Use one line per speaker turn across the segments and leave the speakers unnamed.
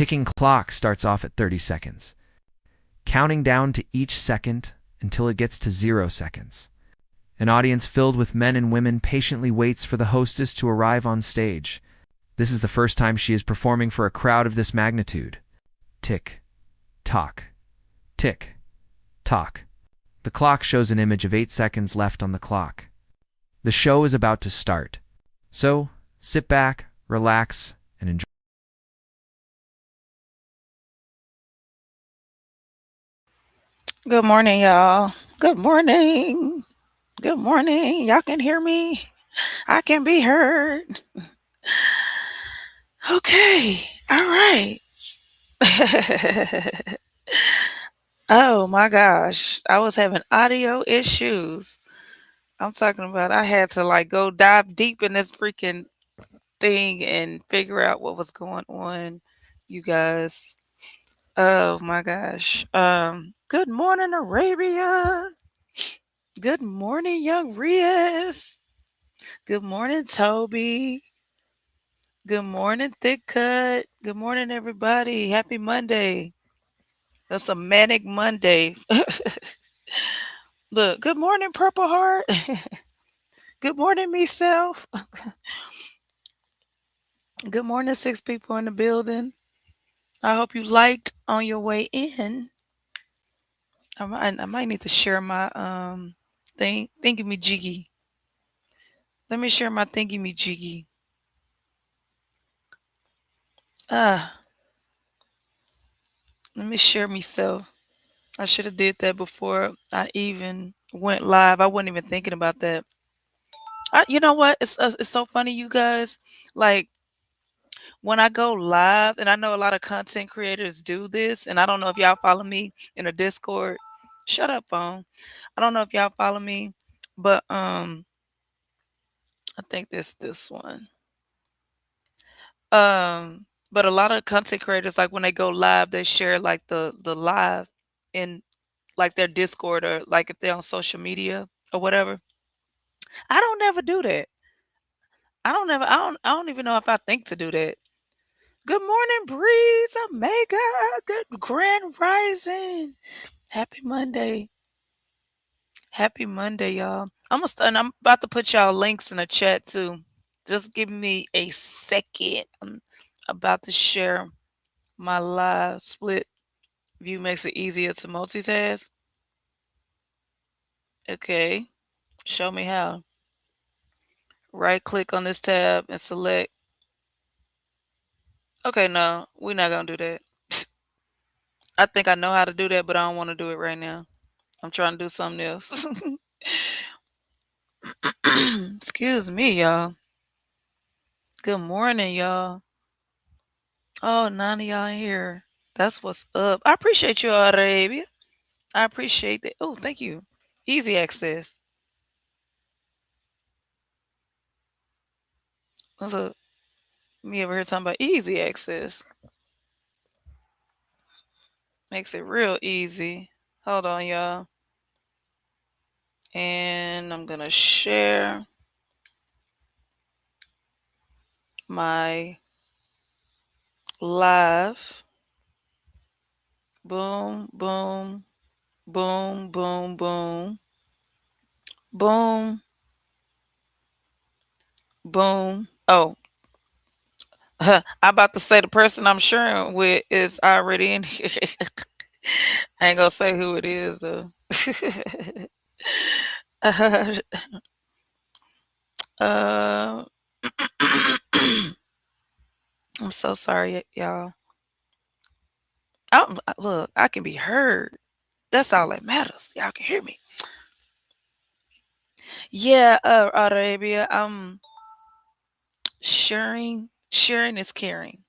ticking clock starts off at 30 seconds, counting down to each second until it gets to 0 seconds. An audience filled with men and women patiently waits for the hostess to arrive on stage. This is the first time she is performing for a crowd of this magnitude. Tick, tock, tick, tock. The clock shows an image of 8 seconds left on the clock. The show is about to start. So, sit back, relax, and enjoy.
Good morning, y'all. Good morning. Good morning. Y'all can hear me. I can be heard. Okay. All right. Oh my gosh. I was having audio issues. I'm talking about I had to like go dive deep in this freaking thing and figure out what was going on, you guys. Oh my gosh. Good morning, Arabia. Good morning, young Rias. Good morning, Toby. Good morning, Thick Cut. Good morning, everybody. Happy Monday. That's a manic Monday. Look, good morning, Purple Heart. Good morning, me self. Good morning, 6 people in the building. I hope you liked on your way in. I might need to share my thingy me jiggy. Let me share my thingy me jiggy. Ah, let me share myself. I should have did that before I even went live. I wasn't even thinking about that. You know what? It's so funny, you guys. Like when I go live, and I know a lot of content creators do this, and I don't know if y'all follow me in a Discord. Shut up, phone. I don't know if y'all follow me, but I think this one. But a lot of content creators, like when they go live, they share like the live in like their Discord or like if they're on social media or whatever. I don't never do that. I don't even know if I think to do that. Good morning, Breeze, Omega. Good grand rising. Happy Monday. Happy Monday, y'all. And I'm about to put y'all links in the chat too. Just give me a second. I'm about to share my live split view makes it easier to multitask. Okay. Show me how. Right click on this tab and select. Okay, no, we're not gonna do that. I think I know how to do that, but I don't want to do it right now. I'm trying to do something else. Excuse me, y'all. Good morning, y'all. Oh, none of y'all in here. That's what's up. I appreciate you, Arabia. I appreciate that. Oh, thank you. Easy access. Look, me over here talking about easy access. Makes it real easy. Hold on, y'all. And I'm gonna share my live. Boom, boom, boom, boom, boom, boom, boom. Oh, I'm about to say the person I'm sharing with is already in here. I ain't gonna say who it is though. uh, uh, I'm so sorry, y'all. Look, I can be heard. That's all that matters. Y'all can hear me. Yeah, Arabia. Sharing is caring.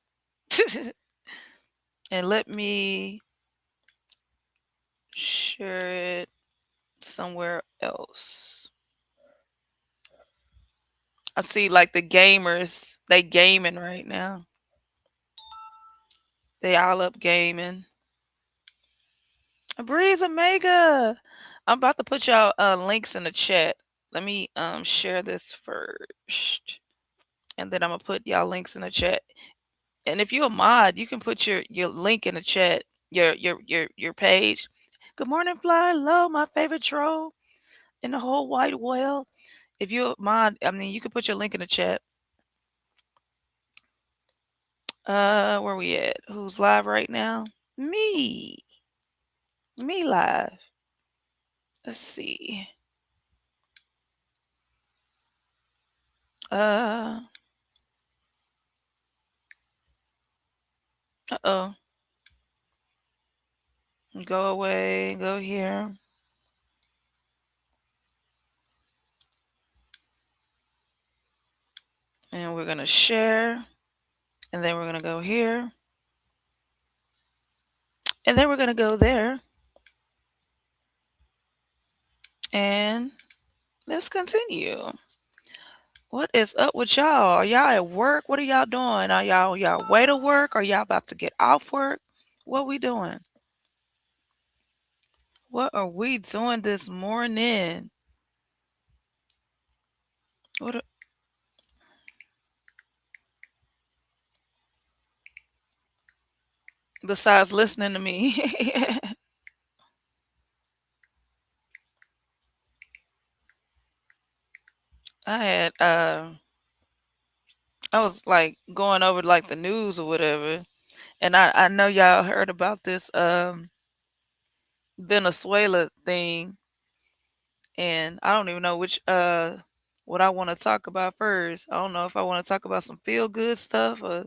And let me share it somewhere else. I see like the gamers, they gaming right now. They all up gaming. Breeze Omega. I'm about to put y'all links in the chat. Let me share this first. And then I'm gonna put y'all links in the chat. And if you're a mod, you can put your link in the chat, your page. Good morning, Fly Low, my favorite troll in the whole wide world. If you're a mod, I mean, you can put your link in the chat. Where we at? Who's live right now? Me. Me live. Let's see. Uh, uh-oh. Go away, go here. And we're gonna share. And then we're gonna go here. And then we're gonna go there. And let's continue. What is up with y'all? Are y'all at work? What are y'all doing? Are y'all on y'all way to work? Are y'all about to get off work? What we doing? What are we doing this morning? What besides listening to me? I had I was like going over like the news or whatever, and I know y'all heard about this Venezuela thing, and I don't even know which what I want to talk about first. I don't know if I want to talk about some feel good stuff or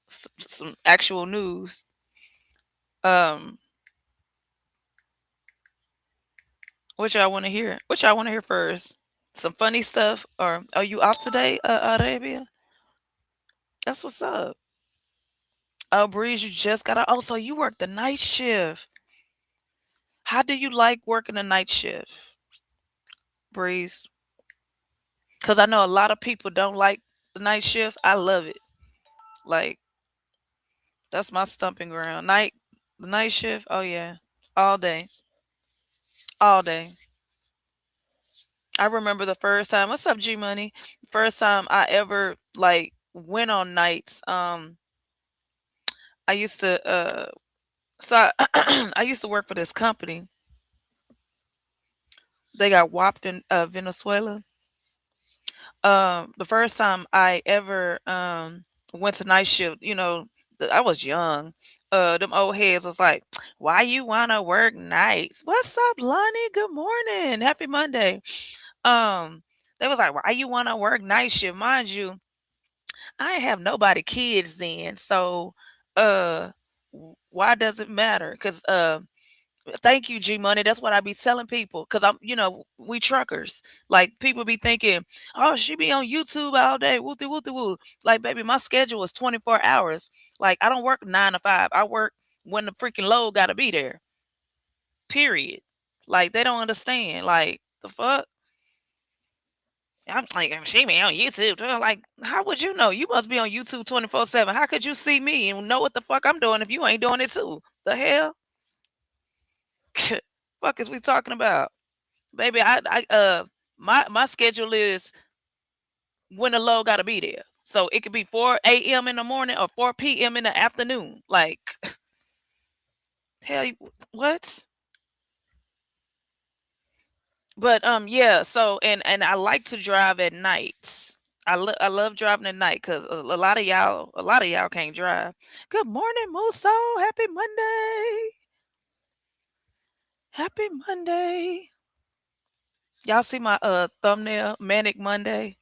some actual news. Um, which I want to hear? Which I want to hear first? Some funny stuff, or are you off today, Arabia? That's what's up. Oh, Breeze, you just got out. Oh, so you work the night shift. How do you like working the night shift, Breeze? Because I know a lot of people don't like the night shift. I love it. Like that's my stumping ground. The night shift. Oh yeah, all day, all day. I remember the first time. What's up, G Money? First time I ever like went on nights. I used to I used to work for this company. They got whopped in Venezuela. The first time I ever went to night shift, I was young. Them old heads was like, "Why you wanna work nights? What's up, Lonnie? Good morning, happy Monday." Um, they was like, "Why you wanna work night shift?" Mind you, I ain't have nobody kids then, so uh, why does it matter? Cause thank you, G Money. That's what I be telling people. Cause we truckers. Like people be thinking, oh, she be on YouTube all day. Woo woo woo. Like, baby, my schedule is 24 hours. Like, I don't work 9 to 5. I work when the freaking load gotta be there. Period. Like, they don't understand. Like, the fuck? I'm like, she be on YouTube. They're like, how would you know? You must be on YouTube 24/7. How could you see me and know what the fuck I'm doing if you ain't doing it too? The hell? Fuck is we talking about? Baby, my schedule is when the load gotta be there. So it could be 4 a.m. in the morning or 4 p.m. in the afternoon. Like, tell you what? But yeah. So and I like to drive at nights. I love driving at night because a lot of y'all can't drive. Good morning, Muso. Happy Monday. Happy Monday. Y'all see my thumbnail, Manic Monday?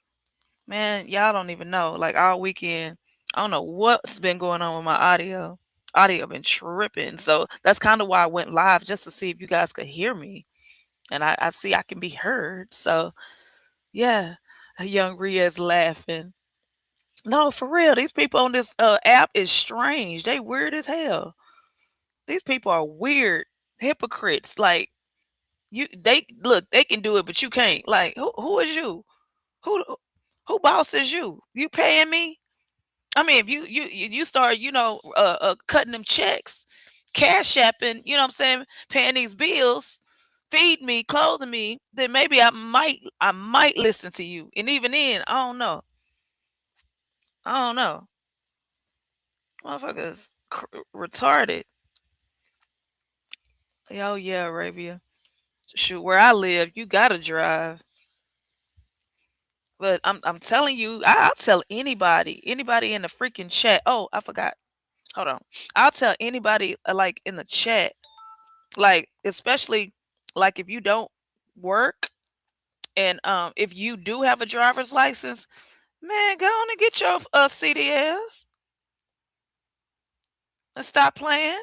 Man, y'all don't even know. Like all weekend, I don't know what's been going on with my audio. Audio been tripping. So that's kind of why I went live just to see if you guys could hear me. And I see I can be heard. So yeah. Young Ria's laughing. No, for real. These people on this app is strange. They weird as hell. These people are weird. Hypocrites. Like they look, they can do it, but you can't. Like who is you? Who who boss is you? You paying me? I mean, if you start, cutting them checks, cash apping, you know what I'm saying, paying these bills, feed me, clothing me, then maybe I might listen to you. And even then, I don't know. I don't know. Motherfuckers retarded. Oh yeah, Arabia. Shoot, where I live, you gotta drive. But I'm telling you, I'll tell anybody in the freaking chat. Oh, I forgot. Hold on. I'll tell anybody like in the chat, like especially like if you don't work and if you do have a driver's license, man, go on and get your CDLs and stop playing.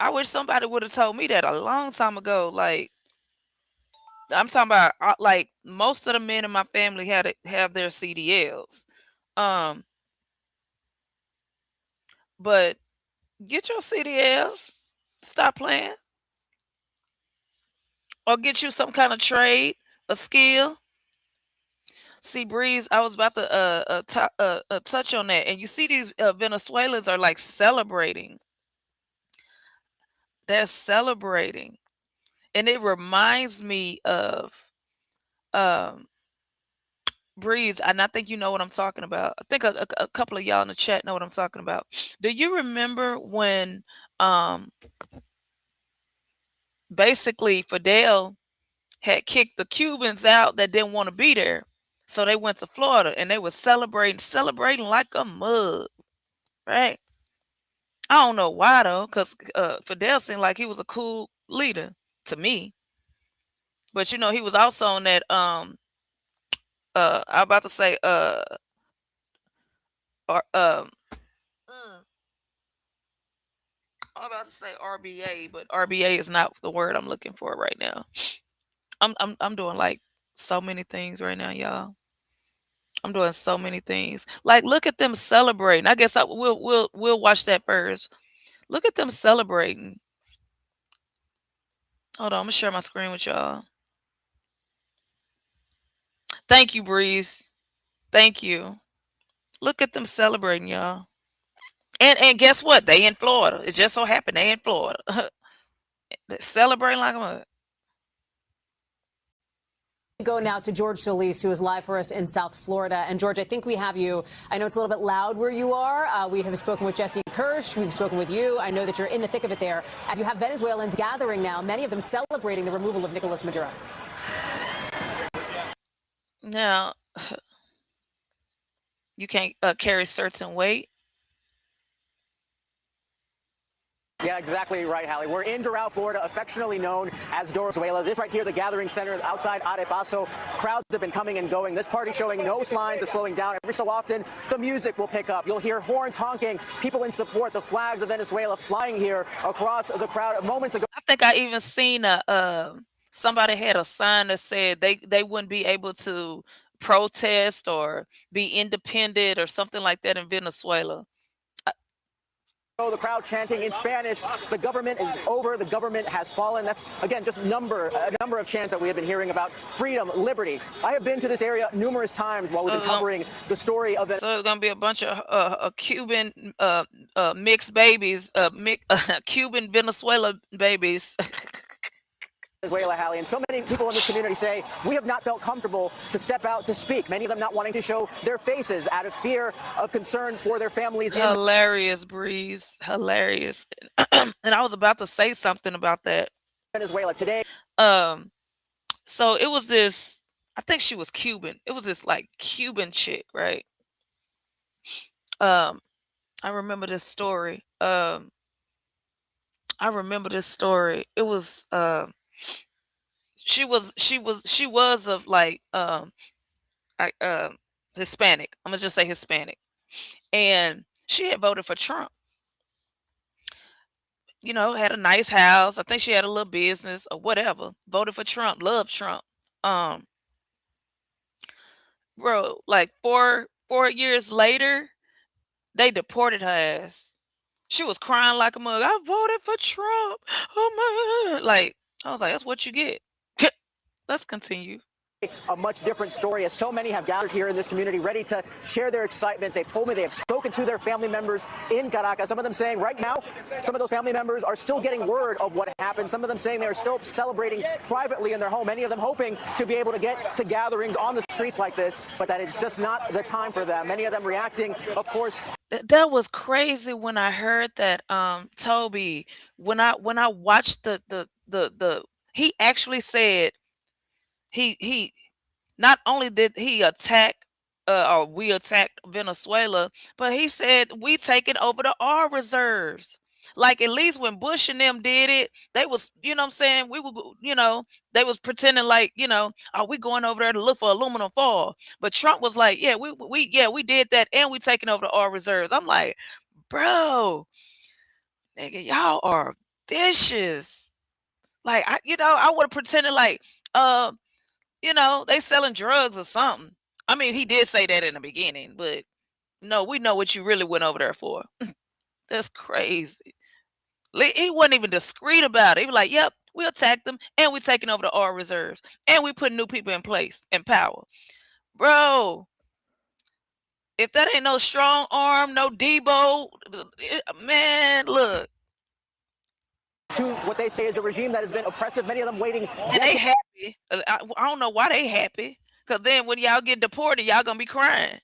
I wish somebody would have told me that a long time ago. Like I'm talking about, like most of the men in my family had to have their CDLs. Um, but get your CDLs, stop playing, or get you some kind of trade, a skill. See, Breeze, I was about to touch on that, and you see these Venezuelans are like celebrating. They're celebrating, and it reminds me of um Breeze, and I think you know what I'm talking about. I think a couple of y'all in the chat know what I'm talking about. Do you remember when um basically Fidel had kicked the Cubans out that didn't want to be there? So they went to Florida and they were celebrating like a mug, right? I don't know why though, because Fidel seemed like he was a cool leader to me. But you know, he was also on that I'm about to say or, mm, I'm about to say RBA, but RBA is not the word I'm looking for right now. I'm doing like so many things right now, y'all. I'm doing so many things. Like look at them celebrating. I guess we'll watch that first. Look at them celebrating. Hold on, I'm gonna share my screen with y'all. Thank you, Breeze. Thank you. Look at them celebrating, y'all. And guess what? They in Florida. It just so happened they in Florida. They celebrating like a mug.
Go now to George Solis, who is live for us in South Florida. And George, I think we have you. I know it's a little bit loud where you are. We have spoken with Jesse Kirsch. We've spoken with you. I know that you're in the thick of it there. As you have Venezuelans gathering now, many of them celebrating the removal of Nicolas Maduro.
Now, you can't carry certain weight.
Yeah, exactly right, Hallie. We're in Doral, Florida, affectionately known as Venezuela. This right here, the gathering center outside Arepaso. Crowds have been coming and going. This party showing no signs of slowing down. Every so often, the music will pick up. You'll hear horns honking, people in support, the flags of Venezuela flying here across the crowd moments ago.
I think I even seen a somebody had a sign that said they wouldn't be able to protest or be independent or something like that in Venezuela.
The crowd chanting in Spanish, the government is over, the government has fallen. That's, again, just a number of chants that we have been hearing about freedom, liberty. I have been to this area numerous times while we've been covering the story of
So there's going to be a bunch of Cuban mixed babies, Cuban Venezuela babies.
Venezuela, Hallie, and so many people in this community say we have not felt comfortable to step out to speak. Many of them not wanting to show their faces out of fear of concern for their families.
Hilarious, Breeze. Hilarious. And I was about to say something about that.
Venezuela today.
So it was this. I think she was Cuban. It was this like Cuban chick, right? I remember this story. I remember this story. It was she was of like I Hispanic. I'm gonna just say Hispanic. And she had voted for Trump. You know, had a nice house. I think she had a little business or whatever. Voted for Trump, loved Trump. Um, bro, like four years later, they deported her ass. She was crying like a mug. I voted for Trump. Oh my, like I was like, that's what you get. Let's continue.
a much different story, as so many have gathered here in this community ready to share their excitement. They've told me they have spoken to their family members in Caracas, some of them saying right now some of those family members are still getting word of what happened, some of them saying they're still celebrating privately in their home, many of them hoping to be able to get to gatherings on the streets like this, but that it's just not the time for them. Many of them reacting, of course.
That was crazy when I heard that, Toby. When I watched the he actually said he not only did he attack, or we attacked Venezuela, but he said we taking over the oil reserves. Like, at least when Bush and them did it, they was, you know what I'm saying, we were, they was pretending like, oh, we going over there to look for aluminum foil. But Trump was like, yeah, we did that, and we taking over the oil reserves. I'm like, bro, nigga, y'all are vicious. Like, I would have pretended like, uh, they selling drugs or something. I mean, he did say that in the beginning, but no, we know what you really went over there for. That's crazy. He wasn't even discreet about it. He was like, yep, we attacked them, and we taking over the oil reserves, and we putting new people in place and power. Bro, if that ain't no strong arm, no Debo, man, look.
To what they say is a regime that has been oppressive, many of them waiting.
And they happy. I don't know why they happy. Because then when y'all get deported, y'all going to be crying.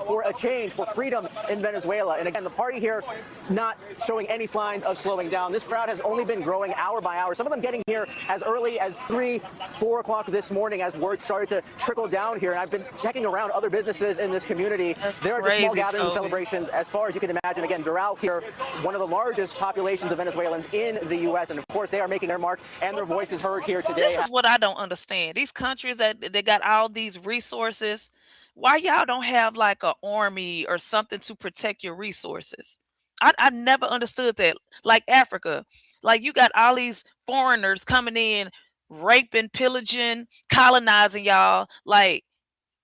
For a change, for freedom in Venezuela. And again, the party here not showing any signs of slowing down. This crowd has only been growing hour by hour. Some of them getting here as early as 3, 4 o'clock this morning as word started to trickle down here. And I've been checking around other businesses in this community. There are just small gatherings and celebrations as far as you can imagine. Again, Doral here, one of the largest populations of Venezuelans in the U.S. And of course, they are making their mark and their voices heard here today.
This is what I don't understand. These countries that they got all these resources, why y'all don't have like an army or something to protect your resources? I never understood that. Like Africa, like you got all these foreigners coming in, raping, pillaging, colonizing y'all. Like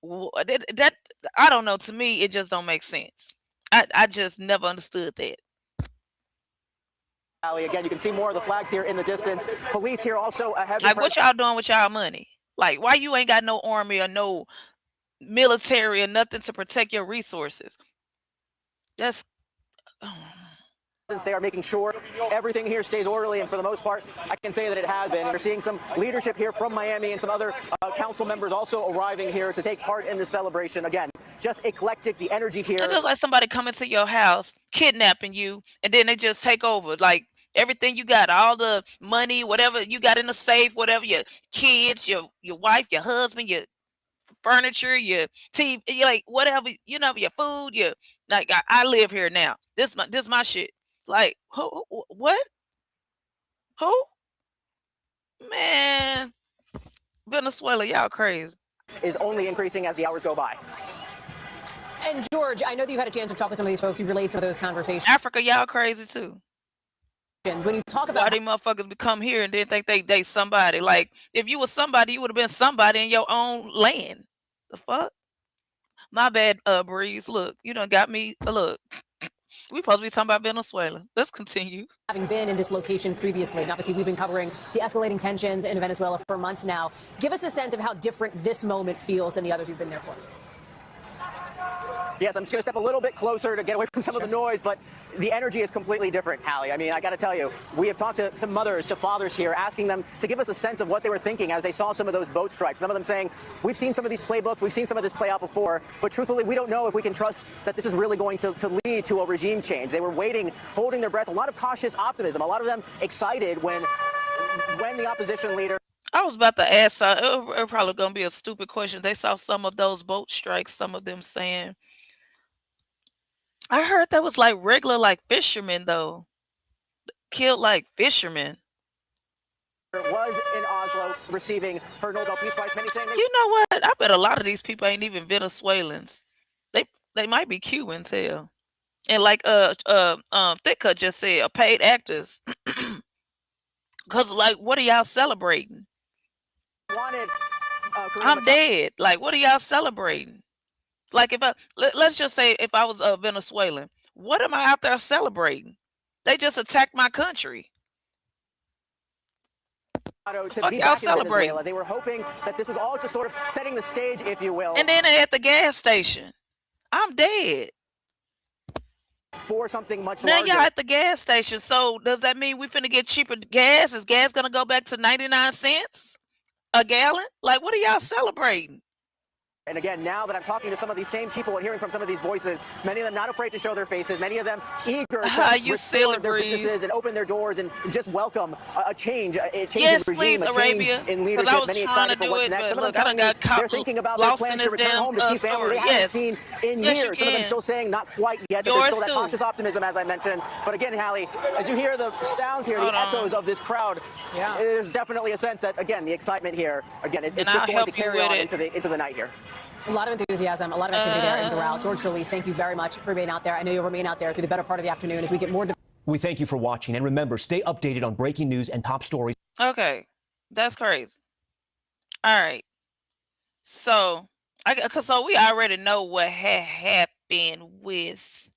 that I don't know. To me, it just don't make sense. I just never understood that.
Again, you can see more of the flags here in the distance. Police here also have
like what y'all doing with y'all money? Like, why you ain't got no army or no military or nothing to protect your resources? That's
Since they are making sure everything here stays orderly, and for the most part, I can say that it has been. You're seeing some leadership here from Miami and some other council members also arriving here to take part in the celebration. Again, just eclectic, the energy here.
It's just like somebody coming to your house, kidnapping you, and then they just take over. Like everything you got, all the money, whatever you got in the safe, whatever, your kids, your wife, your husband, your furniture, your TV, like whatever, your food, like I live here now. This my shit. Like what? Who? Man, Venezuela, y'all crazy.
Is only increasing as the hours go by.
And George, I know that you had a chance to talk to some of these folks. You've relayed some of those conversations.
Africa, y'all crazy too.
When you talk about
why these motherfuckers come here and then think they somebody. Like if you were somebody, you would have been somebody in your own land. The fuck? My bad, Breeze. Look, you done got me. Look, we supposed to be talking about Venezuela. Let's continue.
Having been in this location previously, and obviously we've been covering the escalating tensions in Venezuela for months now. Give us a sense of how different this moment feels than the others you've been there for.
Yes, I'm just going to step a little bit closer to get away from some of the noise, but the energy is completely different, Hallie. I mean, I got to tell you, we have talked to mothers, to fathers here, asking them to give us a sense of what they were thinking as they saw some of those boat strikes. Some of them saying, we've seen some of these playbooks, we've seen some of this play out before, but truthfully, we don't know if we can trust that this is really going to lead to a regime change. They were waiting, holding their breath, a lot of cautious optimism, a lot of them excited when the opposition leader...
I was about to ask, it probably going to be a stupid question. They saw some of those boat strikes, some of them saying... I heard that was like regular, like fishermen, though. Killed like fishermen.
Was in Oslo receiving her Nobel Peace Prize. Many saying,
you know what? I bet a lot of these people ain't even Venezuelans. They might be Cubans, hell. And like Thicka just said, paid actors. Cause like, what are y'all celebrating? I'm dead. Like, what are y'all celebrating? Like if let's just say if I was a Venezuelan, what am I out there celebrating? They just attacked my country.
to
Fuck
be
y'all
back in
celebrating.
Venezuela. They were hoping that this was all just sort of setting the stage, if you will.
And then they're at the gas station. I'm dead.
For something much
Now
larger.
y'all at the gas station. So does that mean we finna get cheaper gas? Is gas gonna go back to 99 cents a gallon? Like, what are y'all celebrating?
And again, now that I'm talking to some of these same people and hearing from some of these voices, many of them not afraid to show their faces, many of them eager to restore their businesses and open their doors and just welcome a change in regime,
please,
a change
Arabia,
in leadership.
I was
Many
trying
excited
to
for
do
what's
it,
next.
but
Some of them
look, I done
telling me
got
they're thinking about their
lost in
plans
this
to return
damn
home to see family they haven't
yes.
seen in
Yes, you
years. Some of them
can.
still saying not quite yet, but
Yours
there's still that
too.
cautious optimism, as I mentioned. But again, Hallie, as you hear the sounds here,
Hold
the
on.
echoes of this crowd, there's definitely a sense that, again, the excitement here, again, it's just going to carry on into the night here.
A lot of enthusiasm, a lot of activity there in Doral. George Solis, thank you very much for being out there. I know you'll remain out there through the better part of the afternoon as we get more.
We thank you for watching, and remember, stay updated on breaking news and top stories.
Okay, that's crazy. All right, so so we already know what had happened with.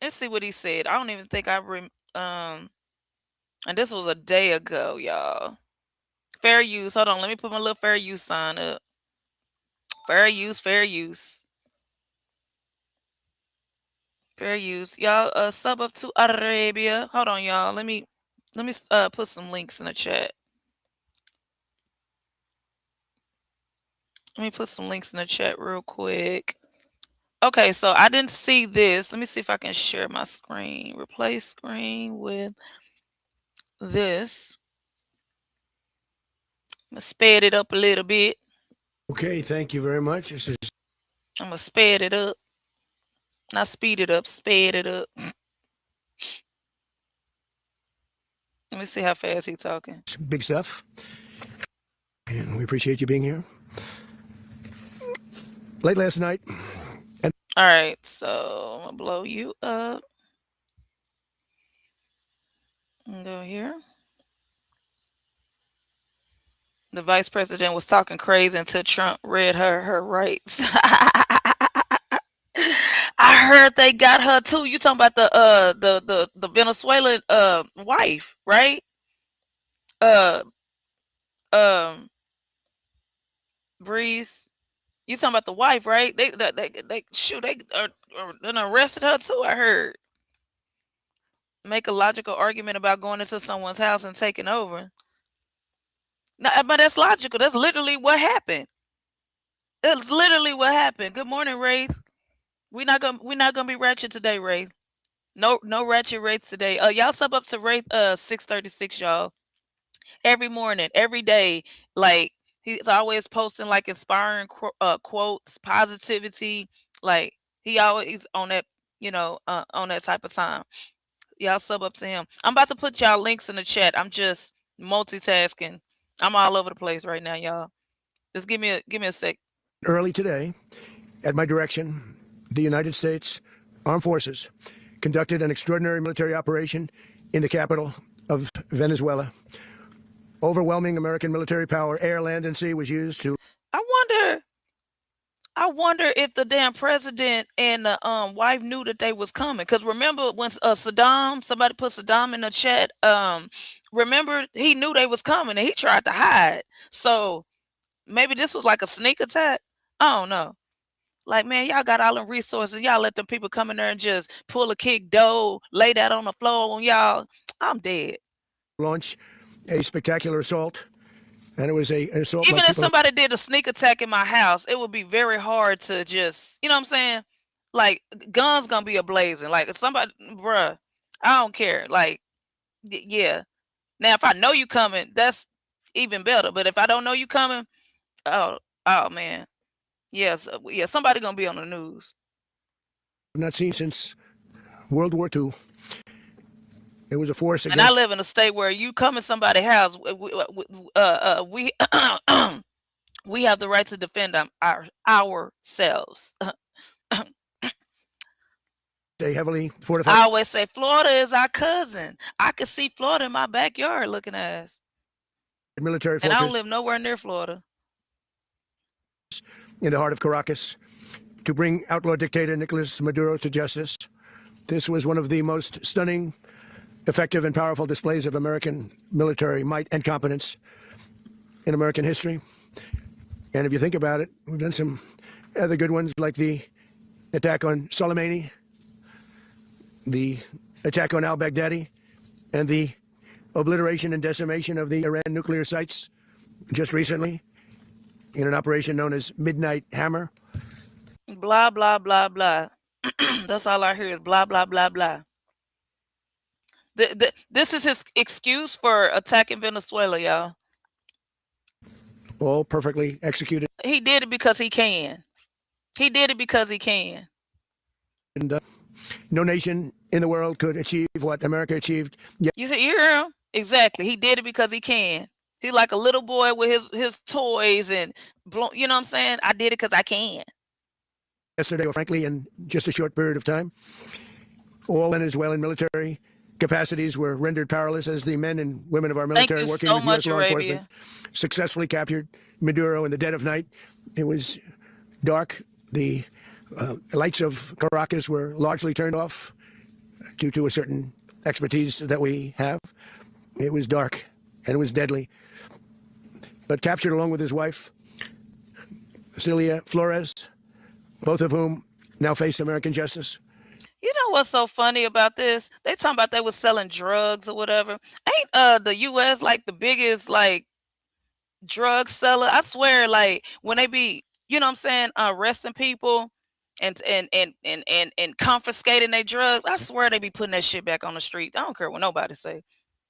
Let's see what he said. I don't even think and this was a day ago, y'all. Fair use. Hold on, let me put my little fair use sign up. Fair use, fair use. Fair use. Y'all sub up to Arabia. Hold on, y'all. Let me put some links in the chat. Let me put some links in the chat real quick. Okay, so I didn't see this. Let me see if I can share my screen. Replace screen with this. I'm gonna sped it up a little bit.
Okay, thank you very much.
I'm gonna sped it up. Not speed it up, sped it up. Let me see how fast he's talking.
Big stuff. And we appreciate you being here. Late last night.
All right, so I'm gonna blow you up. And go here. The vice president was talking crazy until Trump read her rights. I heard they got her too. You talking about the Venezuelan wife, right? Breeze. You talking about the wife, right? They arrested her too. I heard. Make a logical argument about going into someone's house and taking over. No, but that's logical. That's literally what happened. That's literally what happened. Good morning, Wraith. We're not gonna be ratchet today, Wraith. No ratchet Wraith today. Y'all sub up to Wraith 636, y'all. Every morning, every day. Like, he's always posting like inspiring quotes, positivity. Like, he always on that, on that type of time. Y'all sub up to him. I'm about to put y'all links in the chat. I'm just multitasking. I'm all over the place right now, y'all. Just give me a sec.
Early today, at my direction, the United States Armed Forces conducted an extraordinary military operation in the capital of Venezuela. Overwhelming American military power, air, land, and sea, was used to.
I wonder if the damn president and the wife knew that they was coming. Because remember when somebody put Saddam in the chat, remember he knew they was coming and he tried to hide. So maybe this was like a sneak attack. I don't know. Like, man, y'all got all the resources. Y'all let them people come in there and just pull a kick dough, lay that on the floor on y'all. I'm dead.
Launch a spectacular assault. And it was an assault.
Even if somebody did a sneak attack in my house, it would be very hard to just, you know what I'm saying? Like, guns gonna be ablazing. Like, if somebody, bruh, I don't care. Like, yeah. Now, if I know you coming, that's even better. But if I don't know you coming, oh man, yes, yeah, somebody gonna be on the news.
Not seen since World War II. It was a force against.
And I live in a state where you come in somebody's house, we we have the right to defend ourselves.
They heavily fortified.
I always say Florida is our cousin. I could see Florida in my backyard looking at us.
Military
and I don't live nowhere near Florida.
In the heart of Caracas, to bring outlaw dictator Nicolas Maduro to justice. This was one of the most stunning effective and powerful displays of American military might and competence in American history. And if you think about it, we've done some other good ones, like the attack on Soleimani, the attack on al-Baghdadi, and the obliteration and decimation of the Iran nuclear sites just recently in an operation known as Midnight Hammer.
Blah, blah, blah, blah. That's all I hear is blah, blah, blah, blah. This is his excuse for attacking Venezuela, y'all.
All perfectly executed.
He did it because he can. He did it because he can.
And no nation in the world could achieve what America achieved.
You hear him? Exactly. He did it because he can. He's like a little boy with his toys and, you know what I'm saying? I did it because I can.
Yesterday, or frankly, in just a short period of time, all Venezuelan military capacities were rendered powerless as the men and women of our military working with U.S. law enforcement successfully captured Maduro in the dead of night. It was dark. The lights of Caracas were largely turned off due to a certain expertise that we have. It was dark and it was deadly. But captured along with his wife, Celia Flores, both of whom now face American justice.
You know what's so funny about this? They talking about they was selling drugs or whatever. Ain't the US like the biggest like drug seller? I swear, like when they be, you know what I'm saying, arresting people and confiscating their drugs, I swear they be putting that shit back on the street. I don't care what nobody say.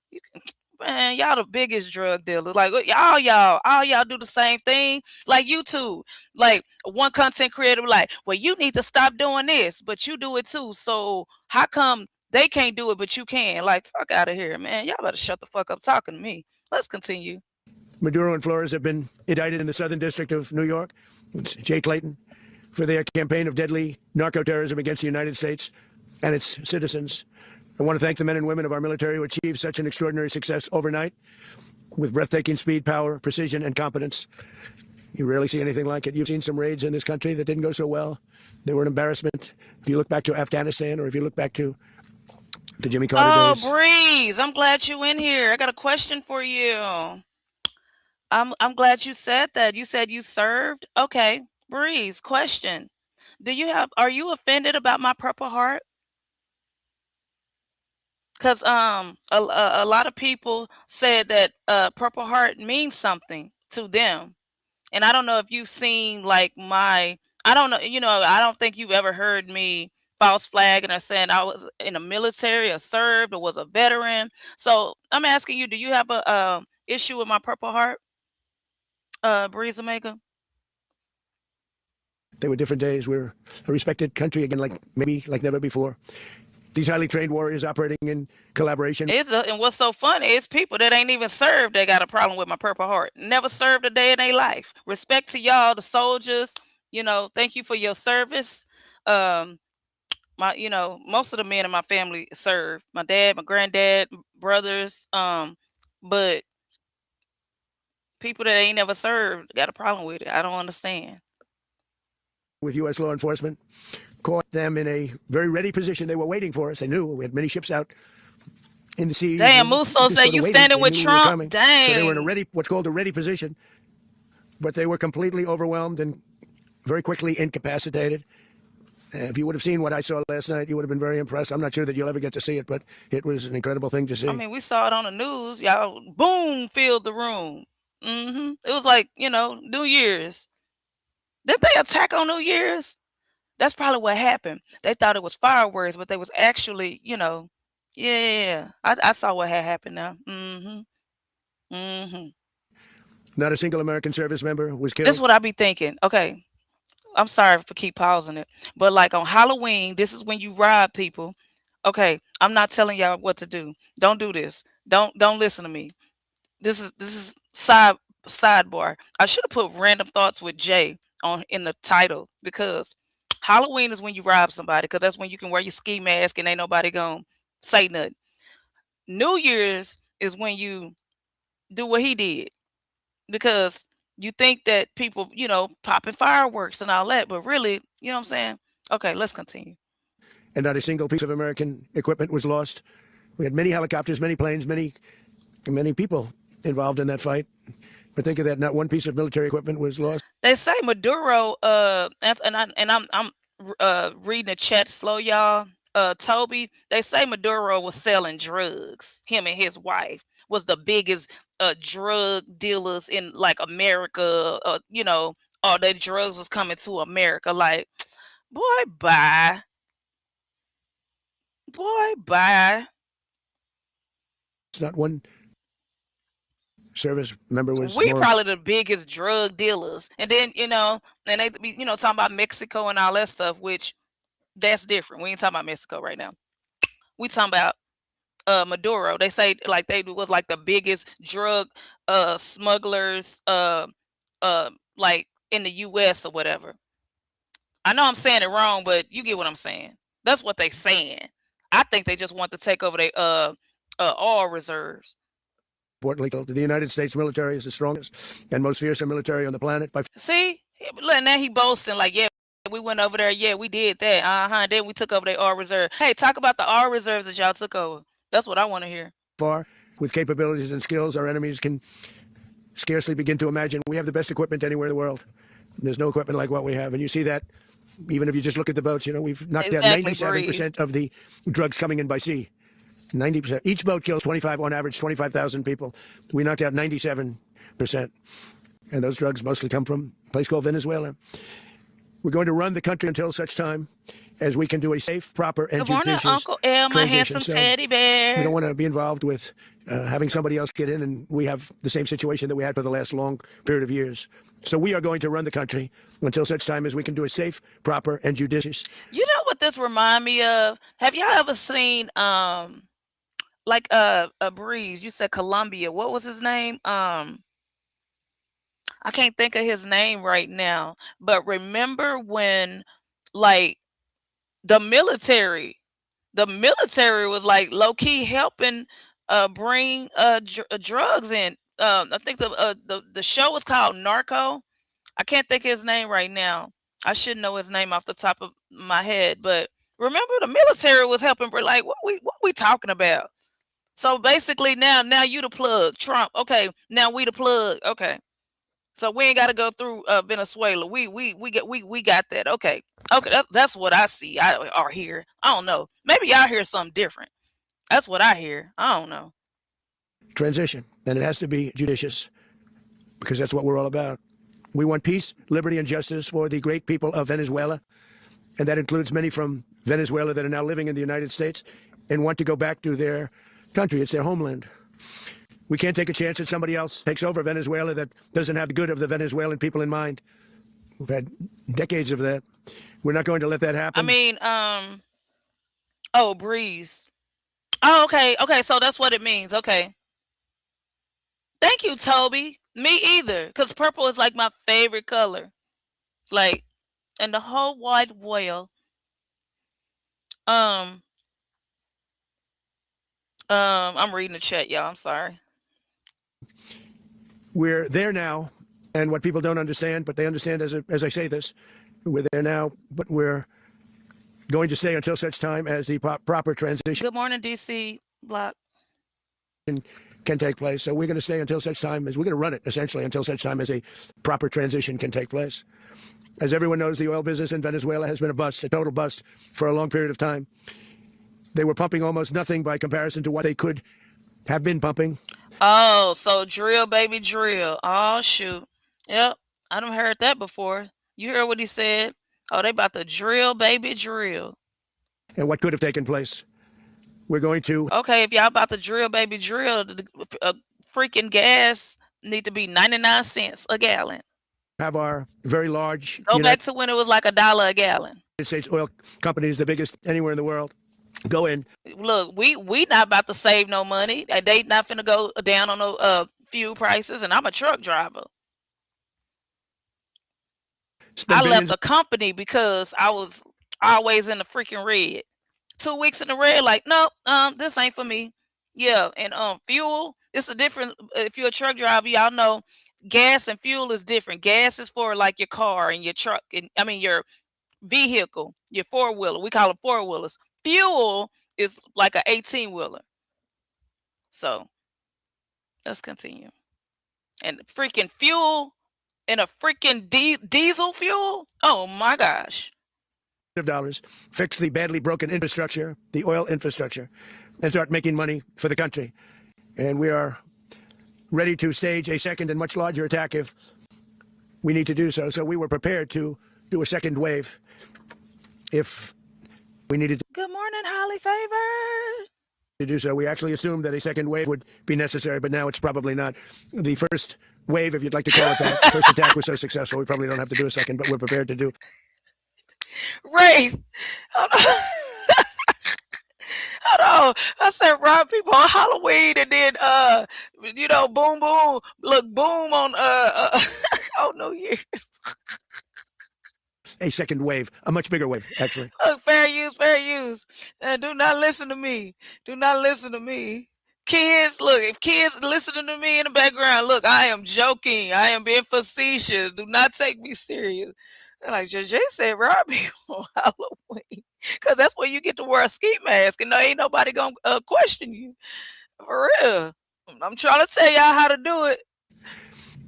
You can, man, y'all the biggest drug dealers. Like all y'all do the same thing. Like YouTube. Like one content creator like, well, you need to stop doing this, but you do it too. So how come they can't do it, but you can? Like, fuck out of here, man. Y'all better shut the fuck up talking to me. Let's continue.
Maduro and Flores have been indicted in the Southern District of New York. It's Jay Clayton, for their campaign of deadly narco-terrorism against the United States and its citizens. I want to thank the men and women of our military who achieved such an extraordinary success overnight with breathtaking speed, power, precision, and competence. You rarely see anything like it. You've seen some raids in this country that didn't go so well. They were an embarrassment. If you look back to Afghanistan, or if you look back to the Jimmy Carter days.
Oh, Breeze, I'm glad you in here. I got a question for you. I'm glad you said that. You said you served. Okay, Breeze, question. Are you offended about my Purple Heart? Because a lot of people said that Purple Heart means something to them. And I don't know if you've seen like I don't know, I don't think you've ever heard me false flag and I saying I was in the military or served or was a veteran. So I'm asking you, do you have a issue with my Purple Heart, Breeze Omega?
They were different days. We're a respected country again, like never before. These highly trained warriors operating in collaboration.
And what's so funny is people that ain't even served, they got a problem with my Purple Heart. Never served a day in their life. Respect to y'all, the soldiers. Thank you for your service. Most of the men in my family served. My dad, my granddad, brothers. But people that ain't never served got a problem with it. I don't understand.
With U.S. law enforcement, caught them in a very ready position. They were waiting for us. They knew we had many ships out in the seas.
Damn, Musso said you standing with Trump. Dang.
So they were in what's called a ready position. But they were completely overwhelmed and very quickly incapacitated. If you would have seen what I saw last night, you would have been very impressed. I'm not sure that you'll ever get to see it, but it was an incredible thing to see.
I mean, we saw it on the news. Y'all, boom, filled the room. It was like, New Year's. Did they attack on New Year's? That's probably what happened. They thought it was fireworks, but they was actually, yeah. I saw what had happened now.
Not a single American service member was killed.
This is what I be thinking. Okay, I'm sorry for keep pausing it, but like on Halloween, this is when you rob people. Okay, I'm not telling y'all what to do. Don't do this. Don't listen to me. This is sidebar. I should have put random thoughts with Jay in the title, because Halloween is when you rob somebody, because that's when you can wear your ski mask and ain't nobody gonna say nothing. New Year's is when you do what he did, because you think that people, popping fireworks and all that, but really, you know what I'm saying? Okay, let's continue.
And not a single piece of American equipment was lost We had many helicopters, many planes, many people involved in that fight. But think of that, not one piece of military equipment was lost.
They say Maduro, I'm reading the chat slow, y'all. Toby, they say Maduro was selling drugs. Him and his wife was the biggest drug dealers in like America. All the drugs was coming to America. Like, boy, bye, boy, bye.
It's not one service member was.
We probably the biggest drug dealers, and then and they be talking about Mexico and all that stuff, which that's different. We ain't talking about Mexico right now. We talking about Maduro. They say like they was like the biggest drug smugglers like in the US or whatever. I know I'm saying it wrong, but you get what I'm saying. That's what they saying. I think they just want to take over their oil reserves.
Importantly, the United States military is the strongest and most fearsome military on the planet.
See, now he boasting like, yeah, we went over there. Yeah, we did that. Then we took over the oil reserve. Hey, talk about the oil reserves that y'all took over. That's what I want to hear.
Far, with capabilities and skills our enemies can scarcely begin to imagine. We have the best equipment anywhere in the world. There's no equipment like what we have. And you see that even if you just look at the boats, we've knocked out 97% of the drugs coming in by sea. 90%. Each boat kills on average, 25,000 people. We knocked out 97%. And those drugs mostly come from a place called Venezuela. We're going to run the country until such time as we can do a safe, proper, and judicious
Uncle L, my handsome teddy bear.
We don't want to be involved with having somebody else get in, and we have the same situation that we had for the last long period of years. So we are going to run the country until such time as we can do a safe, proper, and judicious.
You know what this remind me of? Have y'all ever seen like a Breeze? You said Colombia. What was his name? I can't think of his name right now. But remember when like the military was like low key helping bring drugs in. I think the show was called Narco. I can't think of his name right now. I should know his name off the top of my head, but remember the military was helping. We're like, what we talking about? So basically now you the plug, Trump. Okay, now we the plug. Okay, so we ain't got to go through Venezuela. We got that. Okay, that's what I see. Or hear. I don't know. Maybe y'all hear something different. That's what I hear. I don't know.
Transition, and it has to be judicious, because that's what we're all about. We want peace, liberty, and justice for the great people of Venezuela, and that includes many from Venezuela that are now living in the United States and want to go back to their country. It's their homeland. We can't take a chance that somebody else takes over Venezuela that doesn't have the good of the Venezuelan people in mind. We've had decades of that. We're not going to let that happen.
I mean, Breeze. Oh, okay, so that's what it means. Okay. Thank you, Toby. Me either, because purple is like my favorite color. Like, in the whole wide world. I'm reading the chat, y'all. I'm sorry.
We're there now, and what people don't understand, but they understand as I say this, we're there now, but we're going to stay until such time as the proper transition.
Good morning, DC Block.
Can take place. So we're going to stay until such time as we're going to run it essentially until such time as a proper transition can take place. As everyone knows, the oil business in Venezuela has been a bust, a total bust for a long period of time. They were pumping almost nothing by comparison to what they could have been pumping.
Oh, so drill, baby, drill. Oh, shoot. Yep. I done heard that before. You heard what he said? Oh, they about to drill, baby, drill.
And what could have taken place? We're going to...
Okay, if y'all about to drill, baby, drill, freaking gas need to be 99 cents a gallon.
Have our very large...
Go back to when it was like $1 a gallon.
United States oil companies, the biggest anywhere in the world. Go in.
Look, we not about to save no money. They not finna go down on no fuel prices, and I'm a truck driver. I left the company because I was always in the freaking red. 2 weeks in the red, like, no, this ain't for me. Yeah, and fuel, it's a different. If you're a truck driver, y'all know gas and fuel is different. Gas is for like your car and your truck, and I mean your vehicle, your four-wheeler. We call them four-wheelers. Fuel is like an 18-wheeler. So let's continue. And freaking fuel and a freaking diesel fuel. Oh my gosh.
Of dollars, fix the badly broken infrastructure, the oil infrastructure, and start making money for the country. And we are ready to stage a second and much larger attack if we need to do so. So we were prepared to do a second wave if we needed
Good morning, Holly Favor.
to do so. We actually assumed that a second wave would be necessary, but now it's probably not. The first wave, if you'd like to call it that, first attack was so successful, we probably don't have to do a second, but we're prepared to do.
Ray, hold on. Hold on. I said rob people on Halloween and then boom boom. Look, boom on on New Year's.
A second wave, a much bigger wave, actually.
Look, fair use, fair use. Do not listen to me. Do not listen to me. Kids, look, if kids listening to me in the background, look, I am joking. I am being facetious. Do not take me serious. And like JJ said, rob people on Halloween. Because that's where you get to wear a ski mask and ain't nobody going to question you. For real. I'm trying to tell y'all how to do it.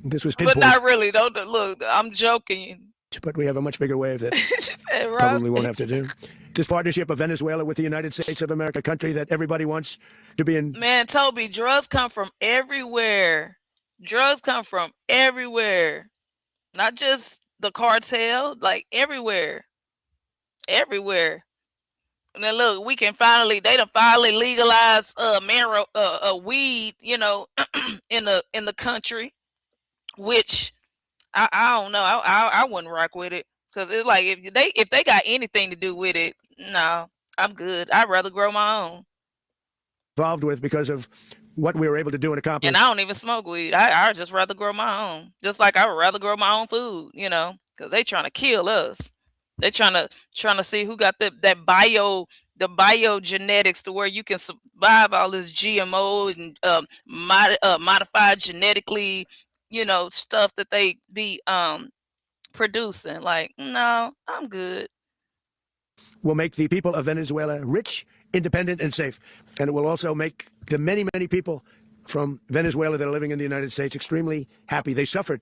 This was
But
pinpoint,
not really. Don't look, I'm joking.
but we have a much bigger wave that
She said, rob
probably won't have to do. This partnership of Venezuela with the United States of America, a country that everybody wants to be in.
Man, Toby, drugs come from everywhere. Drugs come from everywhere. Not just the cartel, like everywhere. Everywhere. And then look, they done finally legalize weed, in the country, which I don't know. I wouldn't rock with it. Cause it's like if they got anything to do with it, no, I'm good. I'd rather grow my own.
Involved with because of what we were able to do and accomplish.
And I don't even smoke weed. I just rather grow my own. Just like I would rather grow my own food, because they trying to kill us. They trying to see who got the biogenetics to where you can survive all this GMO and modified genetically, stuff that they be producing. Like, no, I'm good.
Will make the people of Venezuela rich, independent, and safe. And it will also make the many, many people from Venezuela that are living in the United States extremely happy. They suffered.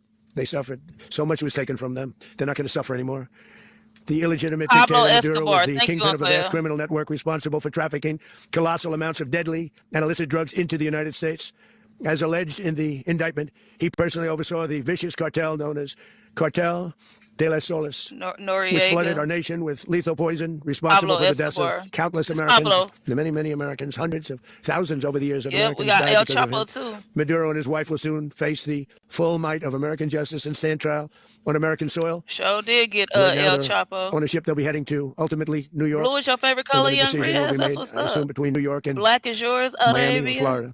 So much was taken from them. They're not going to suffer anymore. The illegitimate
Pablo
dictator Maduro was
Escobar,
the
thank you,
kingpin of a
Rafael.
vast criminal network responsible for trafficking colossal amounts of deadly and illicit drugs into the United States. As alleged in the indictment, he personally oversaw the vicious cartel known as Cartel de las Solas,
Noriega.
which flooded our nation with lethal poison, responsible
Pablo
for the deaths
Escobar.
of countless
It's
Americans,
Pablo.
the many, many Americans, hundreds of thousands over the years of
Yeah,
Americans
we got
died
El
because of him.
Chapo too.
Maduro and his wife will soon face the full might of American justice and stand trial on American soil.
Sure did get
Right now
El
they're
Chapo.
on a ship they'll be heading to, ultimately New York.
Blue is your favorite
And
color,
then a
young
decision will
Riaz.
be
That's
made,
what's
I assume,
up.
between New York and
Black is yours,
Miami and
Arabia.
Florida.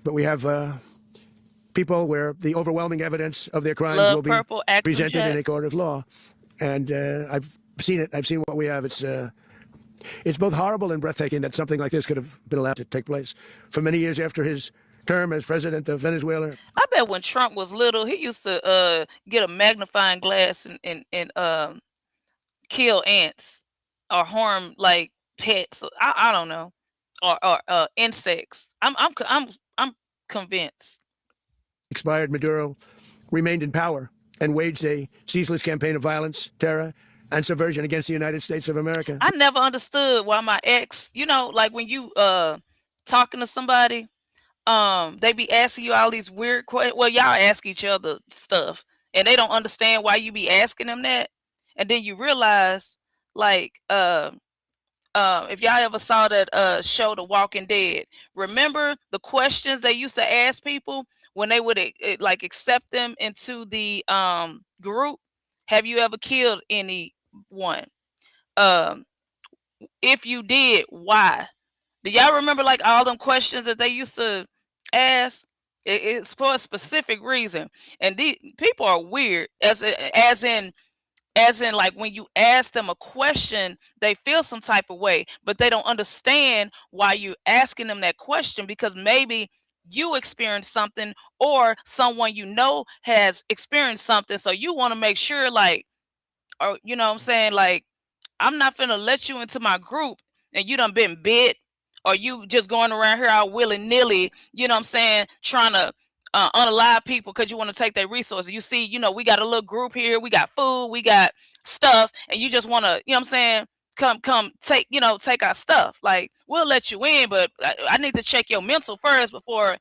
But we have people where the overwhelming evidence of their crimes
Love
will be
purple, Action
presented in a
Jacks.
court of law. And I've seen it. I've seen what we have. It's both horrible and breathtaking that something like this could have been allowed to take place. For many years after his term as president of Venezuela,
I bet when Trump was little, he used to get a magnifying glass and kill ants or harm like pets. I don't know, or insects. I'm convinced.
expired Maduro remained in power and waged a ceaseless campaign of violence, terror, and subversion against the United States of America.
I never understood why my ex, like when you talking to somebody, they be asking you all these weird questions. Well, y'all ask each other stuff, and they don't understand why you be asking them that. And then you realize, like, if y'all ever saw that show, The Walking Dead, remember the questions they used to ask people when they would like accept them into the group? Have you ever killed anyone? Um, if you did, why? Do y'all remember like all them questions that they used to ask? It's for a specific reason, and these people are weird. As in like when you ask them a question, they feel some type of way, but they don't understand why you're asking them that question, because maybe you experienced something or someone has experienced something, so you want to make sure, like, or you know what I'm saying, like, I'm not finna let you into my group and you done been bit or you just going around here all willy-nilly, you know what I'm saying, trying to unalive people because you want to take their resources. You see, we got a little group here, we got food, we got stuff, and you just want to, you know what I'm saying, come take, take our stuff. Like, we'll let you in, but I need to check your mental first before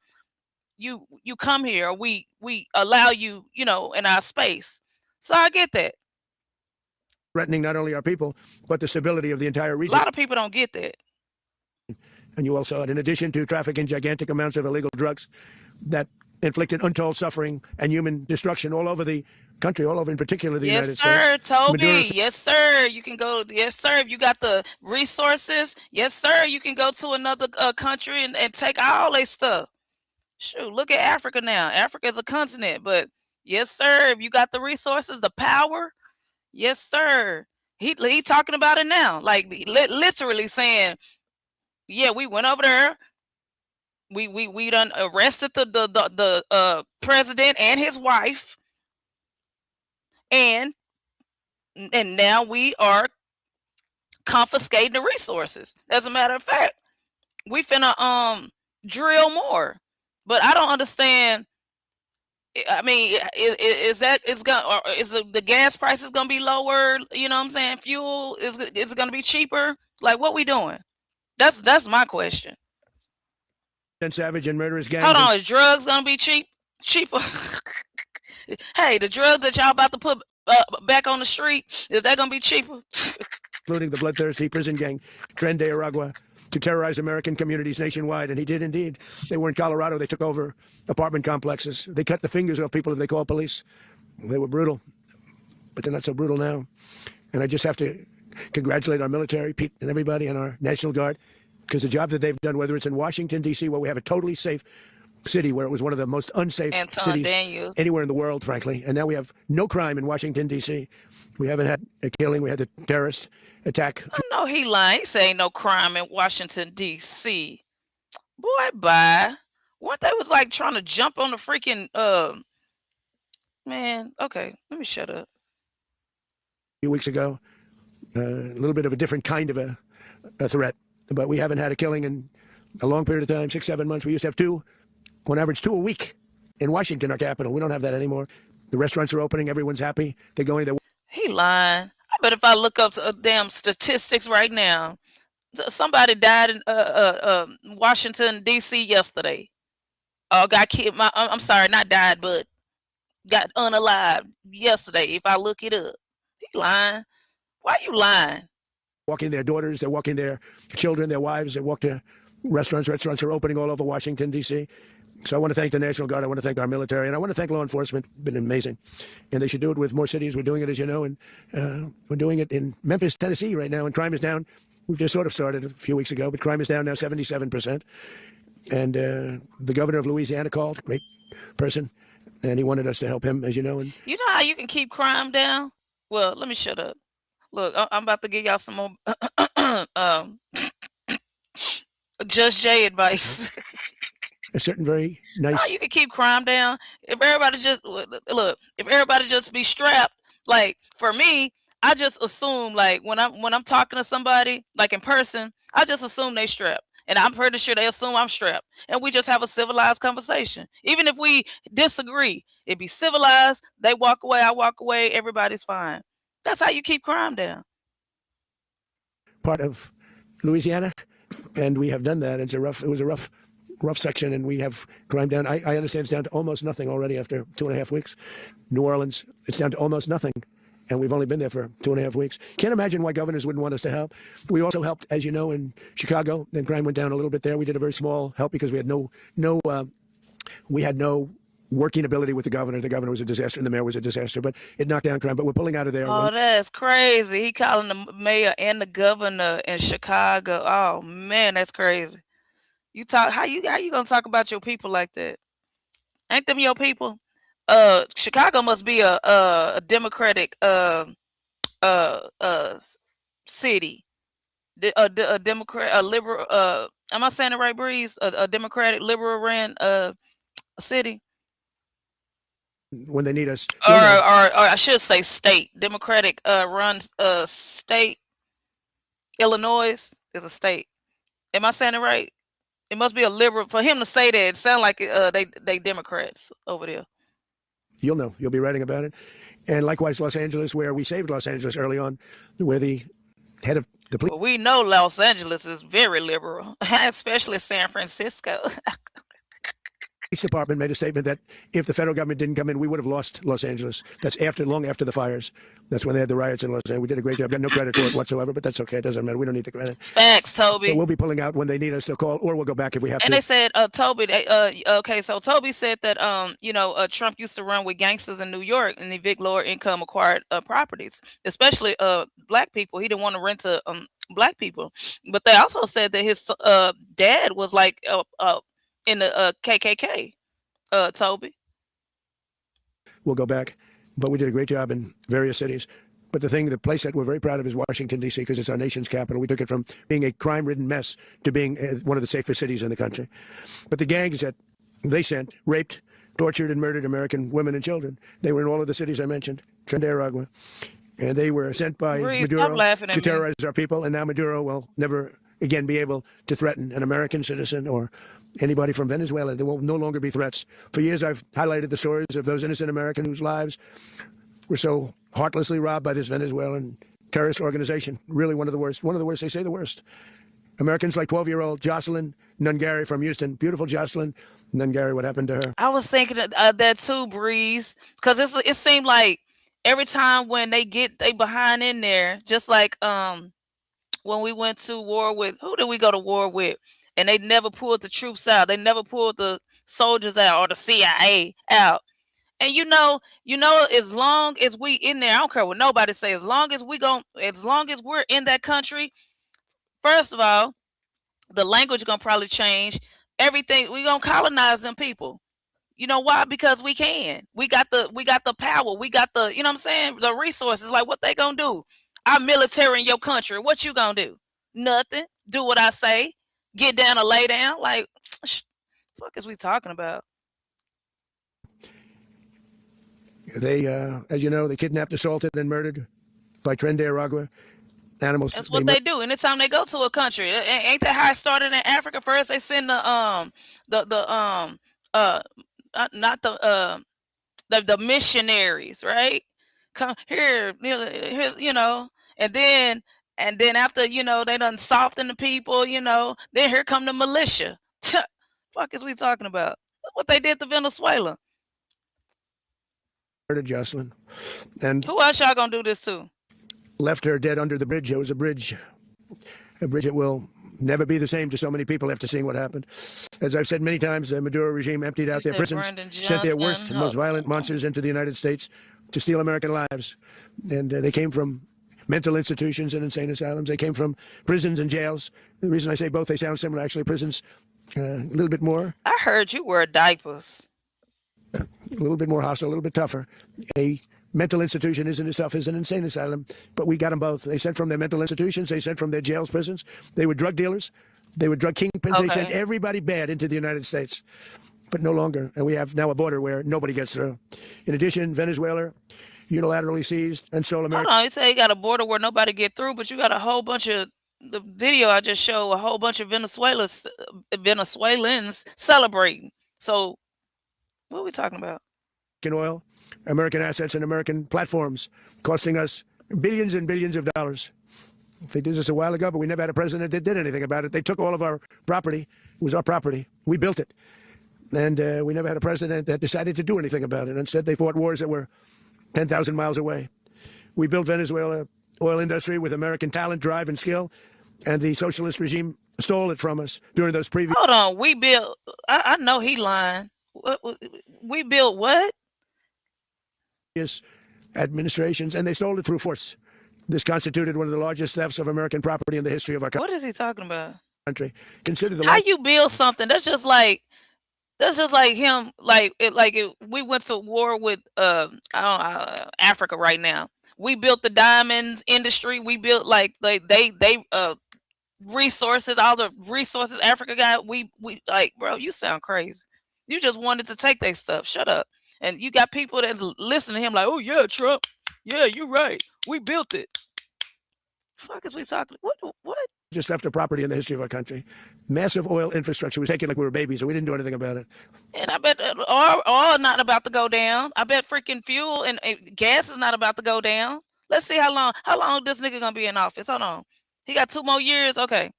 you come here, or we allow you, in our space. So I get that.
Threatening not only our people, but the stability of the entire
A
region.
lot of people don't get that.
And you also, in addition to trafficking gigantic amounts of illegal drugs that inflicted untold suffering and human destruction all over the country, all over in particular the United States.
Yes, sir, Toby.
Maduro's
Yes, sir. You can go. Yes, sir. If you got the resources, yes, sir. You can go to another country and take all their stuff. Shoot, look at Africa now. Africa is a continent, but yes, sir. If you got the resources, the power, yes, sir. He talking about it now, like literally saying, yeah, we went over there. We done arrested the president and his wife, and now we are confiscating the resources. As a matter of fact, we finna drill more. But I don't understand. I mean, is that it's gonna, or is the gas prices gonna be lower? You know what I'm saying? Fuel is it gonna be cheaper? Like, what we doing? That's my question.
and savage and murderous gangs.
Hold on, is drugs gonna be cheaper? Hey, the drugs that y'all about to put back on the street, is that gonna be cheaper?
Including the bloodthirsty prison gang, Tren de Aragua, to terrorize American communities nationwide. And he did indeed. They were in Colorado. They took over apartment complexes. They cut the fingers off people if they called police. They were brutal, but they're not so brutal now. And I just have to congratulate our military, Pete, and everybody, and our National Guard, because the job that they've done, whether it's in Washington, D.C., where we have a totally safe city, where it was one of the most unsafe cities anywhere in the world, frankly. And now we have no crime in Washington, D.C. We haven't had a killing. We had the terrorist attack.
I know he lying. He say ain't no crime in Washington, D.C. Boy, bye. What they was like trying to jump on the freaking man. Okay, let me shut up.
A few weeks ago, a little bit of a different kind of a threat, but we haven't had a killing in a long period of time, 6-7 months. We used to have two, on average 2 a week in Washington, our capital. We don't have that anymore. The restaurants are opening. Everyone's happy. They're going there.
He lying. I bet if I look up damn statistics right now, somebody died in Washington, D.C. yesterday. Got killed. I'm sorry, not died, but got unalived yesterday. If I look it up, he lying. Why you lying?
Walking their daughters, they're walking their children, their wives. They walk to restaurants. Restaurants are opening all over Washington, D.C. So I want to thank the National Guard. I want to thank our military, and I want to thank law enforcement. It's been amazing, and they should do it with more cities. We're doing it, as you know, and we're doing it in Memphis, Tennessee, right now. And crime is down. We've just sort of started a few weeks ago, but crime is down now 77%. And the governor of Louisiana called, great person, and he wanted us to help him, as you know. And
you know how you can keep crime down? Well, let me shut up. Look, I'm about to give y'all some more Just Jay advice.
A certain very nice.
Oh, you can keep crime down if everybody just look. If everybody just be strapped, like for me, I just assume like when I'm talking to somebody like in person, I just assume they strapped, and I'm pretty sure they assume I'm strapped, and we just have a civilized conversation. Even if we disagree, it be civilized. They walk away, I walk away. Everybody's fine. That's how you keep crime down.
Part of Louisiana, and we have done that. It was a rough section, and we have crime down. I understand it's down to almost nothing already after 2.5 weeks. New Orleans, it's down to almost nothing, and we've only been there for 2.5 weeks. Can't imagine why governors wouldn't want us to help. We also helped, as you know, in Chicago. Then crime went down a little bit there. We did a very small help because we had no working ability with the governor. The governor was a disaster, and the mayor was a disaster. But it knocked down crime. But we're pulling out of there.
Oh, that's crazy. He calling the mayor and the governor in Chicago. Oh man, that's crazy. You talk how you gonna talk about your people like that? Ain't them your people? Chicago must be a Democratic city. A Democrat, a liberal. Am I saying it right, Breeze? A Democratic liberal ran city.
When they need us,
or I should say state. Democratic runs state. Illinois is a state. Am I saying it right? It must be a liberal for him to say that. It sound like they Democrats over there.
You'll know. You'll be writing about it. And likewise, Los Angeles, where we saved Los Angeles early on, where the head of the police
Well, we know Los Angeles is very liberal, especially San Francisco.
department made a statement that if the federal government didn't come in, we would have lost Los Angeles. That's long after the fires. That's when they had the riots in Los Angeles. We did a great job. Got no credit for it whatsoever, but that's okay. It doesn't matter. We don't need the credit.
Facts, Toby.
But we'll be pulling out when they need us to call, or we'll go back if we have to.
And they said, Toby, okay, so Toby said that, Trump used to run with gangsters in New York and evict lower income acquired properties, especially black people. He didn't want to rent to black people. But they also said that his dad was like in the KKK, Toby.
We'll go back. But we did a great job in various cities. But the place that we're very proud of is Washington, D.C., because it's our nation's capital. We took it from being a crime-ridden mess to being one of the safest cities in the country. But the gangs that they sent raped, tortured, and murdered American women and children. They were in all of the cities I mentioned, Trinidad, and they were sent by Maduro to terrorize our people. And now Maduro will never again be able to threaten an American citizen or anybody from Venezuela. There will no longer be threats. For years, I've highlighted the stories of those innocent Americans whose lives were so heartlessly robbed by this Venezuelan terrorist organization. Really one of the worst. One of the worst. They say the worst. Americans like 12-year-old Jocelyn Nungary from Houston. Beautiful Jocelyn Nungary. What happened to her?
I was thinking of that too, Breeze, because it seemed like every time when they behind in there, just like when we went to war with, who did we go to war with? And they never pulled the troops out. They never pulled the soldiers out or the CIA out. And as long as we in there, I don't care what nobody say, as long as we're in that country, first of all, the language gonna probably change. Everything, we gonna colonize them people. You know why? Because we can. We got the power. We got the, you know what I'm saying, the resources. Like, what they gonna do? Our military in your country. What you gonna do? Nothing. Do what I say. Get down or lay down. Like, fuck is we talking about?
They, as you know, they kidnapped, assaulted, and murdered by Trinidad animals.
That's what they do. Anytime they go to a country, ain't that how it started in Africa? First, they send the missionaries, right? Come here, here's, and then after, they done soften the people, then here come the militia. Fuck is we talking about? What they did to Venezuela.
Murdered Jocelyn. And
who else y'all gonna do this to?
Left her dead under the bridge. It was a bridge that will never be the same to so many people after seeing what happened. As I've said many times, the Maduro regime emptied out their prisons, sent their worst and most violent monsters into the United States to steal American lives. And they came from mental institutions and insane asylums. They came from prisons and jails. The reason I say both, they sound similar. Actually, prisons, a little bit more.
I heard you wear diapers.
A little bit more hostile, a little bit tougher. A mental institution isn't as tough as an insane asylum, but we got them both. They sent from their mental institutions. They sent from their jails, prisons. They were drug dealers. They were drug kingpins. Okay. They sent everybody bad into the United States, but no longer. And we have now a border where nobody gets through. In addition, Venezuela unilaterally seized and stole America.
Hold on, you say you got a border where nobody get through, but you got a whole bunch of, the video I just showed, a whole bunch of Venezuelans celebrating. So what are we talking about?
Oil, American assets, and American platforms, costing us billions and billions of dollars. They did this a while ago, but we never had a president that did anything about it. They took all of our property. It was our property. We built it. And we never had a president that decided to do anything about it. Instead, they fought wars that were 10,000 miles away. We built Venezuela oil industry with American talent, drive, and skill, and the socialist regime stole it from us during those previous...
Hold on, we built... I know he lying. We built what?
Administrations, and they stole it through force. This constituted one of the largest thefts of American property in the history of our country.
What is he talking about?
Consider the...
How you build something? That's just like him. We went to war with Africa right now. We built the diamonds industry. We built resources, all the resources Africa got. We bro, you sound crazy. You just wanted to take their stuff. Shut up. And you got people that listen to him like, oh yeah, Trump. Yeah, you're right. We built it. Fuck is we talking? What?
Just after property in the history of our country. Massive oil infrastructure was taken like we were babies, and we didn't do anything about it.
And I bet oil not about to go down. I bet freaking fuel and gas is not about to go down. Let's see how long this nigga gonna be in office. Hold on. He got 2 more years. Okay.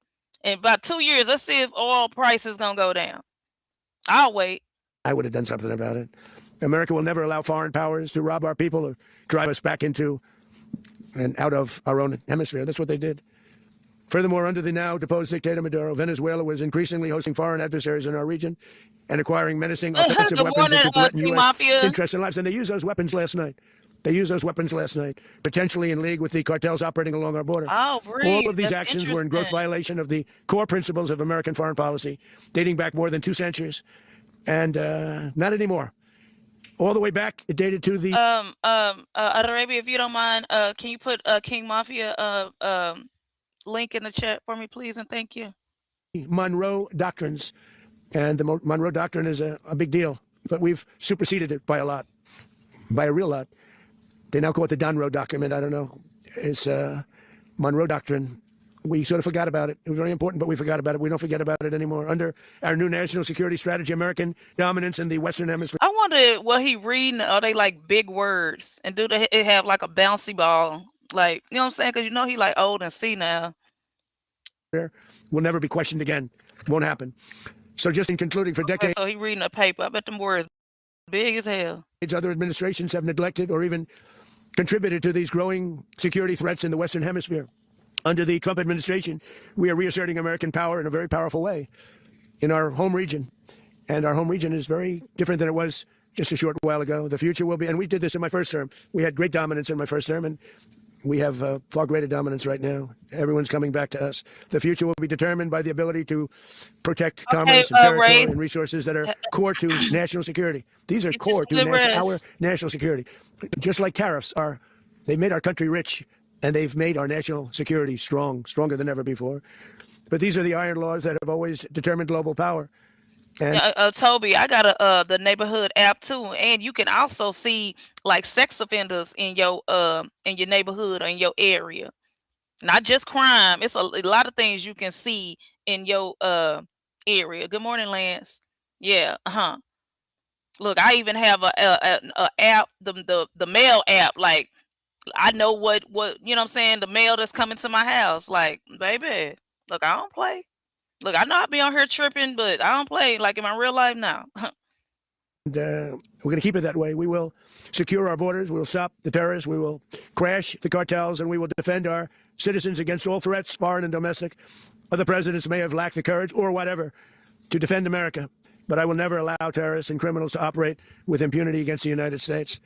In about 2 years, let's see if oil price is gonna go down. I'll wait.
I would have done something about it. America will never allow foreign powers to rob our people or drive us back into and out of our own hemisphere. That's what they did. Furthermore, under the now deposed dictator Maduro, Venezuela was increasingly hosting foreign adversaries in our region and acquiring menacing offensive weapons that could threaten U.S. interests and lives. And they used those weapons last night. Potentially in league with the cartels operating along our border.
Oh,
all of these actions were in gross violation of the core principles of American foreign policy, dating back more than 2 centuries, and not anymore. All the way back, it dated to the
Arabia, if you don't mind, can you put King Mafia link in the chat for me, please, and thank you.
Monroe Doctrines, and the Monroe Doctrine is a big deal, but we've superseded it by a real lot. They now call it the Donroe document. I don't know. It's Monroe Doctrine. We sort of forgot about it. It was very important, but we forgot about it. We don't forget about it anymore. Under our new national security strategy, American dominance in the Western Hemisphere.
I wonder what he reading. Are they like big words? And do they have like a bouncy ball? Like, you know what I'm saying? Because you know he like old and senile.
Will never be questioned again. Won't happen. So just in concluding, for decades.
So he reading a paper. I bet them words big as hell.
Other administrations have neglected or even contributed to these growing security threats in the Western Hemisphere. Under the Trump administration, we are reasserting American power in a very powerful way in our home region. And our home region is very different than it was just a short while ago. The future will be, and we did this in my first term. We had great dominance in my first term, and we have far greater dominance right now. Everyone's coming back to us. The future will be determined by the ability to protect commerce and territory and resources that are core to national security. These are core to our national security. Just like tariffs are, they made our country rich, and they've made our national security stronger than ever before. But these are the iron laws that have always determined global power. And
Toby, I got the neighborhood app too, and you can also see like sex offenders in your neighborhood or in your area. Not just crime. It's a lot of things you can see in your area. Good morning, Lance. Yeah, Look, I even have a app, the mail app. Like, I know what you know what I'm saying, the mail that's coming to my house. Like, baby, look, I don't play. Look, I know I be on here tripping, but I don't play like in my real life now.
we're going to keep it that way. We will secure our borders. We will stop the terrorists. We will crash the cartels, and we will defend our citizens against all threats, foreign and domestic. Other presidents may have lacked the courage or whatever to defend America, but I will never allow terrorists and criminals to operate with impunity against the United States.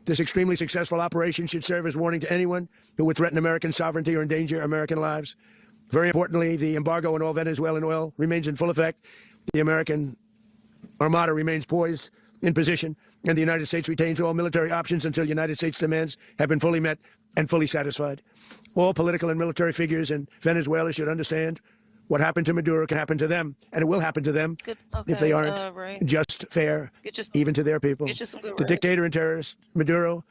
This extremely successful operation should serve as warning to anyone who would threaten American sovereignty or endanger American lives. Very importantly, the embargo on all Venezuelan oil remains in full effect. The American Armada remains poised in position, and the United States retains all military options until United States demands have been fully met and fully satisfied. All political and military figures in Venezuela should understand what happened to Maduro can happen to them, and it will happen to them if they aren't just fair, even to their people. The dictator and terrorist Maduro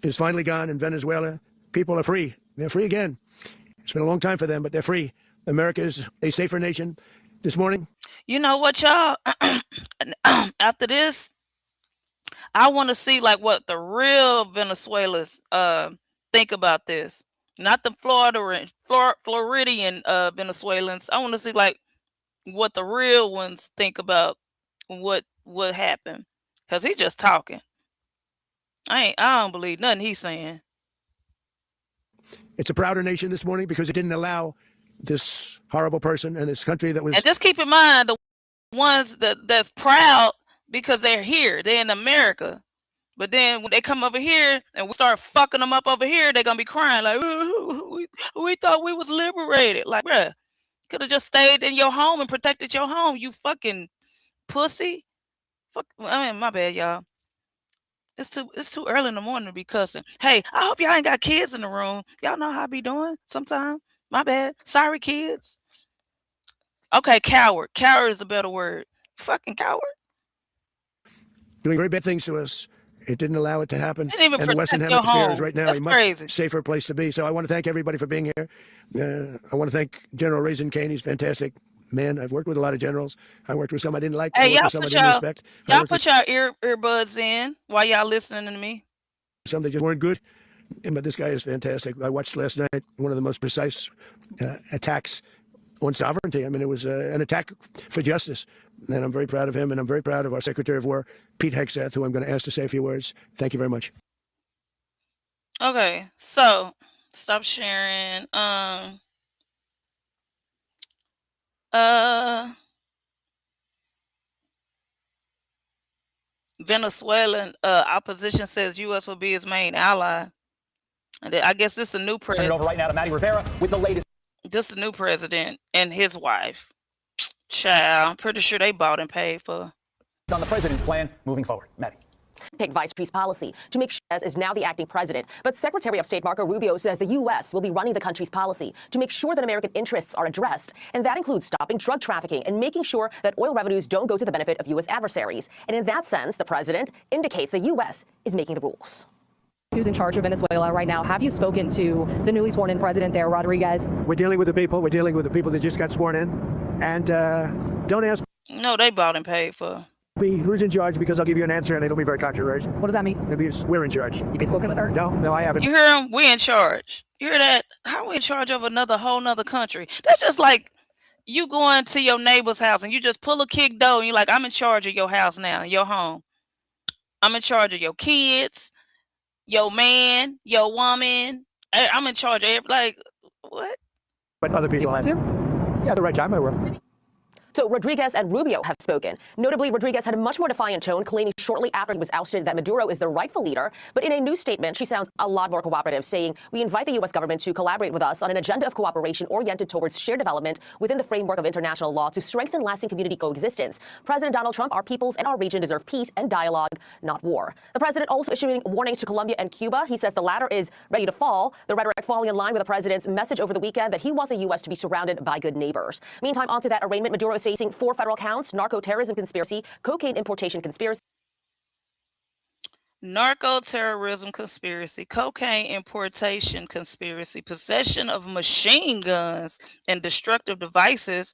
is finally gone in Venezuela. People are free. They're free again. It's been a long time for them, but they're free. America is a safer nation. This morning.
You know what, y'all? After this, I want to see like what the real Venezuelans think about this. Not the Floridian Venezuelans. I want to see like what the real ones think about what happened. Cause he just talking. I don't believe nothing he's saying.
It's a prouder nation this morning because it didn't allow this horrible person and this country that was.
And just keep in mind the ones that's proud because they're here, they're in America. But then when they come over here and we start fucking them up over here, they're gonna be crying like, we thought we was liberated. Like, bruh, could have just stayed in your home and protected your home, you fucking pussy. Fuck, I mean, my bad, y'all. It's too early in the morning to be cussing. Hey, I hope y'all ain't got kids in the room. Y'all know how I be doing sometimes. My bad. Sorry, kids. Okay, coward. Coward is a better word. Fucking coward.
Doing very bad things to us. It didn't allow it to happen.
Didn't even
And the Western
protect your
Hemisphere is
home.
right now
That's
a much
crazy.
safer place to be. So I want to thank everybody for being here. I want to thank General Raisin Kane. He's fantastic. Man, I've worked with a lot of generals. I worked with some I didn't like. I
Hey,
worked
y'all
with some I
put
didn't
y'all
respect. I
y'all
worked with
put y'all earbuds in while y'all listening to me.
some that just weren't good. But this guy is fantastic. I watched last night one of the most precise attacks on sovereignty. I mean, it was an attack for justice. And I'm very proud of him. And I'm very proud of our Secretary of War, Pete Hegseth, who I'm going to ask to say a few words. Thank you very much.
Okay, so stop sharing. Uh, Venezuelan opposition says U.S. will be its main ally. And I guess this is the new
Send it
president.
over right now to Maddie Rivera with the latest.
This is the new president and his wife. Child, I'm pretty sure they bought and paid for.
On the president's plan moving forward. Maddie.
Pick Vice President's policy to make sure is now the acting president. But Secretary of State Marco Rubio says the U.S. will be running the country's policy to make sure that American interests are addressed. And that includes stopping drug trafficking and making sure that oil revenues don't go to the benefit of U.S. adversaries. And in that sense, the president indicates the U.S. is making the rules.
Who's in charge of Venezuela right now? Have you spoken to the newly sworn in president there, Rodriguez?
We're dealing with the people. We're dealing with the people that just got sworn in. And don't ask
No, they bought and paid for.
me who's in charge, because I'll give you an answer and it'll be very controversial.
What does that mean?
It'll be, we're in charge.
You've spoken with her?
No, I haven't.
You hear him? We in charge. You hear that? How we in charge of whole nother country? That's just like you going to your neighbor's house and you just pull a kick door and you're like, I'm in charge of your house now, your home. I'm in charge of your kids, your man, your woman. I'm in charge of like what?
But other people have. Yeah, the right time I will.
So Rodriguez and Rubio have spoken. Notably, Rodriguez had a much more defiant tone, claiming shortly after he was ousted that Maduro is the rightful leader. But in a new statement, she sounds a lot more cooperative, saying, we invite the U.S. government to collaborate with us on an agenda of cooperation oriented towards shared development within the framework of international law to strengthen lasting community coexistence. President Donald Trump, our peoples and our region deserve peace and dialogue, not war. The president also issuing warnings to Colombia and Cuba. He says the latter is ready to fall, the rhetoric falling in line with the president's message over the weekend that he wants the U.S. to be surrounded by good neighbors. Meantime, onto that arraignment, Maduro is facing 4 federal counts: narco-terrorism conspiracy, cocaine importation conspiracy,
Narco-terrorism conspiracy, cocaine importation conspiracy, possession of machine guns and destructive devices.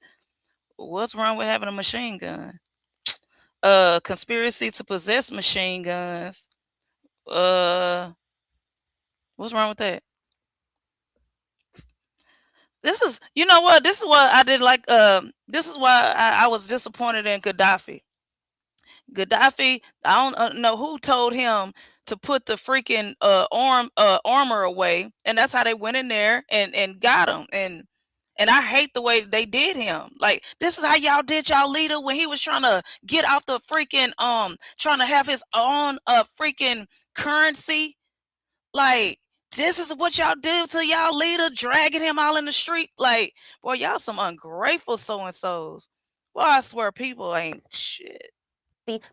What's wrong with having a machine gun? Conspiracy to possess machine guns. What's wrong with that? This is, you know what? This is what I did like. This is why I was disappointed in Gaddafi. Gaddafi, I don't know who told him to put the freaking armor away, and that's how they went in there and got him. And I hate the way they did him. Like, this is how y'all did y'all leader when he was trying to get off the freaking trying to have his own freaking currency. Like, this is what y'all do to y'all leader, dragging him all in the street. Like, boy, y'all some ungrateful so-and-sos. Well, I swear people ain't shit.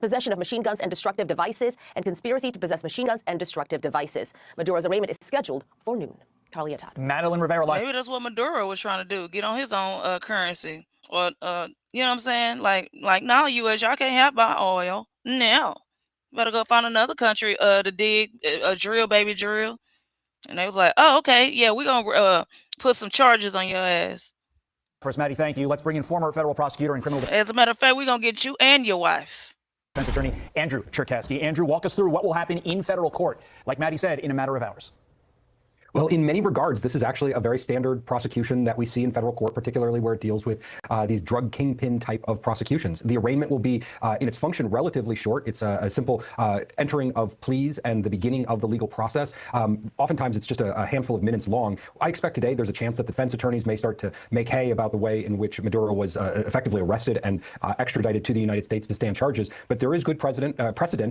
possession of machine guns and destructive devices, and conspiracy to possess machine guns and destructive devices. Maduro's arraignment is scheduled for noon. Carlia Todd.
Madeline Rivera live.
Maybe that's what Maduro was trying to do, get on his own currency. Or, you know what I'm saying? Like now, U.S., y'all can't have my oil. Now, better go find another country to dig, drill, baby, drill. And they was like, oh, okay, yeah, we're going to put some charges on your ass.
First, Maddie, thank you. Let's bring in former federal prosecutor and criminal
As a matter of fact, we're going to get you and your wife.
defense attorney Andrew Cherkasky. Andrew, walk us through what will happen in federal court, like Maddie said, in a matter of hours.
Well, in many regards, this is actually a very standard prosecution that we see in federal court, particularly where it deals with these drug kingpin type of prosecutions. The arraignment will be, in its function, relatively short. It's a simple entering of pleas and the beginning of the legal process. Oftentimes, it's just a handful of minutes long. I expect today there's a chance that defense attorneys may start to make hay about the way in which Maduro was effectively arrested and extradited to the United States to stand charges. But there is good precedent,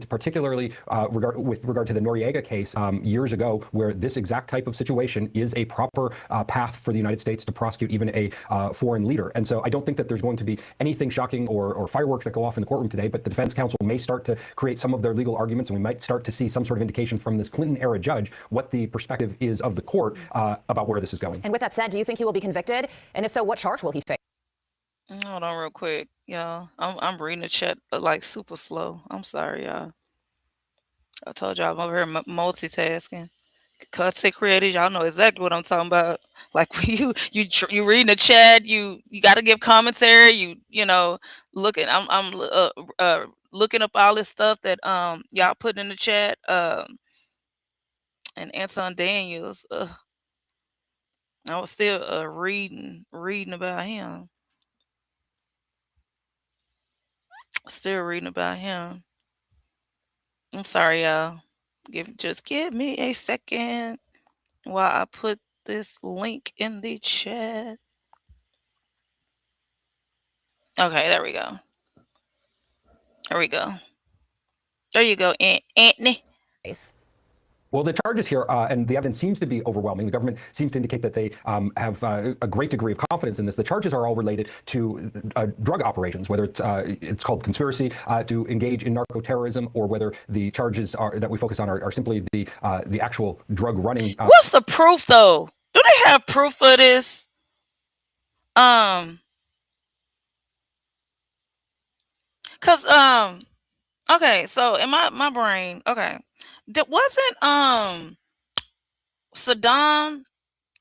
particularly with regard to the Noriega case years ago, where this exact type of situation is a proper path for the United States to prosecute even a foreign leader. And so I don't think that there's going to be anything shocking or fireworks that go off in the courtroom today, but the defense counsel may start to create some of their legal arguments, and we might start to see some sort of indication from this Clinton-era judge what the perspective is of the court about where this is going.
And with that said, do you think he will be convicted? And if so, what charge will he face?
Hold on real quick, y'all. I'm reading the chat like super slow. I'm sorry, y'all. I told y'all I'm over here multitasking. Content creators, y'all know exactly what I'm talking about. Like when you reading the chat, you got to give commentary. Looking. Looking up all this stuff that y'all put in the chat. And Anton Daniels. I was still reading about him. Still reading about him. I'm sorry, y'all. Just give me a second while I put this link in the chat. Okay, there we go. There we go. There you go, Anthony.
Well, the charges here and the evidence seems to be overwhelming. The government seems to indicate that they have a great degree of confidence in this. The charges are all related to drug operations, whether it's called conspiracy to engage in narco-terrorism, or whether the charges that we focus on are simply the actual drug running.
What's the proof, though? Do they have proof of this? Okay, so in my brain, okay, wasn't Saddam,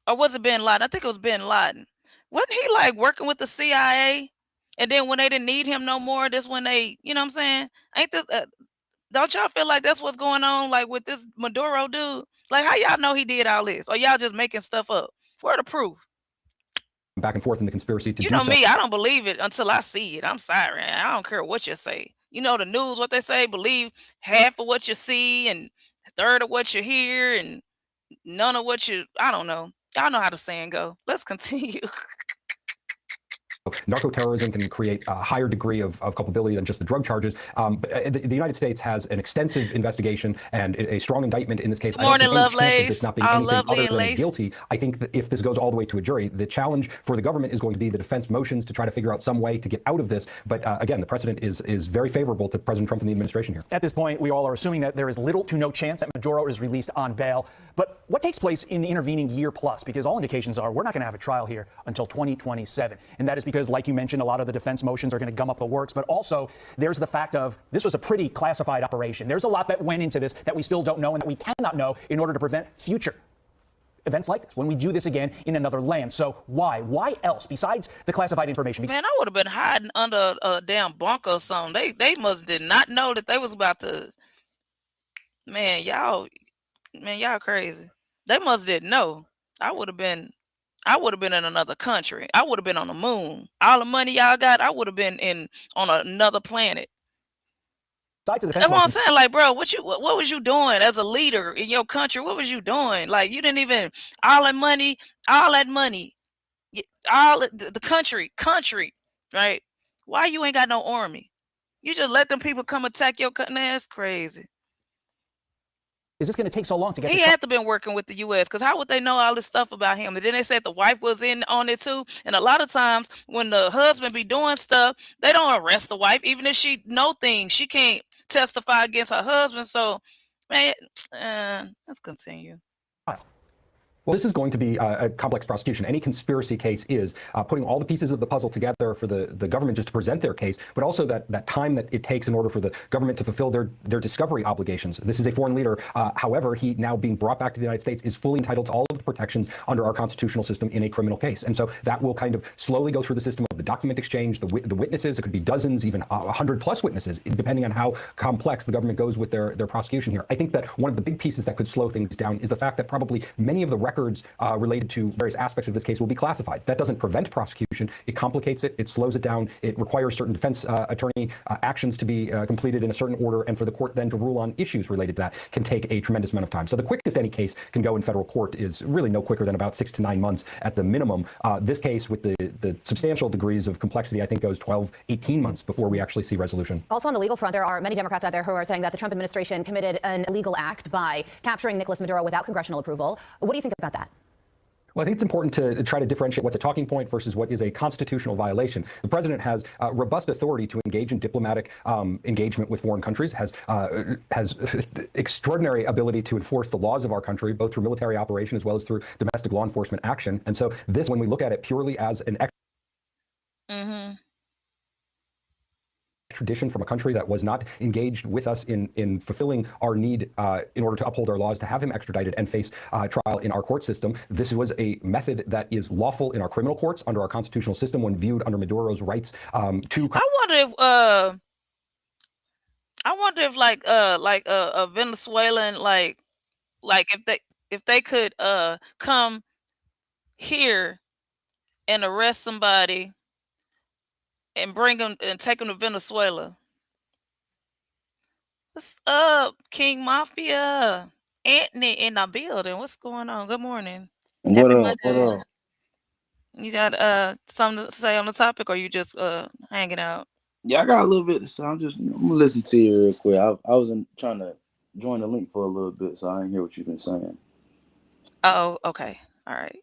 or was it Bin Laden? I think it was Bin Laden. Wasn't he like working with the CIA? And then when they didn't need him no more, that's when they, you know what I'm saying? Ain't this? Don't y'all feel like that's what's going on, like with this Maduro dude? Like, how y'all know he did all this, or y'all just making stuff up? Where the proof?
Back and forth in the conspiracy to
You
do
know
so.
me, I don't believe it until I see it. I'm sorry, I don't care what you say. You know the news, what they say, believe half of what you see and a third of what you hear and none of what I don't know. Y'all know how the saying go. Let's continue.
Narco-terrorism can create a higher degree of culpability than just the drug charges. But the United States has an extensive investigation and a strong indictment in this case.
Morning,
Lovelace. This
Lovelace.
not being
All
anything
lovely
other
and
than
laced.
guilty. I think that if this goes all the way to a jury, the challenge for the government is going to be the defense motions to try to figure out some way to get out of this. But again, the precedent is very favorable to President Trump and the administration here.
At this point, we all are assuming that there is little to no chance that Maduro is released on bail. But what takes place in the intervening year plus? Because all indications are we're not going to have a trial here until 2027. And that is because, like you mentioned, a lot of the defense motions are going to gum up the works. But also, there's the fact of this was a pretty classified operation. There's a lot that went into this that we still don't know and that we cannot know in order to prevent future events like this when we do this again in another land. So why? Why else besides the classified information?
Man, I would have been hiding under a damn bunker or something. They must did not know that they was about to. Man, y'all crazy. They must didn't know. I would have been in another country. I would have been on the moon. All the money y'all got, I would have been on another planet. That's what I'm saying. Like, bro, what was you doing as a leader in your country? What was you doing? Like, you didn't even all that money, all the country, right? Why you ain't got no army? You just let them people come attack your country. That's crazy.
Is this going to take so long to get?
He had to been working with the U.S. because how would they know all this stuff about him? And then they said the wife was in on it too. And a lot of times when the husband be doing stuff, they don't arrest the wife, even if she know things. She can't testify against her husband. So, man, let's continue.
Well, this is going to be a complex prosecution. Any conspiracy case is putting all the pieces of the puzzle together for the government just to present their case, but also that time that it takes in order for the government to fulfill their discovery obligations. This is a foreign leader. However, he now being brought back to the United States is fully entitled to all of the protections under our constitutional system in a criminal case. And so that will kind of slowly go through the system of the document exchange, the witnesses. It could be dozens, even 100+ witnesses, depending on how complex the government goes with their prosecution here. I think that one of the big pieces that could slow things down is the fact that probably many of the records related to various aspects of this case will be classified. That doesn't prevent prosecution. It complicates it. It slows it down. It requires certain defense attorney actions to be completed in a certain order, and for the court then to rule on issues related to that can take a tremendous amount of time. So the quickest any case can go in federal court is really no quicker than about 6 to 9 months at the minimum. This case, with the substantial degrees of complexity, I think goes 12, 18 months before we actually see resolution.
Also on the legal front, there are many Democrats out there who are saying that the Trump administration committed an illegal act by capturing Nicolas Maduro without congressional approval. What do you think about that?
Well, I think it's important to try to differentiate what's a talking point versus what is a constitutional violation. The president has robust authority to engage in diplomatic engagement with foreign countries, has extraordinary ability to enforce the laws of our country, both through military operation as well as through domestic law enforcement action. And so this, when we look at it purely as an extradition from a country that was not engaged with us in fulfilling our need in order to uphold our laws to have him extradited and face trial in our court system. This was a method that is lawful in our criminal courts under our constitutional system when viewed under Maduro's rights to.
I wonder if like a Venezuelan like if they could come here and arrest somebody and bring them and take them to Venezuela. What's up, King Mafia? Anthony in the building. What's going on? Good morning.
What
Happy
up? What
Monday.
up?
You got something to say on the topic, or you just hanging out?
Yeah, I got a little bit to say. I'm gonna listen to you real quick. I was trying to join the link for a little bit, so I didn't hear what you've been saying.
Oh, okay. All right.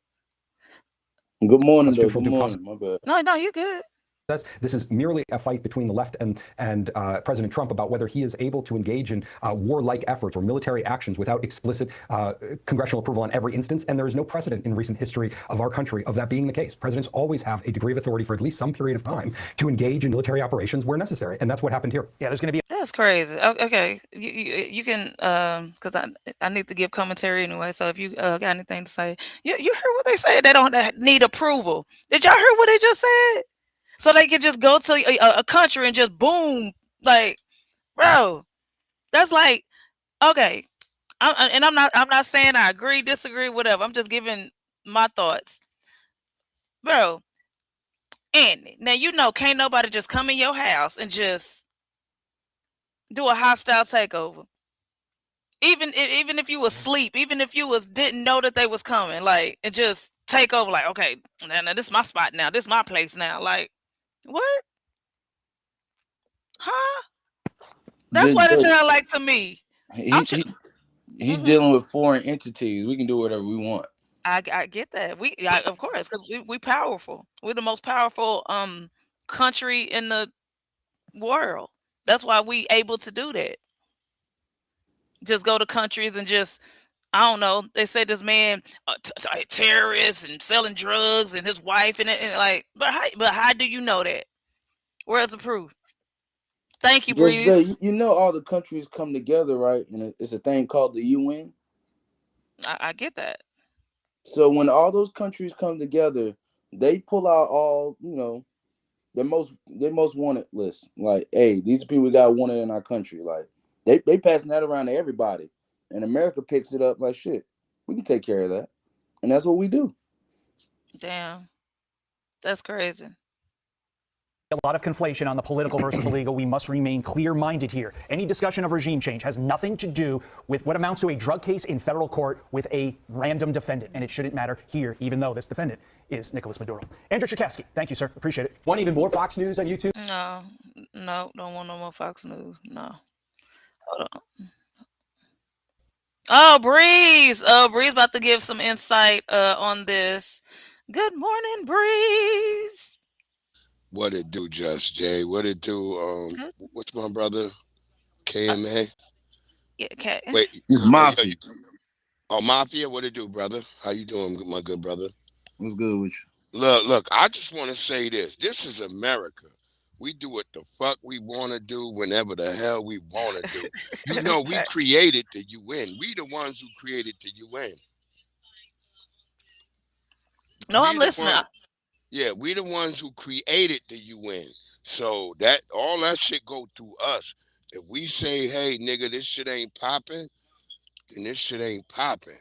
Good morning, though. Good morning. My bad.
No, you good.
This is merely a fight between the left and President Trump about whether he is able to engage in warlike efforts or military actions without explicit congressional approval in every instance. And there is no precedent in recent history of our country of that being the case. Presidents always have a degree of authority for at least some period of time to engage in military operations where necessary. And that's what happened here.
Yeah, there's going to be.
That's crazy. Okay, you can because I need to give commentary anyway. So if you got anything to say, you heard what they said. They don't need approval. Did y'all hear what they just said? So they could just go to a country and just boom, like, bro. That's like, okay. I'm not saying I agree, disagree, whatever. I'm just giving my thoughts, bro. And now can't nobody just come in your house and just do a hostile takeover. Even if you was asleep, even if you didn't know that they was coming, like, and just take over, like, okay, now this is my spot now, this is my place now, like. What? Huh? That's what it sounds like to me.
He's dealing with foreign entities. We can do whatever we want.
I get that. Of course, because we powerful. We're the most powerful country in the world. That's why we able to do that. Just go to countries and just, I don't know. They say this man terrorist and selling drugs and his wife and like, but how do you know that? Where's the proof? Thank you, Breeze.
You know all the countries come together, right? And it's a thing called the UN.
I get that.
So when all those countries come together, they pull out all, their most wanted list. Like, hey, these are people we got wanted in our country. Like, they passing that around to everybody. And America picks it up like, shit, we can take care of that. And that's what we do.
Damn. That's crazy.
A lot of conflation on the political versus the legal. We must remain clear-minded here. Any discussion of regime change has nothing to do with what amounts to a drug case in federal court with a random defendant, and it shouldn't matter here, even though this defendant is Nicolas Maduro. Andrew Cherkasky, thank you, sir. Appreciate it.
Want even more Fox News on YouTube?
No, don't want no more Fox News. No. Hold on. Oh, Breeze. Breeze about to give some insight on this. Good morning, Breeze.
What it do, Just Jay? What it do? What's my brother? KMA?
Yeah, okay.
Wait,
it's Mafia.
Mafia. What it do, brother? How you doing, my good brother?
What's good with you?
Look. I just want to say this. This is America. We do what the fuck we want to do whenever the hell we want to do. We created the UN. We the ones who created the UN.
No, I'm listening.
Yeah, we the ones who created the UN. So that all that shit go through us. If we say, hey, nigga, this shit ain't popping, then this shit ain't popping.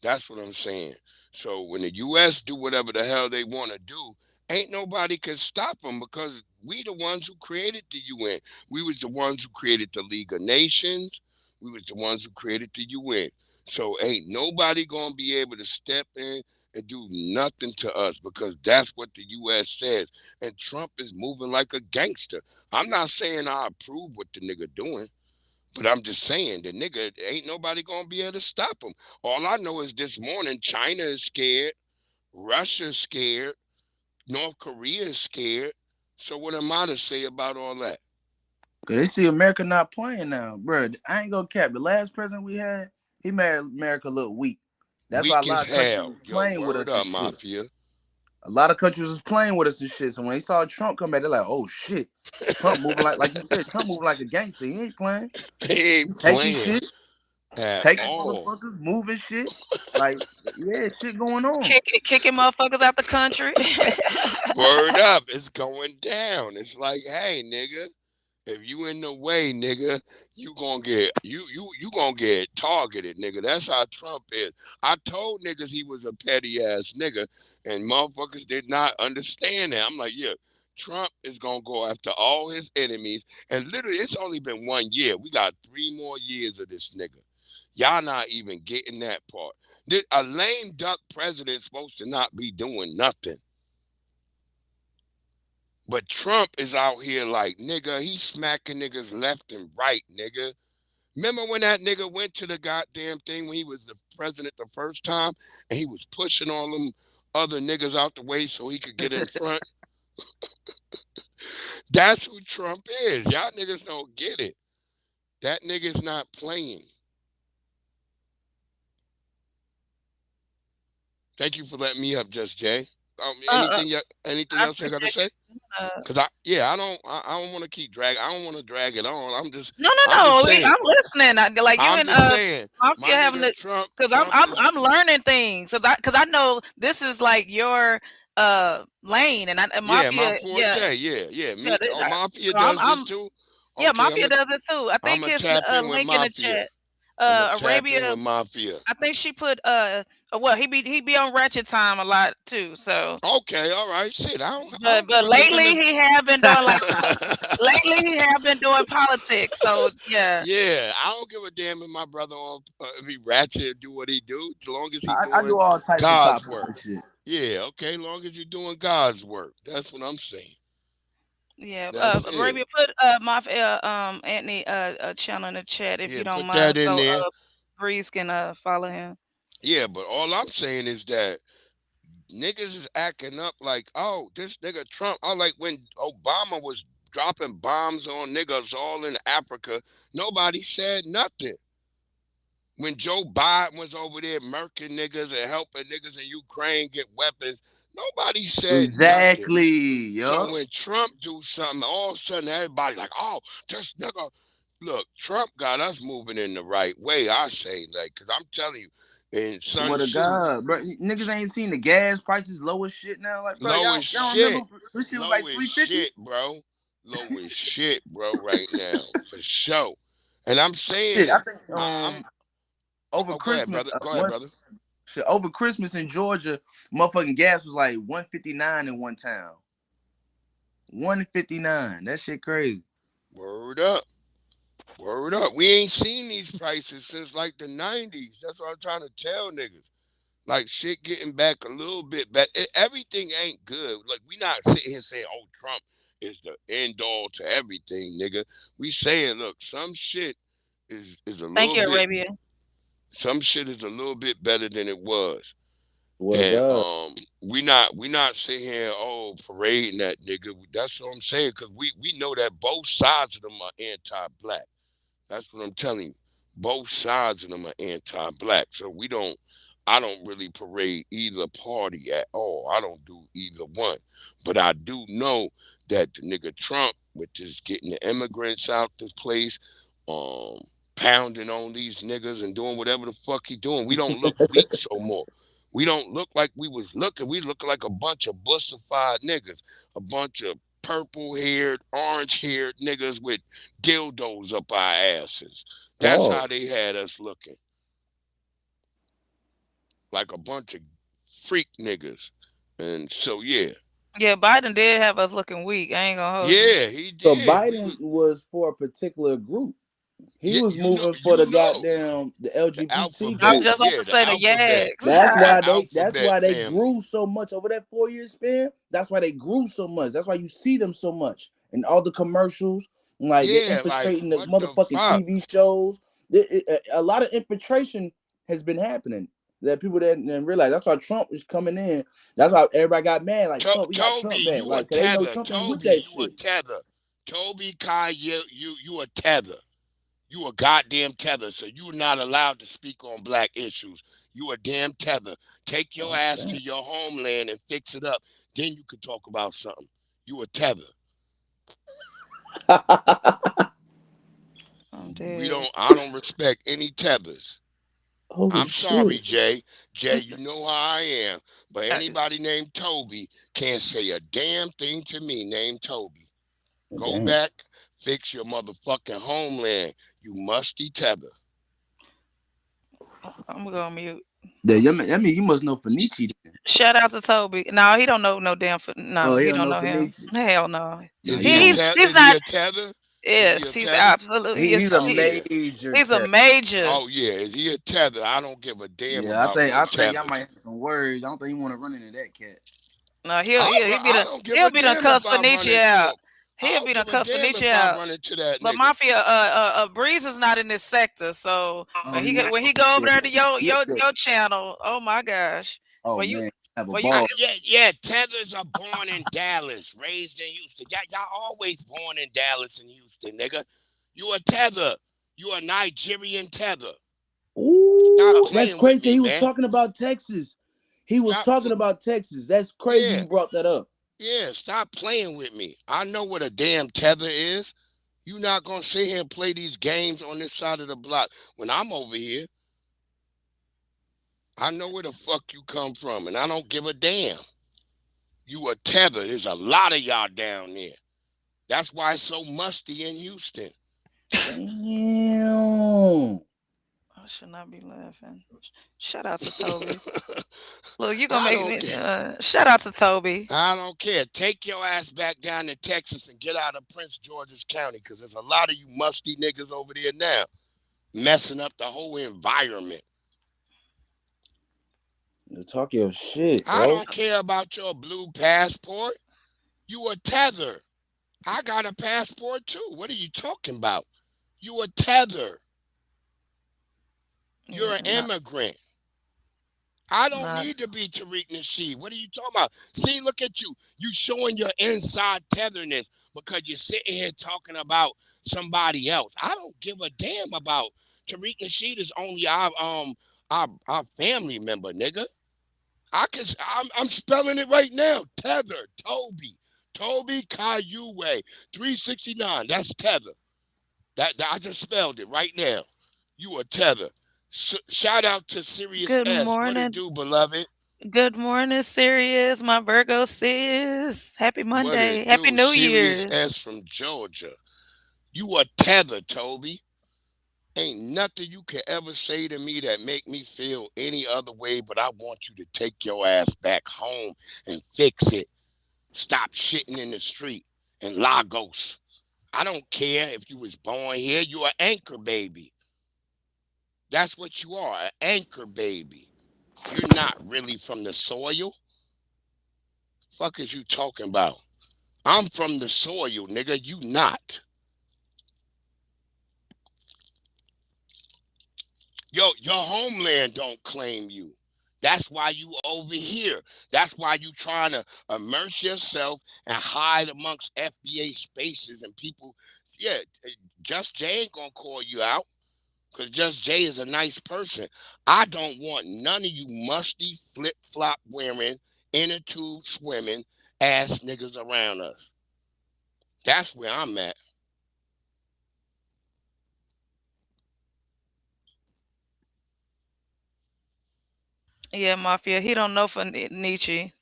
That's what I'm saying. So when the U.S. do whatever the hell they want to do, ain't nobody can stop them because we the ones who created the UN. We was the ones who created the League of Nations. We was the ones who created the UN. So ain't nobody gonna be able to step in and do nothing to us because that's what the U.S. says. And Trump is moving like a gangster. I'm not saying I approve what the nigga doing, but I'm just saying the nigga ain't nobody gonna be able to stop him. All I know is this morning China is scared, Russia's scared, North Korea is scared. So what am I to say about all that?
Cause they see America not playing now, bro. I ain't gonna cap. The last president we had, he made America look weak. That's why a lot of countries was playing with us.
Up, Mafia.
A lot of countries was playing with us and shit. So when they saw Trump come back, they're like, "Oh shit, Trump moving like you said, Trump moving like a gangster. He ain't playing.
He
He
ain't
taking
playing
shit,
at
taking
all.
motherfuckers, moving shit. Like, yeah, shit going on.
Kicking motherfuckers out the country.
Word up, it's going down. It's like, hey, nigga, if you in the way, nigga, you gonna get targeted, nigga. That's how Trump is. I told niggas he was a petty ass nigga, and motherfuckers did not understand that. I'm like, yeah, Trump is gonna go after all his enemies, and literally, it's only been 1 year. We got 3 more years of this nigga. Y'all not even getting that part. A lame duck president supposed to not be doing nothing. But Trump is out here like, nigga, he's smacking niggas left and right, nigga. Remember when that nigga went to the goddamn thing when he was the president the first time and he was pushing all them other niggas out the way so he could get in front? That's who Trump is. Y'all niggas don't get it. That nigga's not playing. Thank you for letting me up, Just Jay. Anything
I
else I got to
appreciate
say?
it.
Cause I don't want to keep dragging. I don't want to drag it on. I'm just
No.
saying.
I'm listening. Like you
I'm
and
just saying. My
Mafia having
nigga
the,
Trump.
because
Trump is.
I'm learning things because I know this is like your lane and
Yeah, my
Mafia, yeah,
forte. Yeah.
yeah.
Me. Oh, Mafia
So
does this
I'm
too.
yeah,
Okay,
Mafia does it too. I think
I'm a
his
tap in with
link in the
Mafia.
chat.
I'm a tap in
Arabia,
with Mafia.
I think she put well he be on Ratchet Time a lot too. So
Okay, all right. Shit, I don't give
but
a damn
lately
if.
he have been doing like lately he have been doing politics. So yeah.
Yeah, I don't give a damn if my brother on if he ratchet do what he do, as long as he
I
doing
do all types of
God's
topics
work.
and shit.
Yeah, okay, as long as you're doing God's work. That's what I'm saying.
Yeah,
That's it.
Arabia, put my Anthony channel in the chat if
Yeah,
you don't
put that
mind,
in
so
there.
Breeze can follow him.
Yeah, but all I'm saying is that niggas is acting up like, oh, this nigga Trump. I like when Obama was dropping bombs on niggas all in Africa, nobody said nothing. When Joe Biden was over there murking niggas and helping niggas in Ukraine get weapons, nobody said nothing.
Exactly.
So
Yup.
when Trump do something, all of a sudden everybody like, oh, this nigga. Look, Trump got us moving in the right way. I say, like, cause I'm telling you, in Sun
Swear to
Tzu,
God, bro. Niggas ain't seen the gas prices low as shit now. Like, bro,
low as
y'all remember
shit,
this shit was
low
like
as
350?
shit, bro, low as shit, bro, right now for sure. And I'm saying
Shit, I
it.
think
I'm.
over
Go ahead,
Christmas,
brother. Go ahead, brother.
over Christmas in Georgia, motherfucking gas was like 159 in one town. 159. That shit crazy.
Word up. Word up. We ain't seen these prices since like the 90s. That's what I'm trying to tell niggas. Like shit getting back a little bit back. Everything ain't good. Like we not sitting here saying, oh, Trump is the end all to everything, nigga. We saying, look, some shit is a
Thank
little
you,
bit
Arabia.
some shit is a little bit better than it was.
Swear to
And
God.
we not sitting here parading that nigga. That's what I'm saying, because we know that both sides of them are anti-black. That's what I'm telling you. Both sides of them are anti-black. So I don't really parade either party at all. I don't do either one. But I do know that the nigga Trump, with just getting the immigrants out this place, pounding on these niggas and doing whatever the fuck he doing, we don't look weak so more. We don't look like we was looking. We look like a bunch of bussified niggas, a bunch of purple-haired, orange-haired niggas with dildos up our asses. That's
Oh.
how they had us looking. Like a bunch of freak niggas. And so, yeah.
Yeah, Biden did have us looking weak. I ain't gonna hold you.
Yeah, he
So
did.
Biden was for a particular group. He
Yeah,
was moving for the goddamn the
the
LGBT
I was
alphabet.
group.
just about
Yeah,
to
the
say the
alphabet.
yags.
The
That's
alphabet
why they
family.
grew so much over that 4 year span. That's why they grew so much. That's why you see them so much in all the commercials. Like they're
Yeah, like,
infiltrating the
what the
motherfucking
fuck?
TV shows. A lot of infiltration has been happening that people didn't realize. That's why Trump is coming in. That's why everybody got mad. Like Trump, we got
Toby,
Trump back.
you a
Like, cause they know
tether.
Trump ain't with
Toby,
that
you a
shit.
tether. Toby Kai, you a tether. You a goddamn tether. So you're not allowed to speak on black issues. You a damn tether. Take your ass to your homeland and fix it up. Then you could talk about something. You a tether.
I'm dead.
I don't respect any tethers.
Oh
I'm sorry,
shit!
Jay. Jay, you know how I am. But anybody named Toby can't say a damn thing to me named Toby. Go
Damn.
back, fix your motherfucking homeland, you musty tether.
I'm gonna go on mute.
That mean you must know Fenici then.
Shout out to Toby. No, he don't know no damn.
Oh,
No,
he
he
don't
don't
know
know him.
Fenici.
Hell no.
Is
He
he a
don't.
tether?
He's
Is he
not.
a tether? Is he a
Yes, he's
tether?
absolutely.
He's a
He,
major
he's a
test.
major.
Oh yeah, is he a tether? I don't give a damn
Yeah,
about no
I think y'all
tethers.
might have some words. I don't think you want to run into that cat.
No,
I don't give
he'll
a
be done
damn if
cuss
I run
Fenicia
into
out.
him. I
He'll
don't
be done
give a
cuss
damn
Fenicia
if I
out.
run into that
But
nigga.
Mafia, Breeze is not in this sector, so when he go over there to your channel, oh my gosh,
Oh
well you
man, have a
well you
ball.
Yeah, tethers are born in Dallas, raised in Houston. Y'all always born in Dallas and Houston, nigga. You a tether. You a Nigerian tether. Stop
Ooh, that's
playing with
crazy.
me,
He was
man.
talking about Texas. He was
Stop.
talking about Texas. That's crazy.
Yeah,
You brought that up.
yeah. Stop playing with me. I know what a damn tether is. You not gonna sit here and play these games on this side of the block when I'm over here. I know where the fuck you come from, and I don't give a damn. You a tether. There's a lot of y'all down there. That's why it's so musty in Houston.
Damn.
I should not be laughing. Shout out to Toby. Look, you gonna
I
make
don't
me.
care.
Shout out to Toby.
I don't care. Take your ass back down to Texas and get out of Prince George's County, because there's a lot of you musty niggas over there now, messing up the whole environment.
You talk your shit,
I
bro.
don't care about your blue passport. You a tether. I got a passport too. What are you talking about? You a tether. You're an immigrant. I don't need to be Tariq Nasheed. What are you talking about? See, look at you. You showing your inside tetherness because you're sitting here talking about somebody else. I don't give a damn about Tariq Nasheed is only our family member, nigga. I'm spelling it right now. Tether, Toby Kayuwe, 369. That's tether. That I just spelled it right now. You a tether. Shout out to Sirius
Good
S. What it
morning.
do, beloved?
Good morning, Sirius, my Virgo sis. Happy
What
Monday.
it
Happy
do?
New
Sirius
Year's.
S from Georgia. You a tether, Toby. Ain't nothing you can ever say to me that make me feel any other way, but I want you to take your ass back home and fix it. Stop shitting in the street in Lagos. I don't care if you was born here. You an anchor baby. That's what you are, an anchor baby. You're not really from the soil. Fuck is you talking about? I'm from the soil, nigga. You not. Your homeland don't claim you. That's why you over here. That's why you trying to immerse yourself and hide amongst FBA spaces and people. Yeah, Just Jay ain't gonna call you out because Just Jay is a nice person. I don't want none of you musty flip-flop wearing, inner tube swimming ass niggas around us. That's where I'm at.
Yeah, Mafia. He don't know for Nietzsche.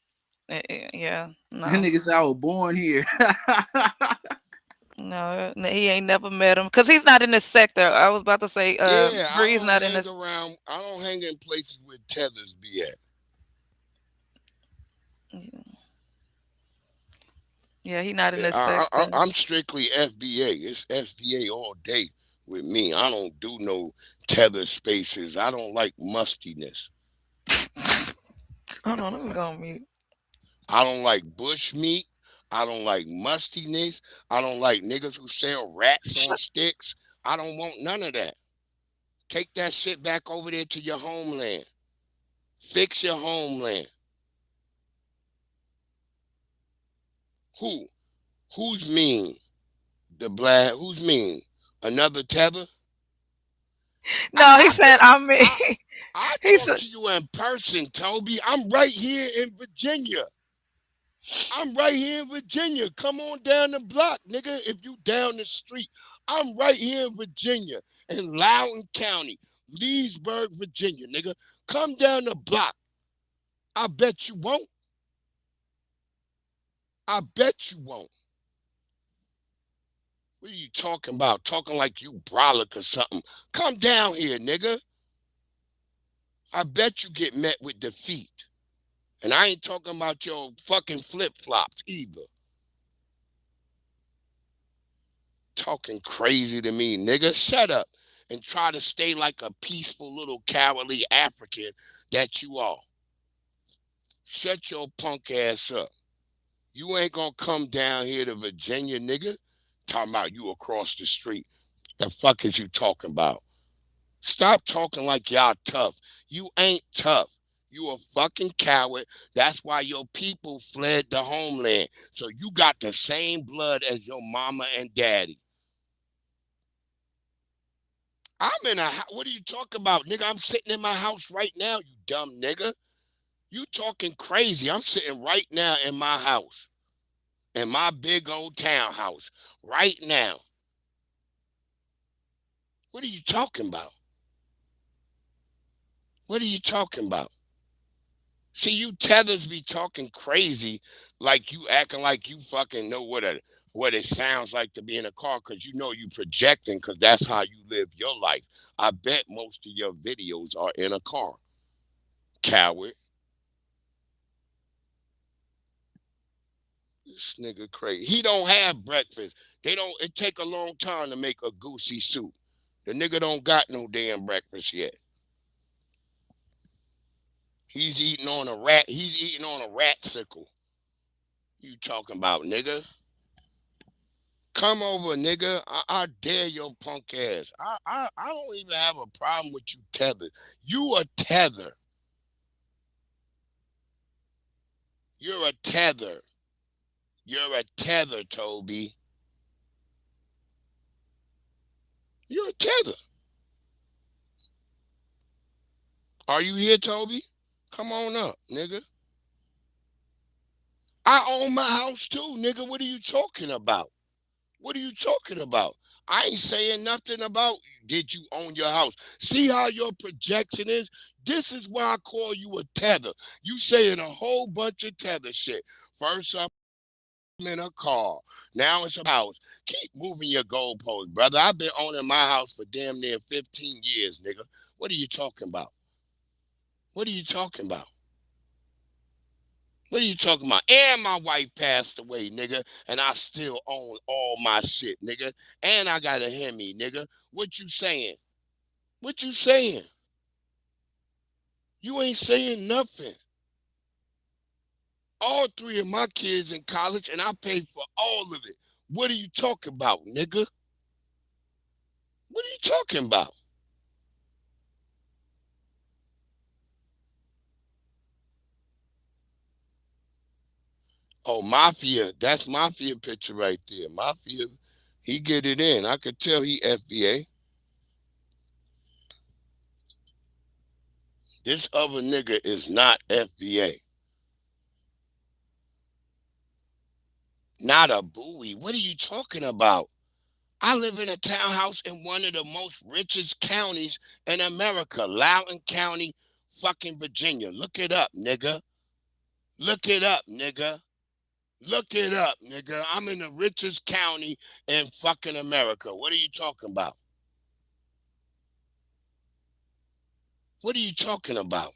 Yeah, no.
That nigga said I was born here.
No, he ain't never met him because he's not in this sector. I was about to say,
Yeah,
Bree's not in this.
I don't hang in places where tethers be at.
Yeah, he not in this sector.
I'm strictly FBA. It's FBA all day with me. I don't do no tether spaces. I don't like mustiness.
Hold on, let me go on mute.
I don't like bush meat. I don't like mustiness. I don't like niggas who sell rats on sticks. I don't want none of that. Take that shit back over there to your homeland. Fix your homeland. Who's mean? Who's mean? Another tether?
No, he said I'm mean.
I
He
talk
said,
to you in person, Toby. I'm right here in Virginia. I'm right here in Virginia. Come on down the block, nigga. If you down the street, I'm right here in Virginia, in Loudoun County, Leesburg, Virginia, nigga. Come down the block. I bet you won't. I bet you won't. What are you talking about? Talking like you brolic or something. Come down here, nigga. I bet you get met with defeat. And I ain't talking about your fucking flip-flops either. Talking crazy to me, nigga. Shut up and try to stay like a peaceful little cowardly African that you are. Shut your punk ass up. You ain't gonna come down here to Virginia, nigga. Talking about you across the street. The fuck is you talking about? Stop talking like y'all tough. You ain't tough. You a fucking coward. That's why your people fled the homeland. So you got the same blood as your mama and daddy. I'm in a house. What are you talking about, nigga? I'm sitting in my house right now, you dumb nigga. You talking crazy. I'm sitting right now in my house, in my big old townhouse, right now. What are you talking about? What are you talking about? See, you tethers be talking crazy, like you acting like you fucking know what it sounds like to be in a car, because you know you projecting, because that's how you live your life. I bet most of your videos are in a car. Coward. This nigga crazy. He don't have breakfast. It take a long time to make a goosey soup. The nigga don't got no damn breakfast yet. He's eating on a ratsicle. You talking about, nigga? Come over, nigga. I dare your punk ass. I don't even have a problem with you tethered. You a tether. You're a tether. You're a tether, Toby. You're a tether. Are you here, Toby? Come on up, nigga. I own my house too, nigga. What are you talking about? What are you talking about? I ain't saying nothing about did you own your house. See how your projection is? This is why I call you a tether. You saying a whole bunch of tether shit. First I'm in a car. Now it's a house. Keep moving your goalposts, brother. I've been owning my house for damn near 15 years, nigga. What are you talking about? What are you talking about? What are you talking about? And my wife passed away, nigga, and I still own all my shit, nigga. And I got a Hemi, nigga. What you saying? What you saying? You ain't saying nothing. All three of my kids in college, and I paid for all of it. What are you talking about, nigga? What are you talking about? Oh, Mafia. That's Mafia picture right there. Mafia, he get it in. I could tell he FBA. This other nigga is not FBA. Not a buoy. What are you talking about? I live in a townhouse in one of the most richest counties in America, Loudoun County, fucking Virginia. Look it up, nigga. Look it up, nigga. Look it up, nigga. I'm in the richest county in fucking America. What are you talking about? What are you talking about?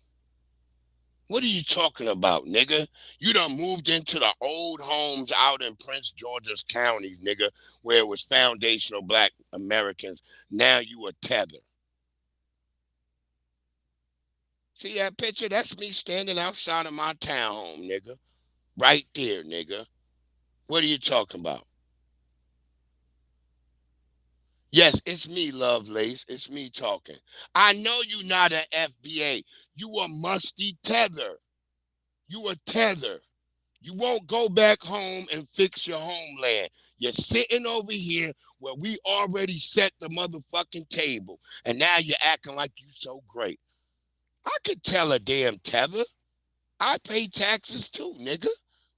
What are you talking about, nigga? You done moved into the old homes out in Prince George's counties, nigga, where it was foundational black Americans. Now you a tether. See that picture? That's me standing outside of my townhome, nigga. Right there, nigga. What are you talking about? Yes, it's me, Lovelace. It's me talking. I know you not an FBA. You a musty tether. You a tether. You won't go back home and fix your homeland. You're sitting over here where we already set the motherfucking table. And now you're acting like you so great. I could tell a damn tether. I pay taxes too, nigga.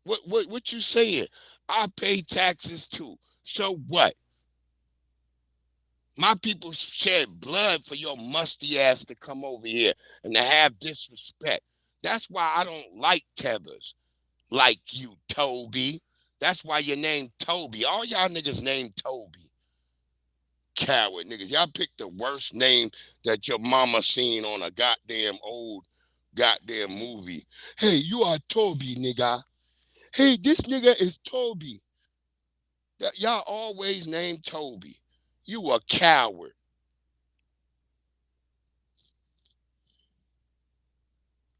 What you saying? I pay taxes too. So what? My people shed blood for your musty ass to come over here and to have disrespect. That's why I don't like tethers like you, Toby. That's why your name Toby. All y'all niggas named Toby. Coward niggas. Y'all picked the worst name that your mama seen on a goddamn old goddamn movie. Hey, you are Toby, nigga. Hey, this nigga is Toby. Y'all always named Toby. You a coward.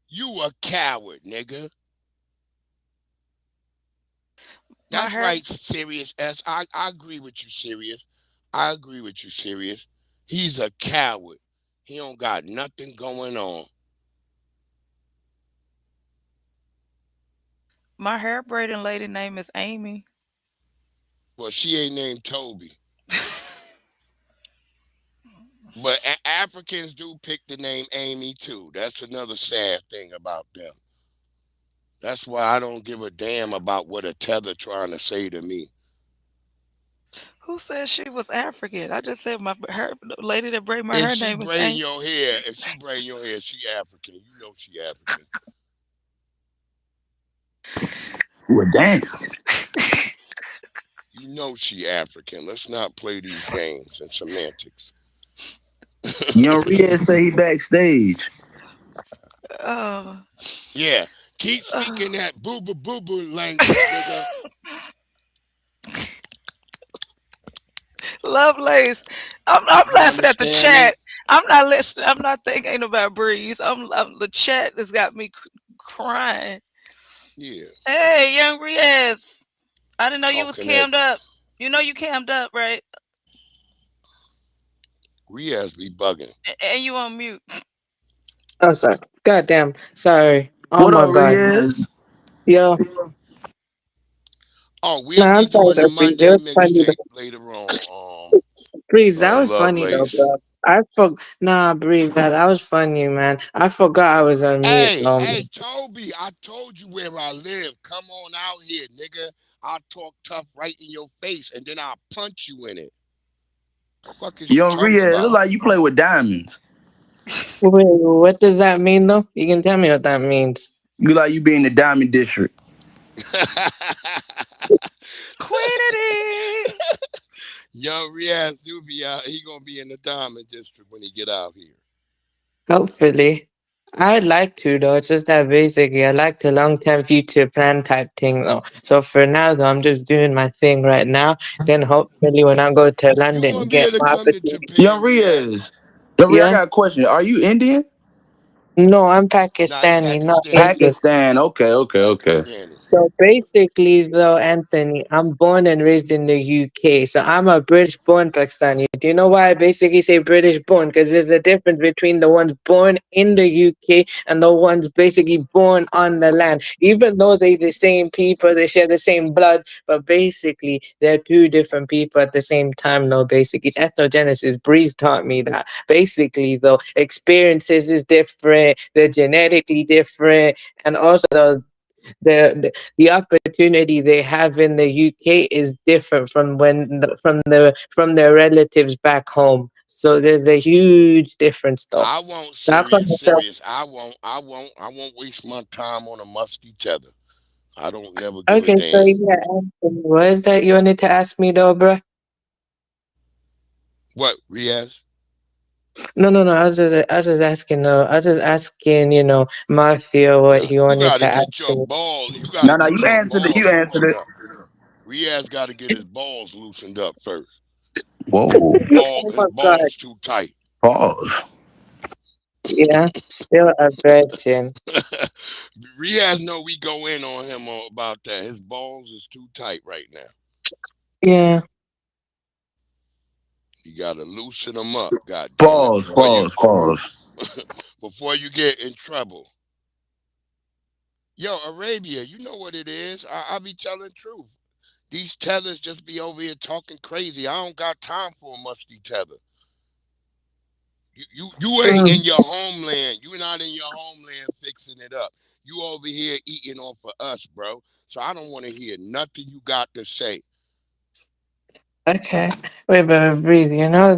You a coward, nigga.
My
That's
hair,
right, Serious S. I agree with you, Serious. I agree with you, Serious. He's a coward. He don't got nothing going on.
my hair braiding lady name is Amy.
Well, she ain't named Toby. But Africans do pick the name Amy too. That's another sad thing about them. That's why I don't give a damn about what a tether trying to say to me.
Who said she was African? I just said my hair the lady that braid my
If
hair
she
name is
braiding
Amy.
your hair, she African. You know she African.
Well, damn.
You know she African. Let's not play these games and semantics.
Young Riaz say he backstage.
Oh.
Yeah. Keep speaking
Oh.
that boo boo boo boo language, nigga.
Lovelace. I'm
You
laughing at the
understand me?
chat. I'm not listening. I'm not thinking about Breeze. The chat has got me crying.
Yeah.
Hey, young Riaz. I didn't know you was
Talking that
cammed up. You know you cammed up, right?
Riaz be bugging.
And you on mute.
Oh, sorry. Goddamn. Sorry. Oh
What
my
up,
God.
Riaz?
Yo.
Oh, we'll
Nah, I'm
be
sorry
doing the
though, Breeze. It
Monday
was funny
mixtape later on.
Breeze, that was funny though,
Lovelace.
bro. Nah, Breeze, that was funny, man. I forgot I was on mute.
Hey, Toby, I told you where I live. Come on out here, nigga. I'll talk tough right in your face and then I'll punch you in it. Fuck is you
Young
talking
Riaz, look
about?
like you play with diamonds.
Wait, what does that mean though? You can tell me what that means.
You like you be in the diamond district.
Quinity.
Young Riaz will be out. He gonna be in the Diamond District when he get out here.
Hopefully. I'd like to though. It's just that basically I like the long term future plan type thing though. So for now though, I'm just doing my thing right now. Then hopefully when I go to
You
London
gonna
and
be
get
able to
my
come to
opportunity.
Young
Japan, Riaz?
Riaz. Young Riaz, I
Yeah?
got a question. Are you Indian?
No, I'm
Nah, he
Pakistani, not
Pakistani.
Indian.
Pakistan. Okay.
Pakistani.
So basically, though, Anthony, I'm born and raised in the UK. So I'm a British born Pakistani. Do you know why I basically say British born? Because there's a difference between the ones born in the UK and the ones basically born on the land. Even though they the same people, they share the same blood, but basically they're two different people at the same time. No, basically it's ethnogenesis. Breeze taught me that. Basically, though, experiences is different. They're genetically different, and also the opportunity they have in the UK is different from from their relatives back home. So there's a huge difference, though.
I won't
So I put myself.
serious. I won't waste my time on a musty tether. I don't never give a
Okay, so
damn.
yeah, Anthony, what is that you wanted to ask me, though, bro?
What, Riaz?
No. I was just asking. I was just asking. Mafia, what
Nah,
he
you
wanted to
gotta get
ask
your
me.
balls. You gotta
No,
get
you
your
answered it. You
balls
answered
loosened
it.
up. Riaz got to get his balls loosened up first.
Whoa.
Oh
His
my God.
balls too tight.
Pause.
Yeah, still a virgin.
Riaz know we go in on him about that. His balls is too tight right now.
Yeah.
You gotta loosen them up. God damn it!
Pause.
Before you get in trouble. Yo, Arabia, you know what it is. I be telling truth. These tethers just be over here talking crazy. I don't got time for a musty tether. You ain't in your homeland. You not not in your homeland fixing it up. You over here eating off of us, bro. So I don't want to hear nothing you got to say.
Okay. Wait, but breathe.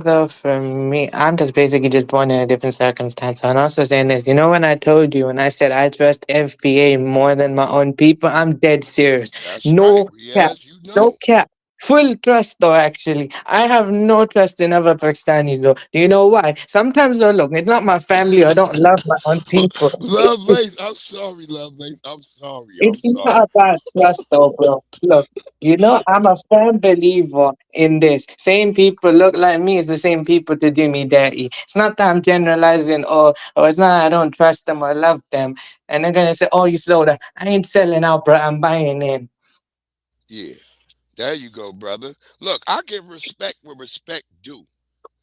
Though, for me, I'm just basically just born in a different circumstance. I'm also saying this. When I told you, when I said I trust FBA more than my own people, I'm dead serious.
That's right,
No cap.
Riaz. You
No
know.
cap. Full trust, though, actually. I have no trust in other Pakistanis, though. Do you know why? Sometimes, though, look, it's not my family. I don't love my own people. It's
Lovelace, I'm sorry, Lovelace. I'm sorry. I'm
it's
sorry.
not about trust, though, bro. Look, I'm a firm believer in this. Same people look like me is the same people to do me dirty. It's not that I'm generalizing, or it's not I don't trust them or love them. And they're gonna say, "Oh, you sold that." I ain't selling out, bro. I'm buying in.
Yeah, there you go, brother. Look, I give respect where respect due.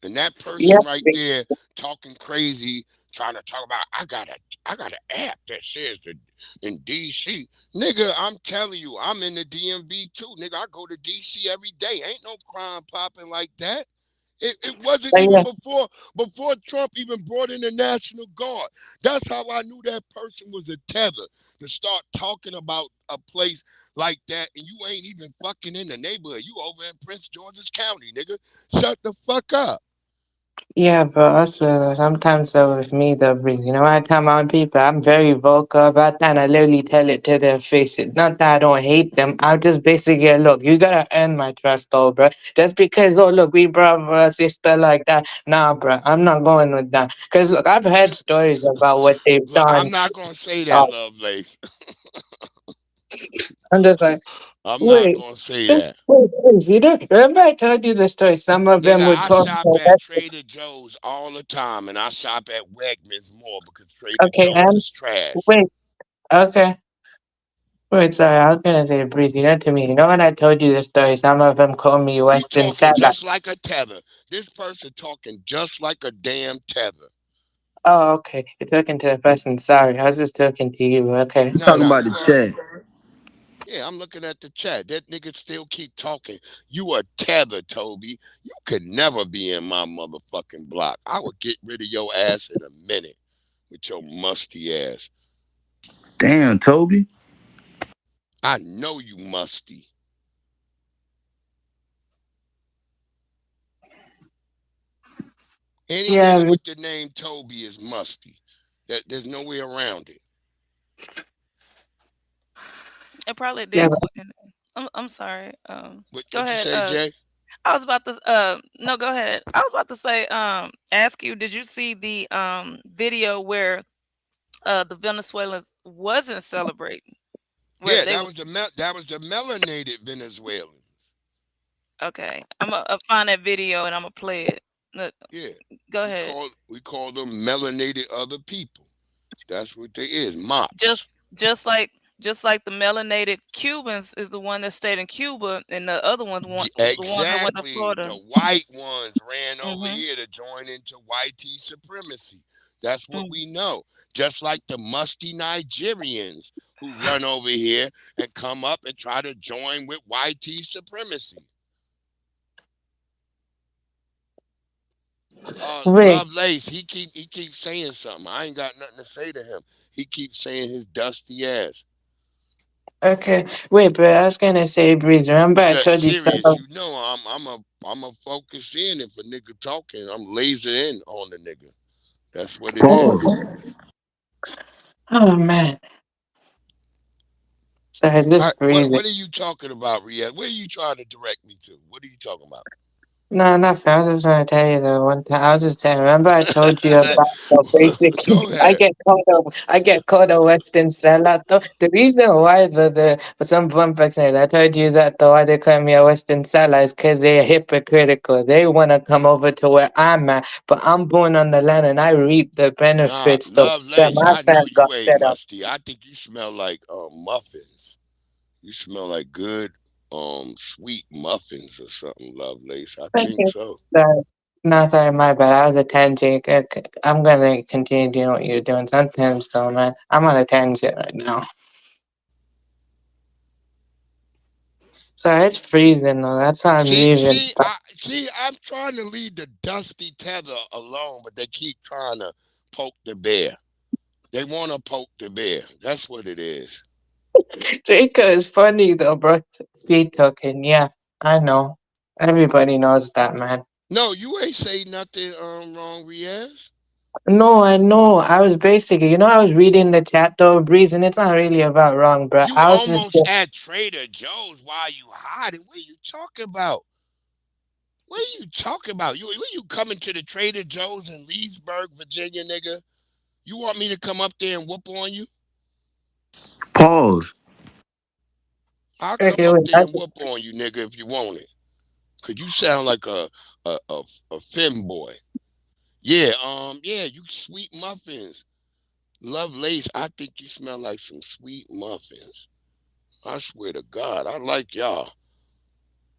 And that
Yeah,
person right there talking crazy, trying to talk about I got an app that says that in DC. Nigga, I'm telling you, I'm in the DMV too. Nigga, I go to DC every day. Ain't no crime popping like that. It wasn't even
yeah,
before Trump even brought in the National Guard. That's how I knew that person was a tether to start talking about a place like that, and you ain't even fucking in the neighborhood. You over in Prince George's County, nigga. Shut the fuck up.
yeah, but also sometimes though with me though, Breeze, I tell my own people I'm very vocal about that and I literally tell it to their faces. Not that I don't hate them. I just basically look, you gotta earn my trust though, bro. Just because look, we brother sister like that. Nah, bro, I'm not going with that. Cause look, I've heard stories about what they've
Look,
done.
I'm not gonna say
Uh,
that, Lovelace.
I'm just like,
I'm not
wait,
gonna say that.
wait, you don't remember I told you the story? Some of
Nigga,
them would
I
call
shop
me.
at Trader Joe's all the time, and I shop at Wegmans more because Trader
Okay,
Joe's
and
is trash.
wait, okay. Wait, sorry, I was gonna say, Breeze, to me, when I told you the story, some of them call me
You
Western
talking
Salad.
just like a tether. This person talking just like a damn tether.
Oh, okay. You're talking to the person. Sorry, I was just talking to you. Okay.
You
No,
talking
no,
about
you
the
all right.
chat?
Yeah, I'm looking at the chat. That nigga still keep talking. You a tether, Toby. You could never be in my motherfucking block. I would get rid of your ass in a minute with your musty ass.
Damn, Toby.
I know you musty. Any
Yeah,
nigga with the name Toby is musty. There's no way around it.
It probably
yeah.
did. I'm sorry. Go
What you
ahead.
say, Jay?
I was about to. No, go ahead. I was about to say. Ask you. Did you see the video where the Venezuelans wasn't celebrating? Where
Yeah,
they was
that was the melanated Venezuelan.
okay. I'm gonna find that video and I'm gonna play it. Look,
Yeah,
go ahead.
we call them melanated other people. That's what they is, mops.
Just like the melanated Cubans is the one that stayed in Cuba, and the other ones was the ones that went to
Exactly. The
Florida.
white ones ran over
Mhm.
here to join into white supremacy. That's what
Mm.
we know. Just like the musty Nigerians who run over here and come up and try to join with white supremacy.
Wait,
Lovelace, he keeps saying something. I ain't got nothing to say to him. He keeps saying his dusty ass.
okay. Wait, but I was gonna say, Breeze, remember I
Look,
told you some
serious.
of.
You know I'm a focus in if a nigga talking. I'm laser in on the nigga. That's what it is.
Pause.
Oh, man. Sorry,
All
this
right,
Breeze.
what are you talking about, Riyadh? Where are you trying to direct me to? What are you talking about?
No, nothing. I was just trying to tell you the one time. I was just saying. Remember, I told you about the basically.
Go ahead.
I get called a Western sellout. Though the reason why for some bum vaccinated, I told you that why they call me a Western sellout is because they're hypocritical. They want to come over to where I'm at, but I'm born on the land and I reap the
Nah,
benefits. Though that
Lovelace,
my
I
fam
know
got
you ain't
set up.
musty. I think you smell like muffins. You smell like good sweet muffins or something, Lovelace. I
Thank
think
you.
so.
Sorry. No, sorry, my bad. I was a tangent. I'm gonna continue doing what you're doing. Sometimes, though, man, I'm on a tangent right now. So it's freezing though. That's why I'm
See,
leaving.
see, I'm trying to leave the dusty tether alone, but they keep trying to poke the bear. They want to poke the bear. That's what it is.
Draco is funny though, bro. Speed talking, yeah, I know. Everybody knows that, man.
No, you ain't say nothing wrong, Riaz.
No, I know. I was basically, I was reading the chat though, Breeze, and it's not really about wrong, bro.
You
I was just,
almost at Trader Joe's while you hiding. What are you talking about? What are you talking about? You coming to the Trader Joe's in Leesburg, Virginia, nigga? You want me to come up there and whoop on you?
Pause.
I'll come
okay,
up
wait,
there and whoop on you, nigga, if you want it. Cause you sound like a femboy. Yeah, you sweet muffins. Love Lace, I think you smell like some sweet muffins. I swear to God, I like y'all.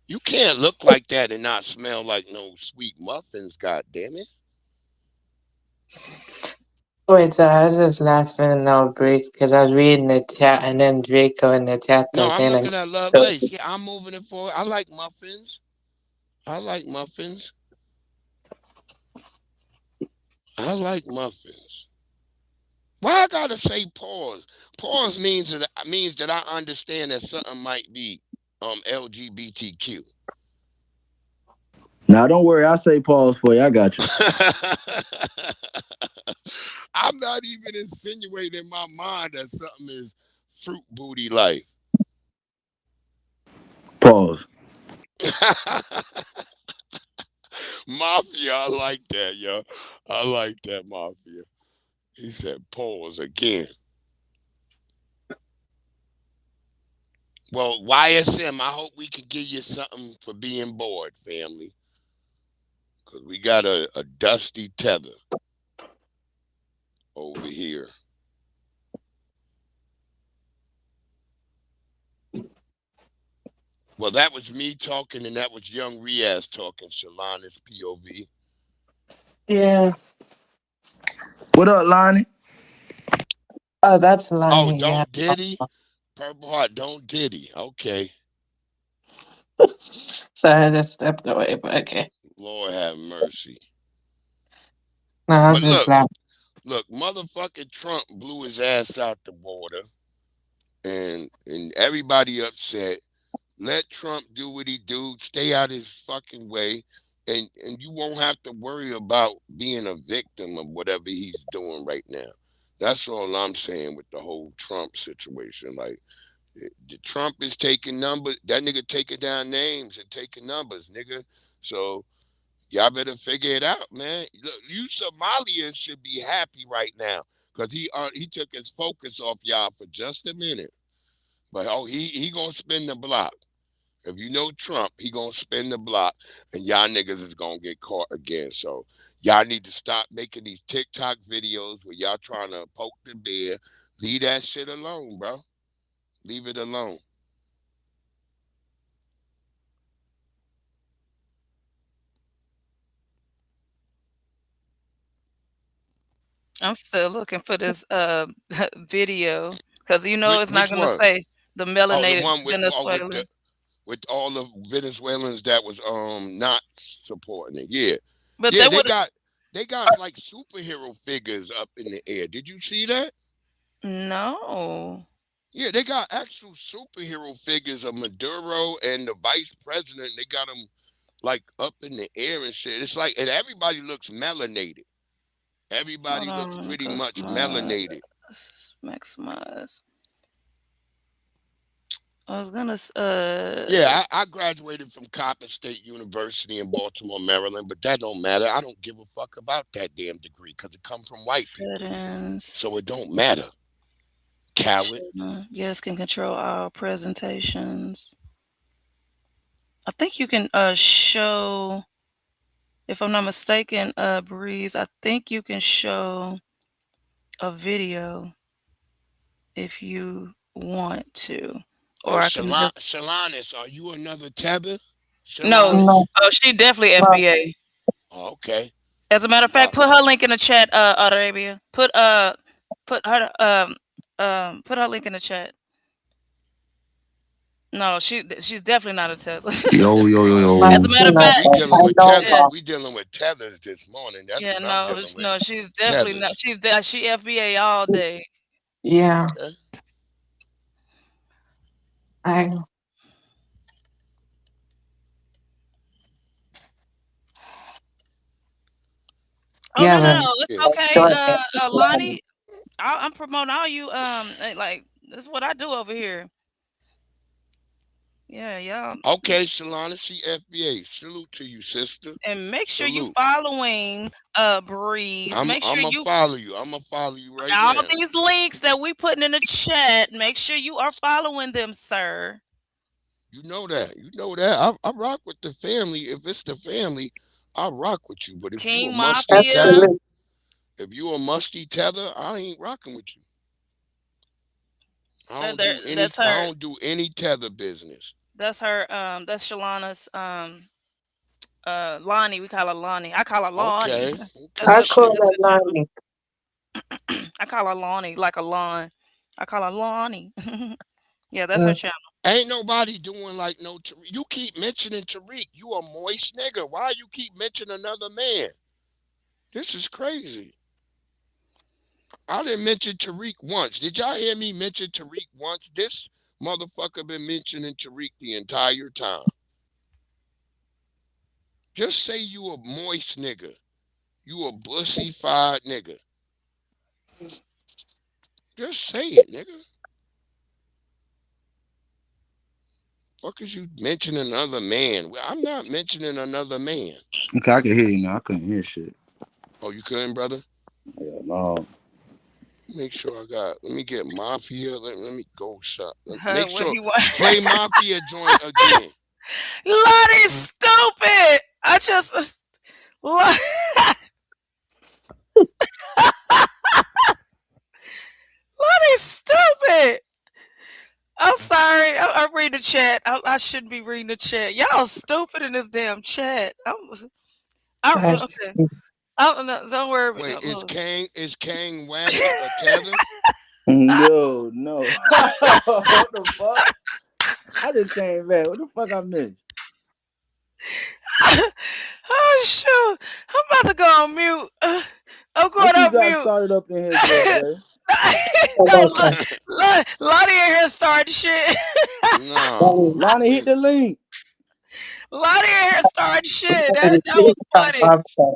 You can't look like that and not smell like no sweet muffins, god damn it.
I was just laughing now, Breeze, because I was reading the chat, and then Draco in the chat
No,
was
I'm
saying,
looking at Love Lace. Yeah, I'm moving it forward. I like muffins. I like muffins. I like muffins. Why I gotta say pause? Pause means that I understand that something might be LGBTQ.
Now, don't worry. I'll say pause for you. I got you.
I'm not even insinuating in my mind that something is fruit booty life.
Pause.
Mafia, I like that, yo. I like that, Mafia. He said pause again. Well, YSM, I hope we can give you something for being bored, family. Because we got a dusty tether over here. Well, that was me talking, and that was young Riaz talking, Shalana's POV.
yeah.
What up, Lonnie?
Oh, that's
Oh,
Lonnie, yeah.
don't Diddy? Purple Heart, don't Diddy. Okay.
So I just stepped away, but okay.
Lord have mercy.
No, I was
But
just laughing.
look, motherfucking Trump blew his ass out the water, and everybody upset. Let Trump do what he do. Stay out his fucking way, and you won't have to worry about being a victim of whatever he's doing right now. That's all I'm saying with the whole Trump situation. Like, the Trump is taking numbers. That nigga taking down names and taking numbers, nigga. So y'all better figure it out, man. Look, you Somalians should be happy right now because he took his focus off y'all for just a minute. But he gonna spin the block. If you know Trump, he gonna spin the block, and y'all niggas is gonna get caught again. So y'all need to stop making these TikTok videos where y'all trying to poke the bear. Leave that shit alone, bro. Leave it alone.
I'm still looking for this video because it's not
Which
gonna
one?
say the
Oh, the
melanated
one
Venezuelan.
with all the Venezuelans that was not supporting it. Yeah.
But
Yeah,
they would
they got like superhero figures up in the air. Did you see that?
no.
Yeah, they got actual superhero figures of Maduro and the vice president. They got them like up in the air and shit. It's like, and everybody looks melanated.
Hold
Everybody looks
on,
pretty much melanated.
maximize. I was gonna
Yeah, I graduated from Coppin State University in Baltimore, Maryland, but that don't matter. I don't give a fuck about that damn degree because it comes from white people.
settings.
So it don't matter. Coward.
Yes, can control all presentations. I think you can show, if I'm not mistaken, Breeze, I think you can show a video if you want to.
Oh,
Or I can just
Shalanis, are you another tether?
no.
Shalanis?
No,
Oh, she definitely
no.
FBA.
Oh, okay.
As a matter of fact, put her link in the chat, Arabia. Put her link in the chat. No, she's definitely not a Tether.
Yo, yo, yo,
As a
yo.
matter of
Oh,
fact,
we dealing
I
with
know,
tethers.
yeah,
but
We dealing with tethers this morning. That's
yeah,
what I'm
no,
dealing with.
no, she's definitely not.
Tethers.
She FBA all day.
yeah,
Okay.
I
Oh
yeah,
no, no,
man.
no, it's
Yeah.
okay.
Sure,
Lonnie, I'm promoting all you. Like this is what I do over here. Yeah, y'all.
Okay, Shalana, she FBA. Salute to you, sister.
And make sure you
Salute.
following Breeze. Make sure
I'ma
you
follow you. I'ma follow you right
all
now.
these links that we putting in the chat. Make sure you are following them, sir.
You know that. You know that. I rock with the family. If it's the family, I rock with you. But if you a
King
musty
Mafia.
tether, if you a musty tether, I ain't rocking with you.
That's
I
her.
don't do any tether business.
That's her. That's Shalana's. Lonnie. We call her Lonnie. I call her Lonnie.
Okay.
That's
Okay,
I
her.
call
shit.
That's
that
her channel.
Lonnie.
I call her Lonnie, like a lawn. I call her Lonnie. Yeah, that's her channel.
Ain't nobody doing like no Tariq. You keep mentioning Tariq. You a moist nigga. Why you keep mentioning another man? This is crazy. I didn't mention Tariq once. Did y'all hear me mention Tariq once? This motherfucker been mentioning Tariq the entire time. Just say you a moist nigga. You a bussy-fied nigga. Just say it, nigga. Fuck is you mentioning another man? Well, I'm not mentioning another man.
Okay, I can hear you now. I couldn't hear shit.
Oh, you couldn't, brother?
Yeah, no.
Make sure I got. Let me get Mafia. Let me go shop. Make
What
sure
he want?
play Mafia joint again.
Lonnie's stupid. I just. Lonnie's stupid. I'm sorry. I read the chat. I shouldn't be reading the chat. Y'all stupid in this damn chat. Okay. No, don't worry.
Wait, is
Look.
Kang Wabbit a tether?
Yo, no. What the fuck? I just came back. What the fuck I missed?
Oh shoot! I'm about to go on mute. I'm going
What you
on
got
mute.
started up in here, Jay?
No, Lonnie in here starting shit.
No.
Lonnie, hit the link.
Lonnie in here starting shit. That was funny.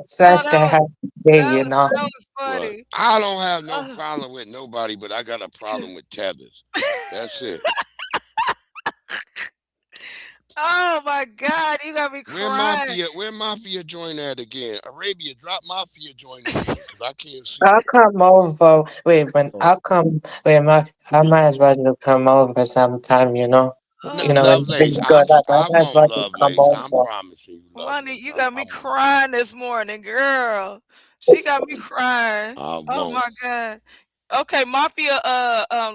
Such the
Oh,
happy day, you know.
that was
Look,
funny.
I don't have no problem with nobody, but I got a problem with tethers. That's it.
Oh my God, you got me crying.
Where Mafia join at again? Arabia, drop Mafia join again, because I can't see
I'll
it.
come over. Wait, when I'll come. Wait, I might as well just come over sometime. You know. You know when
Lovelace,
you go up, I
I
might as
won't,
well just come
Lovelace. I'm
over.
promising you,
Lonnie,
Lovelace.
you got
I
me
won't.
crying this morning, girl. She got me crying.
I
Oh
won't.
my God. Okay, Mafia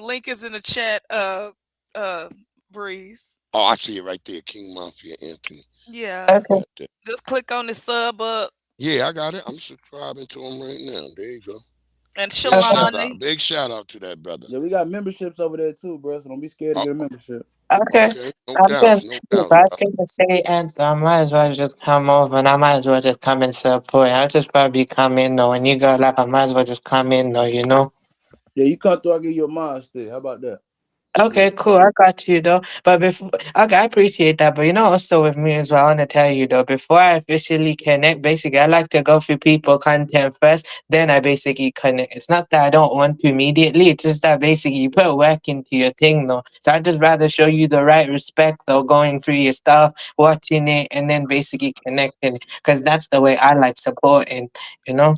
link is in the chat, Breeze.
Oh, I see it right there. King Mafia Anthony.
Yeah.
Okay.
Just click on the sub up.
Yeah, I got it. I'm subscribing to him right now. There you go.
And
Big shout
Shalani.
out. Big shout out to that brother.
Yeah, we got memberships over there too, bro. So don't be scared to get a membership.
Okay.
Okay. No
I'm
doubts.
just,
No
if
doubts,
I was
brother.
gonna say, and I might as well just come over, and I might as well just come and support. I'll just probably come in, though. When you go live, I might as well just come in, though. You know.
Yeah, you come through, I'll give you a mind stick. How about that?
Okay, cool. I got you though. But before, okay, I appreciate that. But you know, also with me as well, I want to tell you though, before I officially connect, basically, I like to go through people content first, then I basically connect. It's not that I don't want to immediately, it's just that basically you put work into your thing though. So I just rather show you the right respect though, going through your stuff, watching it, and then basically connecting, because that's the way I like supporting, you know?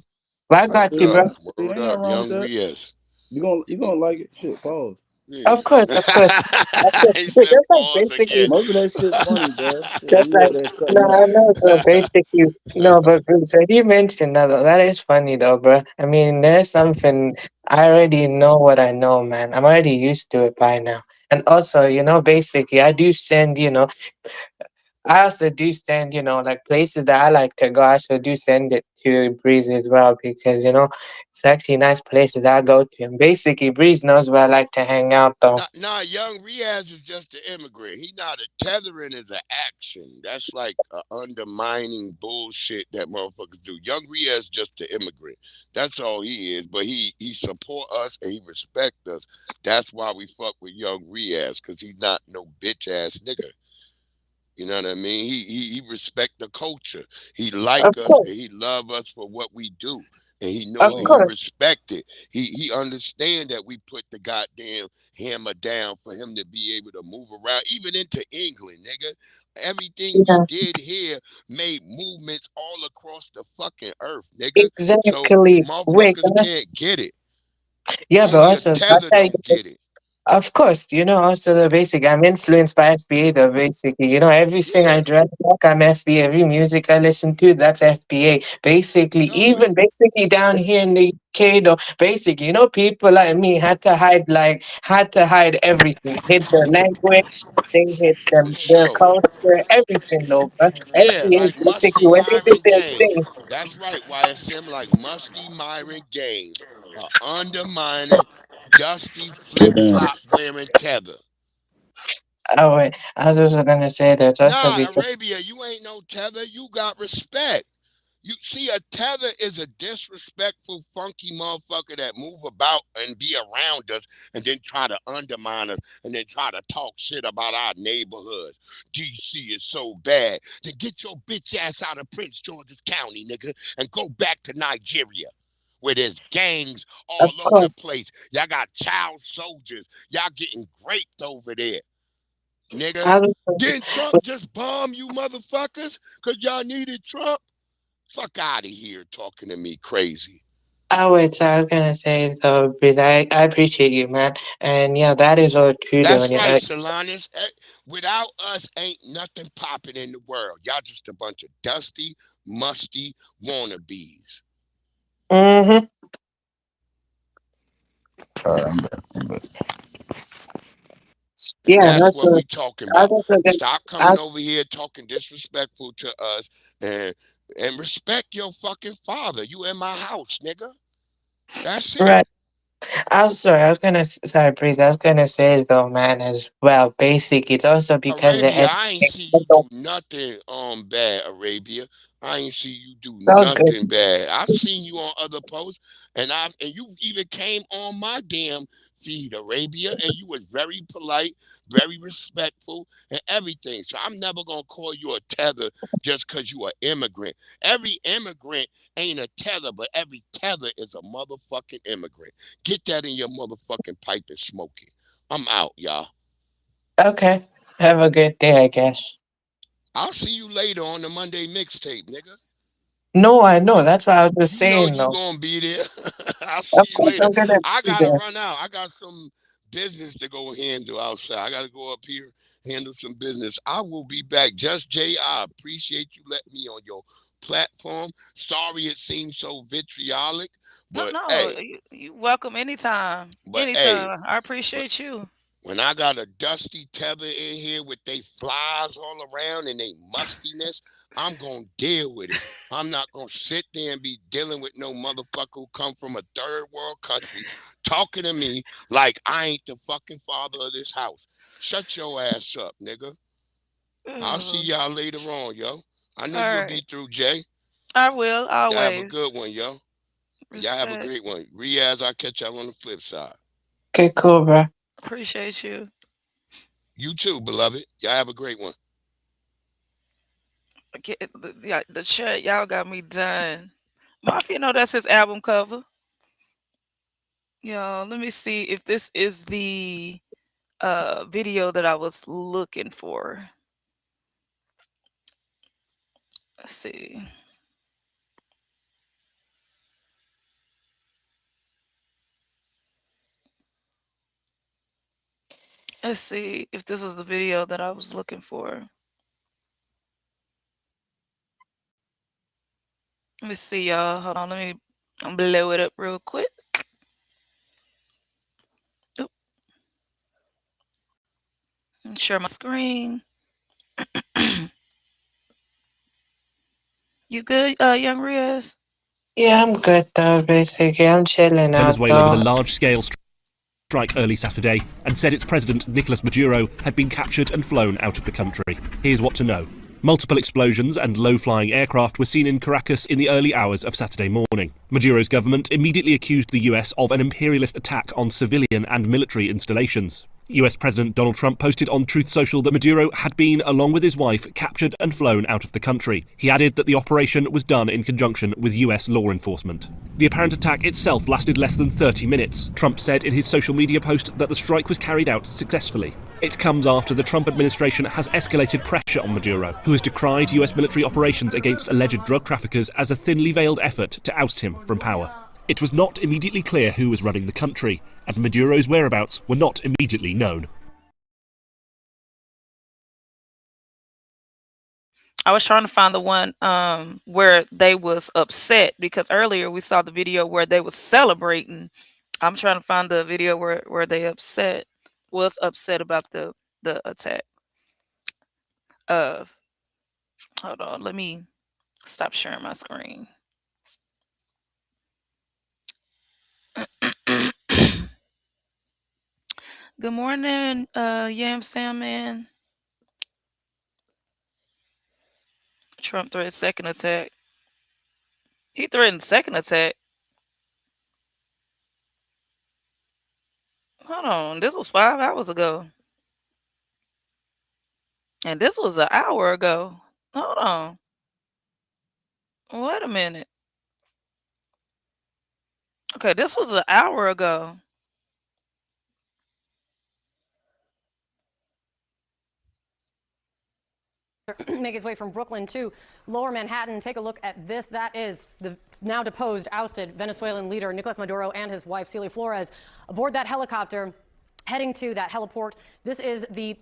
But I
Word
got you,
up.
bro.
Ain't
Word
nothing
up.
wrong with
Young
that.
Riaz.
You gonna like it? Shit, pause.
Yeah.
Of course, of course.
He said
Just like
pause
basically
again.
Most of that shit funny, bro. Shit,
just
you
like
over there cutting
no,
up.
I know, bro. Basically, no, but so you mentioned that though. That is funny though, bro. I mean, there's something I already know what I know, man. I'm already used to it by now. And also, you know, basically, I do send, you know, I also do send, like places that I like to go. I also do send it to Breeze as well because it's actually nice places I go to. And basically, Breeze knows where I like to hang out though.
Nah, young Riaz is just an immigrant. He not a tethering is an action. That's like a undermining bullshit that motherfuckers do. Young Riaz just an immigrant. That's all he is. But he support us and he respect us. That's why we fuck with young Riaz, cause he's not no bitch ass nigga. You know what I mean? He respect the culture. He
Of
like us and he
course,
love us for what we do. And he know
of
and he
course,
respect it. He understand that we put the goddamn hammer down for him to be able to move around, even into England, nigga. Everything he
yeah,
did here made movements all across the fucking earth, nigga. So
exactly. Wait,
motherfuckers can't get it.
yeah, but
Only a
also
tether don't get it.
of course, also the basic. I'm influenced by FBA, though, basically. Everything I
Yeah,
dress like, I'm FBA. Every music I listen to, that's FBA. Basically,
show me.
even basically down here in the UK, though, basically, people like me had to hide everything. Hid their language, they hid
For
their
sure.
culture, everything, though, but
Yeah,
FBA,
like
basically,
Musty
when they did
Myron
their
Games.
thing,
That's right, YSM, like Musty Myron Games. Undermining Dusty flip flop wearing tether.
oh, wait, I was also going to say that also
Nah,
because,
Arabia, you ain't no tether. You got respect. You see, a tether is a disrespectful, funky motherfucker that move about and be around us and then try to undermine us and then try to talk shit about our neighborhoods. DC is so bad. Then get your bitch ass out of Prince George's County, nigga, and go back to Nigeria, where there's gangs
of
all over the
course,
place. Y'all got child soldiers. Y'all getting raped over there, nigga.
I was,
Didn't Trump just bomb you motherfuckers because y'all needed Trump? Fuck out of here talking to me crazy.
oh, wait, so I was gonna say though, Breeze, I appreciate you, man, and yeah, that is all true though.
That's
And
right,
yeah,
Solanas. Without us, ain't nothing popping in the world. Y'all just a bunch of dusty, musty wannabes.
mm-hmm.
And
Yeah, and
that's what
also,
we talking
I was
about.
also gonna,
Stop
I,
coming over here talking disrespectful to us and respect your fucking father. You in my house, nigga. That's it.
right. I was sorry. I was gonna, sorry, Breeze. I was gonna say though, man, as well. Basic. It's also because the
Arabia,
end.
I ain't see you do nothing bad, Arabia. I ain't see you do
So good.
nothing bad. I've seen you on other posts, and you even came on my damn feed, Arabia, and you was very polite, very respectful, and everything. So I'm never gonna call you a tether just cause you an immigrant. Every immigrant ain't a tether, but every tether is a motherfucking immigrant. Get that in your motherfucking pipe and smoke it. I'm out, y'all.
Okay. Have a good day, I guess.
I'll see you later on the Monday mixtape, nigga.
No, I know. That's what I was just
You know
saying,
you
though.
gonna be there. I'll see
Of
you
course,
later.
I'm gonna
I
be
gotta
there.
run out. I got some business to go handle outside. I gotta go up here, handle some business. I will be back. Just Jay, I appreciate you letting me on your platform. Sorry it seems so vitriolic,
No,
but
no,
hey,
you welcome anytime.
but hey,
Anytime. I
but
appreciate you.
when I got a dusty tether in here with they flies all around and they mustiness, I'm gonna deal with it. I'm not gonna sit there and be dealing with no motherfucker who come from a third world country talking to me like I ain't the fucking father of this house. Shut your ass up, nigga. I'll see
Ugh.
y'all later on, yo. I know
All
you'll
right.
be through, Jay.
I will
Y'all have a good
always.
one, yo. Y'all have a
Respect.
great one. Riaz, I'll catch y'all on the flip side.
Okay, cool, bro.
Appreciate you.
You too, beloved. Y'all have a great one.
Yeah, the chat, y'all got me done. Mafia, know that's his album cover. Yo, let me see if this is the video that I was looking for. Let's see. Let's see if this was the video that I was looking for. Let me see, y'all. Hold on, let me blow it up real quick. Oop, and share my screen. You good, young Riaz?
Yeah, I'm good though, basically. I'm chilling out
Venezuela with a
though.
large-scale strike early Saturday and said its president, Nicolas Maduro, had been captured and flown out of the country. Here's what to know. Multiple explosions and low-flying aircraft were seen in Caracas in the early hours of Saturday morning. Maduro's government immediately accused the US of an imperialist attack on civilian and military installations. US President Donald Trump posted on Truth Social that Maduro had been, along with his wife, captured and flown out of the country. He added that the operation was done in conjunction with US law enforcement. The apparent attack itself lasted less than 30 minutes. Trump said in his social media post that the strike was carried out successfully. It comes after the Trump administration has escalated pressure on Maduro, who has decried US military operations against alleged drug traffickers as a thinly veiled effort to oust him from power. It was not immediately clear who was running the country, and Maduro's whereabouts were not immediately known.
I was trying to find the one where they was upset, because earlier we saw the video where they was celebrating. I'm trying to find the video where they was upset about the attack. Hold on, let me stop sharing my screen. Good morning, Yam Sam Man. Trump threatened second attack. He threatened second attack. Hold on, this was 5 hours ago. And this was an hour ago. Hold on. Wait a minute. Okay, this was an hour ago.
Make his way from Brooklyn to lower Manhattan. Take a look at this. That is the now deposed, ousted Venezuelan leader Nicolas Maduro and his wife Celia Flores aboard that helicopter, heading to that heliport. This is the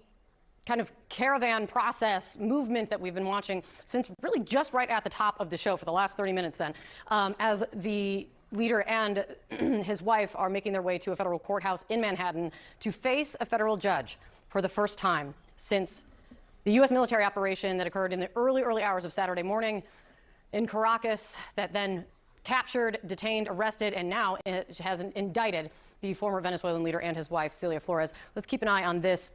kind of caravan process movement that we've been watching since really just right at the top of the show for the last 30 minutes then, as the leader and his wife are making their way to a federal courthouse in Manhattan to face a federal judge for the first time since the U.S. military operation that occurred in the early hours of Saturday morning in Caracas that then captured, detained, arrested, and now it has indicted the former Venezuelan leader and his wife, Celia Flores. Let's keep an eye on this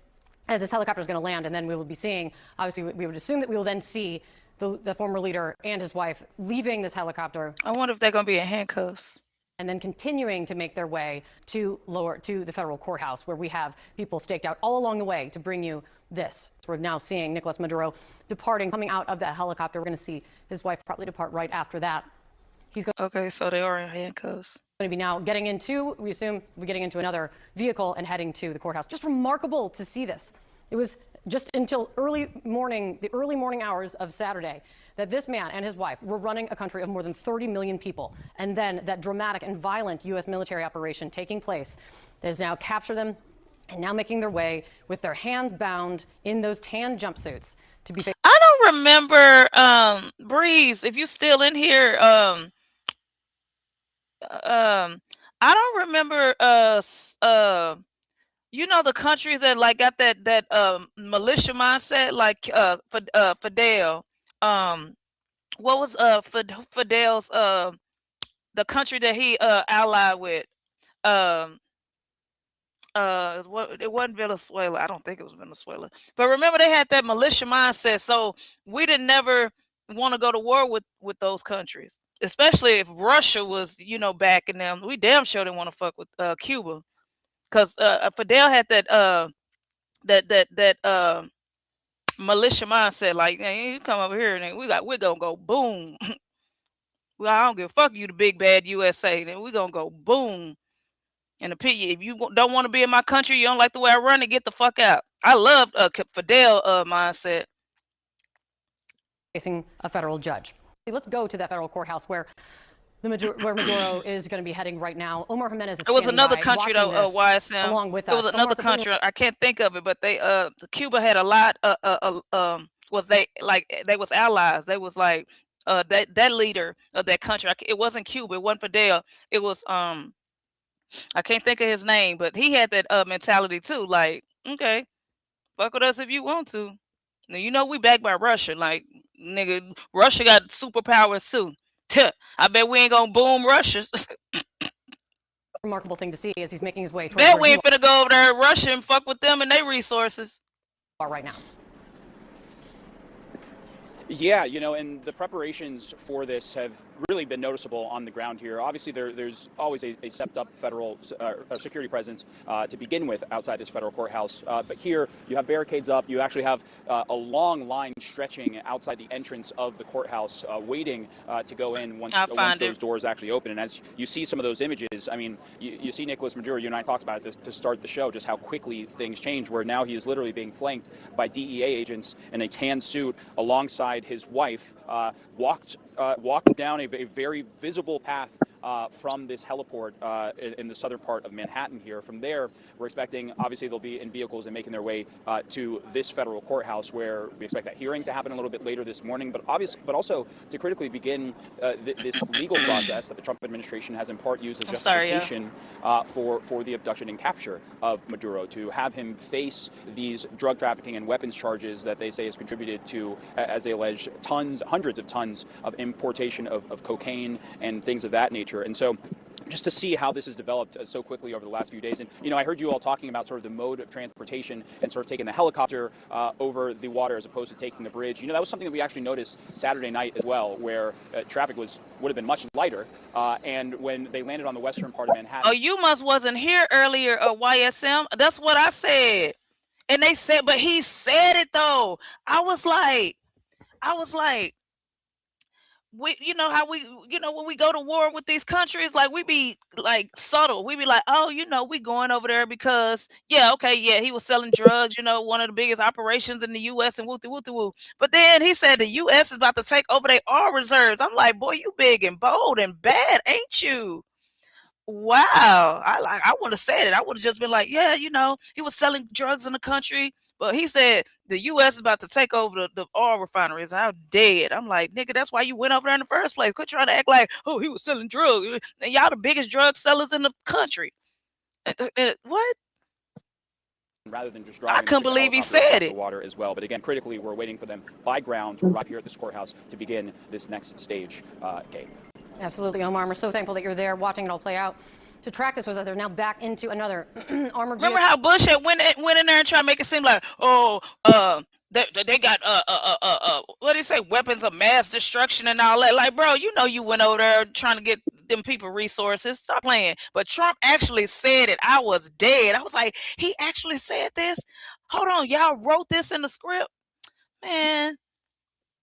as this helicopter is going to land, and then we will be seeing, obviously, we would assume that we will then see the former leader and his wife leaving this helicopter.
I wonder if they're going to be in handcuffs.
And then continuing to make their way to the federal courthouse, where we have people staked out all along the way to bring you this. We're now seeing Nicolas Maduro departing, coming out of that helicopter. We're going to see his wife probably depart right after that.
Okay, so they are in handcuffs.
Going to be now getting into, we assume, getting into another vehicle and heading to the courthouse. Just remarkable to see this. It was just until the early morning hours of Saturday, that this man and his wife were running a country of more than 30 million people. And then that dramatic and violent U.S. military operation taking place that has now captured them and now making their way with their hands bound in those tan jumpsuits to be.
I don't remember, Breeze, if you still in here, I don't remember, you know, the countries that like got that militia mindset, like Fidel. What was Fidel's the country that he allied with? It wasn't Venezuela. I don't think it was Venezuela. But remember, they had that militia mindset, so we didn't never want to go to war with those countries, especially if Russia was, you know, backing them. We damn sure didn't want to fuck with Cuba, because Fidel had that militia mindset. Like, hey, you come over here and we're gonna go boom. Well, I don't give a fuck, you the big bad USA. Then we're gonna go boom. And if you don't want to be in my country, you don't like the way I run it, get the fuck out. I loved Fidel mindset.
Facing a federal judge. Let's go to that federal courthouse where Maduro is going to be heading right now. Omar Jimenez is.
It was another country though, YSM.
Along with
it was another country. I can't think of it, but they Cuba had a lot. They was allies. They was like that leader of that country. It wasn't Cuba. It wasn't Fidel. It was I can't think of his name, but he had that mentality too. Like, okay, fuck with us if you want to. Now, you know, we backed by Russia. Like, nigga, Russia got superpowers too. I bet we ain't gonna boom Russia.
Remarkable thing to see as he's making his way towards
Bet
where
we
you
ain't finna go over there to Russia and fuck with them and their resources.
are right now.
Yeah, and the preparations for this have really been noticeable on the ground here. Obviously, there's always a stepped-up federal security presence to begin with outside this federal courthouse. But here, you have barricades up. You actually have a long line stretching outside the entrance of the courthouse, waiting to go in once those doors actually open. And as you see some of those images, I mean, you see Nicolas Maduro. You and I talked about it to start the show, just how quickly things change, where now he is literally being flanked by DEA agents in a tan suit alongside his wife, walked down a very visible path from this heliport in the southern part of Manhattan here. From there, we're expecting, obviously, they'll be in vehicles and making their way to this federal courthouse, where we expect that hearing to happen a little bit later this morning, but also to critically begin this legal process that the Trump administration has in part used as justification for the abduction and capture of Maduro, to have him face these drug trafficking and weapons charges that they say has contributed to, as they allege, hundreds of tons of importation of cocaine and things of that nature. And so just to see how this has developed so quickly over the last few days. And, I heard you all talking about sort of the mode of transportation and sort of taking the helicopter over the water as opposed to taking the bridge. That was something that we actually noticed Saturday night as well, where traffic would have been much lighter. And when they landed on the western part of Manhattan.
Oh, you wasn't here earlier, YSM. That's what I said. And they said, but he said it though. I was like, we, how we, when we go to war with these countries, like we be like subtle. We be like, oh, we going over there because, he was selling drugs, one of the biggest operations in the U.S. and woo. But then he said the U.S. is about to take over their oil reserves. I'm like, boy, you big and bold and bad, ain't you? Wow. I would have said it. I would have just been like, yeah, he was selling drugs in the country. But he said the U.S. is about to take over the oil refineries. I'm dead. I'm like, nigga, that's why you went over there in the first place. Quit trying to act like, oh, he was selling drugs. And y'all the biggest drug sellers in the country. What?
Rather than just driving,
I couldn't believe he said it.
The water as well. But again, critically, we're waiting for them by ground to arrive here at this courthouse to begin this next stage game.
Absolutely, Omar. We're so thankful that you're there watching it all play out. To track this was that they're now back into another armored vehicle.
Remember how Bush had went in there and tried to make it seem like, they got what do you say, weapons of mass destruction and all that. Like, bro, you went over there trying to get them people resources. Stop playing. But Trump actually said it. I was dead. I was like, he actually said this? Hold on, y'all wrote this in the script? Man.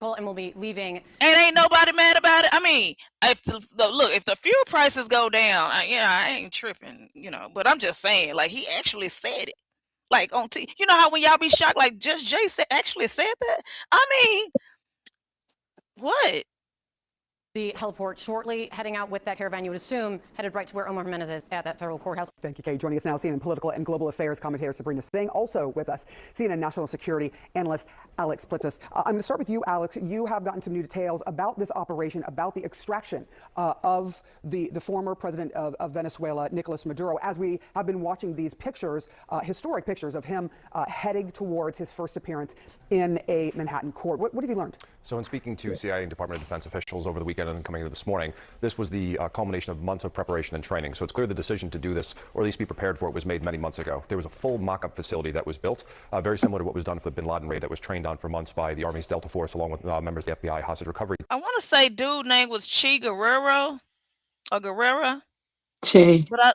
And we'll be leaving.
And ain't nobody mad about it. I mean, if the fuel prices go down, I ain't tripping, But I'm just saying, like, he actually said it, like on T. You know how when y'all be shocked, like Just Jay actually said that. I mean, what?
The heliport shortly, heading out with that caravan, you would assume, headed right to where Omar Jimenez is at that federal courthouse.
Thank you, Kate. Joining us now, CNN political and global affairs commentator Sabrina Singh. Also with us, CNN national security analyst Alex Plitzis. I'm going to start with you, Alex. You have gotten some new details about this operation, about the extraction of the former president of Venezuela, Nicolas Maduro, as we have been watching these pictures, historic pictures of him heading towards his first appearance in a Manhattan court. What have you learned?
So in speaking to CIA and Department of Defense officials over the weekend and coming into this morning, this was the culmination of months of preparation and training. So it's clear the decision to do this, or at least be prepared for it, was made many months ago. There was a full mock-up facility that was built, very similar to what was done for the bin Laden raid that was trained on for months by the Army's Delta Force, along with members of the FBI hostage recovery.
I want to say dude name was Che Guerrero or Guerrera.
Che.
But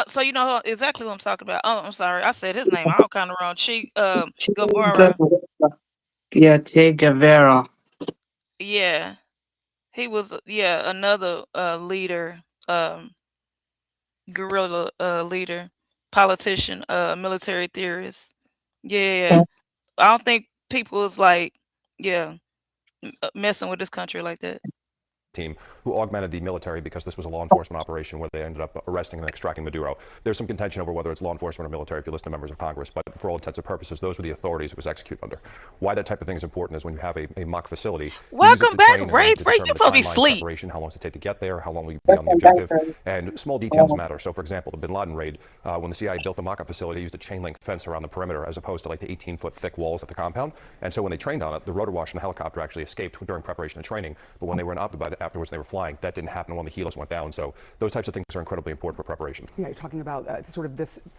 so you know exactly what I'm talking about. Oh, I'm sorry, I said his name all kind of wrong. Che Guevara.
Yeah, Che Guevara.
Yeah, he was another leader, guerrilla leader, politician, military theorist. Yeah, I don't think people is like messing with this country like that.
team who augmented the military because this was a law enforcement operation where they ended up arresting and extracting Maduro. There's some contention over whether it's law enforcement or military if you listen to members of Congress, but for all intents and purposes, those were the authorities it was executed under. Why that type of thing is important is when you have a mock facility.
Welcome back, Wraith. Wraith, you supposed to be asleep.
How long does it take to get there? How long will you be on the objective? And small details matter. So, for example, the Bin Laden raid, when the CIA built the mock-up facility, they used a chain link fence around the perimeter as opposed to like the 18-foot thick walls at the compound. And so when they trained on it, the rotor wash from the helicopter actually escaped during preparation and training. But when they were in Abbottabad afterwards, they were flying. That didn't happen when the helos went down. So those types of things are incredibly important for preparation.
Yeah, you're talking about sort of this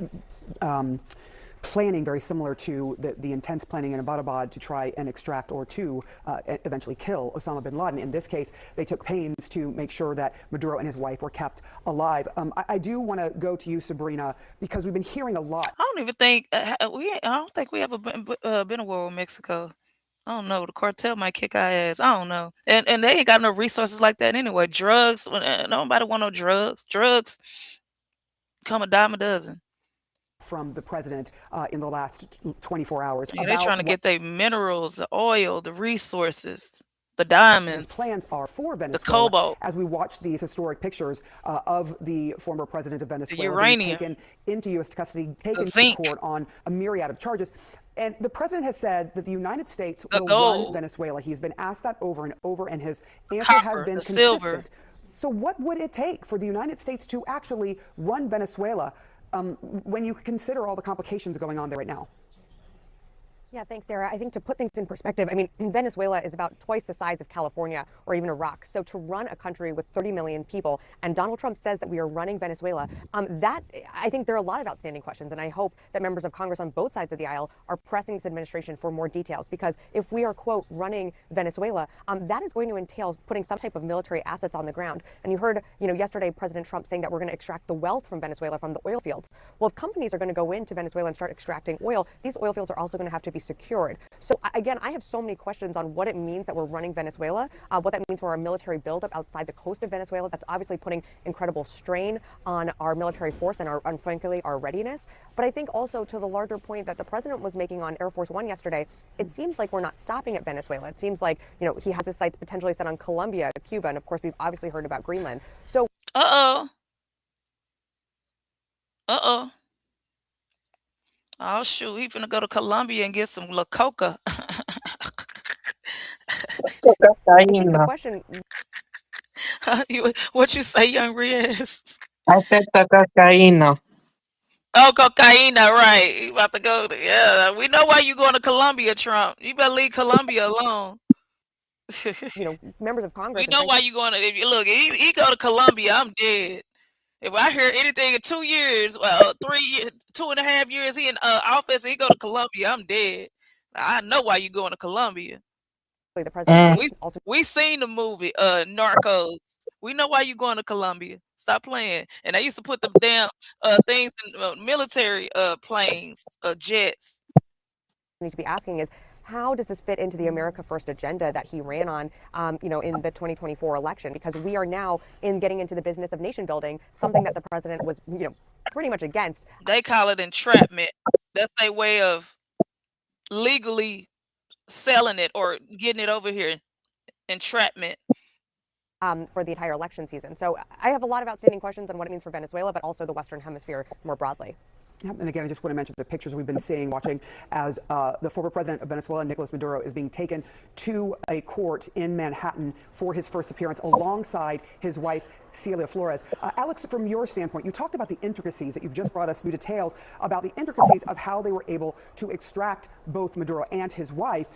planning very similar to the intense planning in Abbottabad to try and extract or to eventually kill Osama bin Laden. In this case, they took pains to make sure that Maduro and his wife were kept alive. I do want to go to you, Sabrina, because we've been hearing a lot.
I don't even think I don't think we ever been a war with Mexico. I don't know. The cartel might kick our ass. I don't know. And they ain't got no resources like that anyway. Drugs. Nobody want no drugs. Drugs come a dime a dozen.
From the president in the last 24 hours.
Yeah, they're trying to get their minerals, the oil, the resources, the diamonds.
His plans are for Venezuela.
The cobalt.
As we watch these historic pictures of the former president of Venezuela
the uranium,
being taken into U.S. custody, taken to court on a myriad of charges. And the president has said that the United States will run Venezuela. He's been asked that over and over, and his answer has been consistent.
Silver.
So what would it take for the United States to actually run Venezuela when you consider all the complications going on there right now?
Yeah, thanks, Sarah. I think to put things in perspective, I mean, Venezuela is about twice the size of California or even Iraq. So to run a country with 30 million people, and Donald Trump says that we are running Venezuela, that I think there are a lot of outstanding questions. And I hope that members of Congress on both sides of the aisle are pressing this administration for more details, because if we are, quote, running Venezuela, that is going to entail putting some type of military assets on the ground. And you heard, yesterday, President Trump saying that we're going to extract the wealth from Venezuela from the oil fields. Well, if companies are going to go into Venezuela and start extracting oil, these oil fields are also going to have to be secured. So again, I have so many questions on what it means that we're running Venezuela, what that means for our military buildup outside the coast of Venezuela. That's obviously putting incredible strain on our military force and frankly, our readiness. But I think also to the larger point that the president was making on Air Force One yesterday, it seems like we're not stopping at Venezuela. It seems like, he has his sights potentially set on Colombia, Cuba, and of course, we've obviously heard about Greenland. So,
Oh shoot, he finna go to Colombia and get some La Coca.
I think the question.
What you say, young Riz?
I said the cocaine.
Oh, cocaina, right. You about to go yeah. We know why you going to Colombia, Trump. You better leave Colombia alone.
Members of Congress.
We know why you going to look, he go to Colombia, I'm dead. If I hear anything in 2 years, 2.5 years, he in office, he go to Colombia, I'm dead. I know why you going to Colombia.
The president
we seen the movie Narcos. We know why you going to Colombia. Stop playing. And they used to put the damn things in military planes, jets.
Need to be asking is, how does this fit into the America First agenda that he ran on, in the 2024 election? Because we are now getting into the business of nation building, something that the president was, pretty much against.
They call it entrapment. That's their way of legally selling it or getting it over here. Entrapment.
For the entire election season. So I have a lot of outstanding questions on what it means for Venezuela, but also the Western Hemisphere more broadly.
And again, I just want to mention the pictures we've been watching as the former president of Venezuela, Nicolas Maduro, is being taken to a court in Manhattan for his first appearance alongside his wife, Celia Flores. Alex, from your standpoint, you talked about the intricacies that you've just brought us new details about the intricacies of how they were able to extract both Maduro and his wife.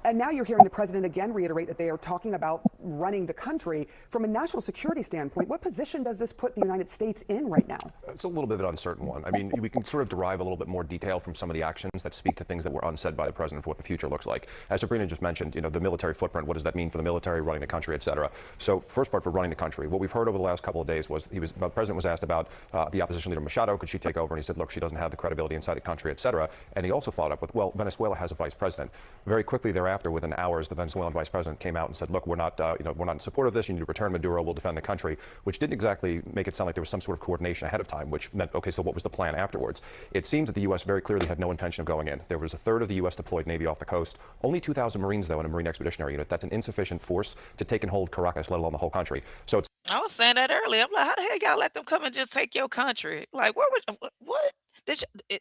And now you're hearing the president again reiterate that they are talking about running the country. From a national security standpoint, what position does this put the United States in right now?
It's a little bit of an uncertain one. I mean, we can sort of derive a little bit more detail from some of the actions that speak to things that were unsaid by the president for what the future looks like. As Sabrina just mentioned, the military footprint, what does that mean for the military running the country, et cetera. So first part for running the country, what we've heard over the last couple of days was the president was asked about the opposition leader Machado. Could she take over? And he said, look, she doesn't have the credibility inside the country, et cetera. And he also followed up with, well, Venezuela has a vice president. Very quickly thereafter, within hours, the Venezuelan vice president came out and said, look, we're not in support of this. You need to return Maduro. We'll defend the country, which didn't exactly make it sound like there was some sort of coordination ahead of time, which meant, okay, so what was the plan afterwards? It seems that the U.S. very clearly had no intention of going in. There was a third of the U.S. deployed Navy off the coast, only 2,000 Marines, though, in a Marine Expeditionary Unit. That's an insufficient force to take and hold Caracas, let alone the whole country. So it's
I was saying that earlier. I'm like, how the hell y'all let them come and just take your country? Like, where would what?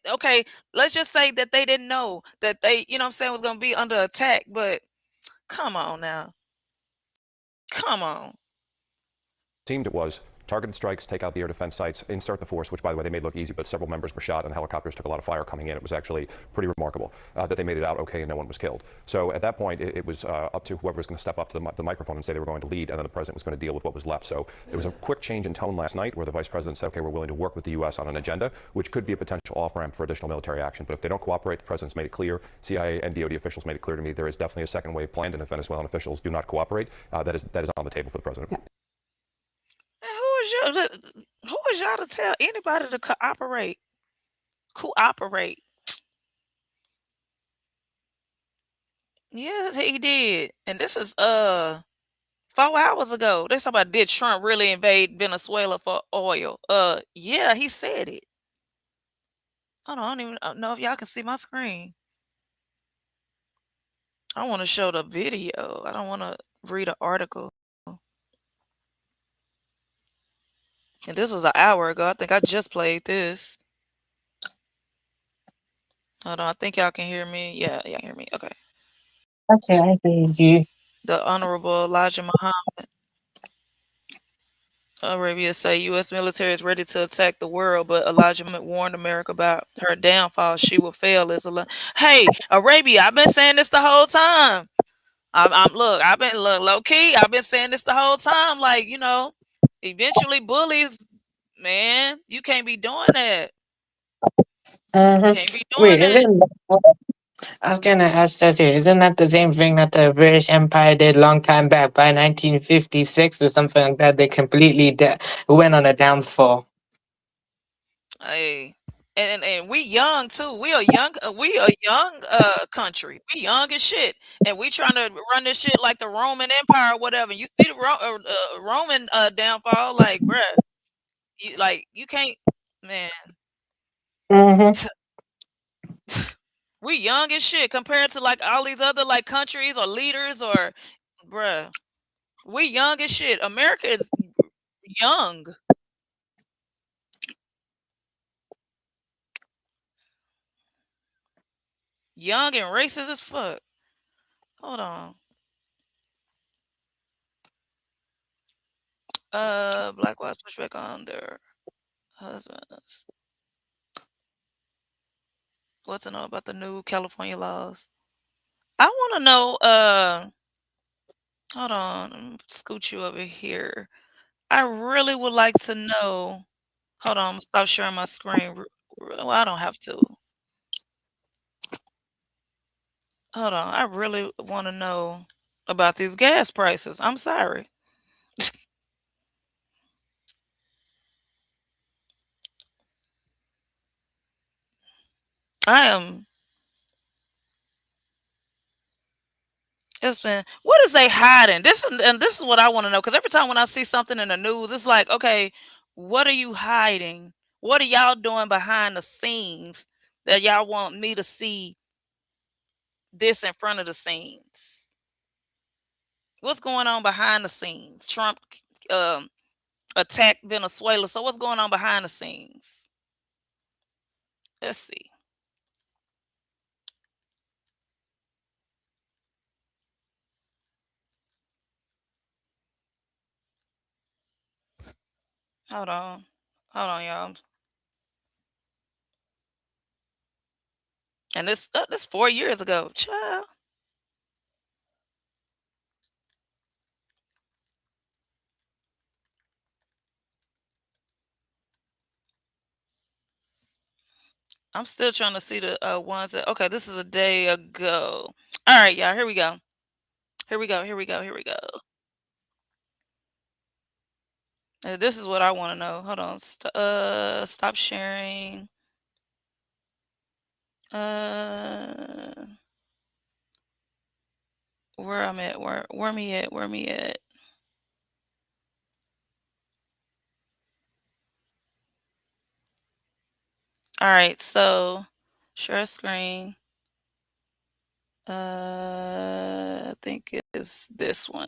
Okay, let's just say that they didn't know that they, you know what I'm saying, was going to be under attack. But come on now. Come on.
seemed it was targeted strikes, take out the air defense sites, insert the force, which, by the way, they made look easy, but several members were shot and helicopters took a lot of fire coming in. It was actually pretty remarkable that they made it out okay and no one was killed. So at that point, it was up to whoever was going to step up to the microphone and say they were going to lead, and then the president was going to deal with what was left. So there was a quick change in tone last night where the vice president said, okay, we're willing to work with the U.S. on an agenda, which could be a potential off-ramp for additional military action. But if they don't cooperate, the president's made it clear, CIA and DOD officials made it clear to me, there is definitely a second wave planned, and if Venezuelan officials do not cooperate, that is on the table for the president.
And who is y'all to tell anybody to cooperate? Cooperate. Yes, he did. And this is 4 hours ago. They somebody did Trump really invade Venezuela for oil? Yeah, he said it. Hold on, I don't even know if y'all can see my screen. I want to show the video. I don't want to read an article. And this was an hour ago. I think I just played this. Hold on, I think y'all can hear me. Yeah, y'all can hear me. Okay.
Okay, I hear you.
The Honorable Elijah Muhammad. Arabia say U.S. military is ready to attack the world, but Elijah Muhammad warned America about her downfall. She will fail as a. Hey, Arabia, I've been saying this the whole time. I've been low key. I've been saying this the whole time. Like, you know, eventually bullies, man, you can't be doing that. Can't be doing
Wait,
that.
I was gonna ask that here. Isn't that the same thing that the British Empire did long time back by 1956 or something like that? They completely went on a downfall.
Hey, and we young too. We a young country. We young as shit, and we trying to run this shit like the Roman Empire or whatever. You see the Roman downfall, like, bruh, you can't, man. We young as shit compared to like all these other like countries or leaders or, bruh. We young as shit. America is young. Young and racist as fuck. Hold on. Black wives push back on their husbands. What to know about the new California laws? I want to know. Hold on. Let me scoot you over here. I really would like to know. Hold on. I'm gonna stop sharing my screen. Well, I don't have to. Hold on. I really want to know about these gas prices. I'm sorry. I am. It's been. What is they hiding? This is what I want to know. Because every time when I see something in the news, it's like, okay, what are you hiding? What are y'all doing behind the scenes that y'all want me to see this in front of the scenes? What's going on behind the scenes? Trump um, attacked Venezuela. So what's going on behind the scenes? Let's see. Hold on. Hold on, y'all. And this 4 years ago, child. I'm still trying to see the ones that. Okay, this is a day ago. All right, y'all. Here we go. Here we go. Here we go. Here we go. This is what I want to know. Hold on. Stop sharing. Where I'm at? Where me at? Where me at? All right. So share screen. I think it's this one.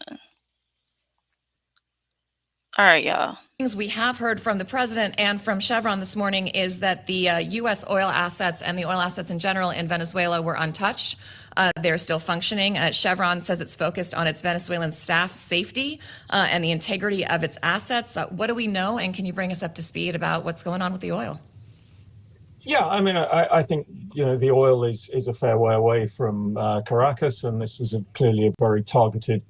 All right, y'all.
Things we have heard from the president and from Chevron this morning is that the U.S. oil assets and the oil assets in general in Venezuela were untouched. They're still functioning. Chevron says it's focused on its Venezuelan staff safety and the integrity of its assets. What do we know, and can you bring us up to speed about what's going on with the oil?
Yeah, I mean, I think, the oil is a fair way away from Caracas, and this was clearly a very targeted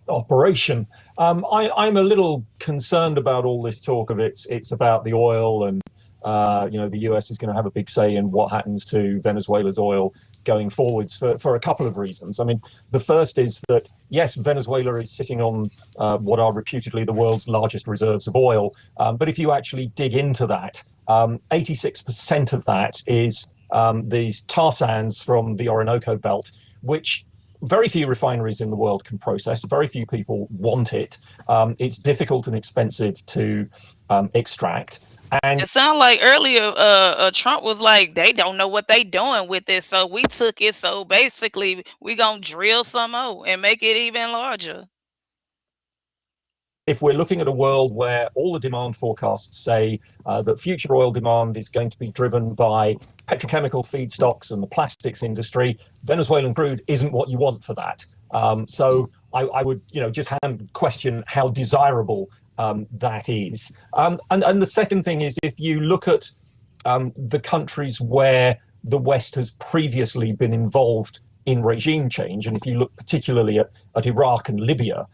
operation. I'm a little concerned about all this talk of it's about the oil and, the US is going to have a big say in what happens to Venezuela's oil going forwards for a couple of reasons. I mean, the first is that, yes, Venezuela is sitting on what are reputedly the world's largest reserves of oil. But if you actually dig into that, 86% of that is these tar sands from the Orinoco Belt, which very few refineries in the world can process. Very few people want it. It's difficult and expensive to extract. And
it sounded like earlier Trump was like, they don't know what they doing with it, so we took it. So basically, we gonna drill some more and make it even larger.
If we're looking at a world where all the demand forecasts say that future oil demand is going to be driven by petrochemical feedstocks and the plastics industry, Venezuelan crude isn't what you want for that. So I would, just question how desirable that is. And the second thing is, if you look at the countries where the West has previously been involved in regime change, and if you look particularly at Iraq and Libya,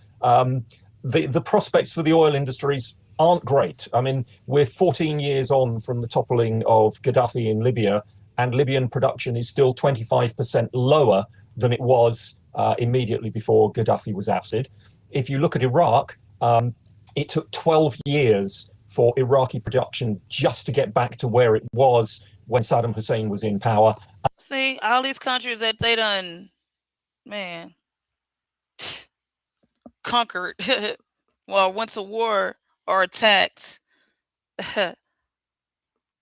the prospects for the oil industries aren't great. I mean, we're 14 years on from the toppling of Gaddafi in Libya, and Libyan production is still 25% lower than it was immediately before Gaddafi was ousted. If you look at Iraq, it took 12 years for Iraqi production just to get back to where it was when Saddam Hussein was in power.
See, all these countries that they done, man, conquered, well, went to war or attacked.
And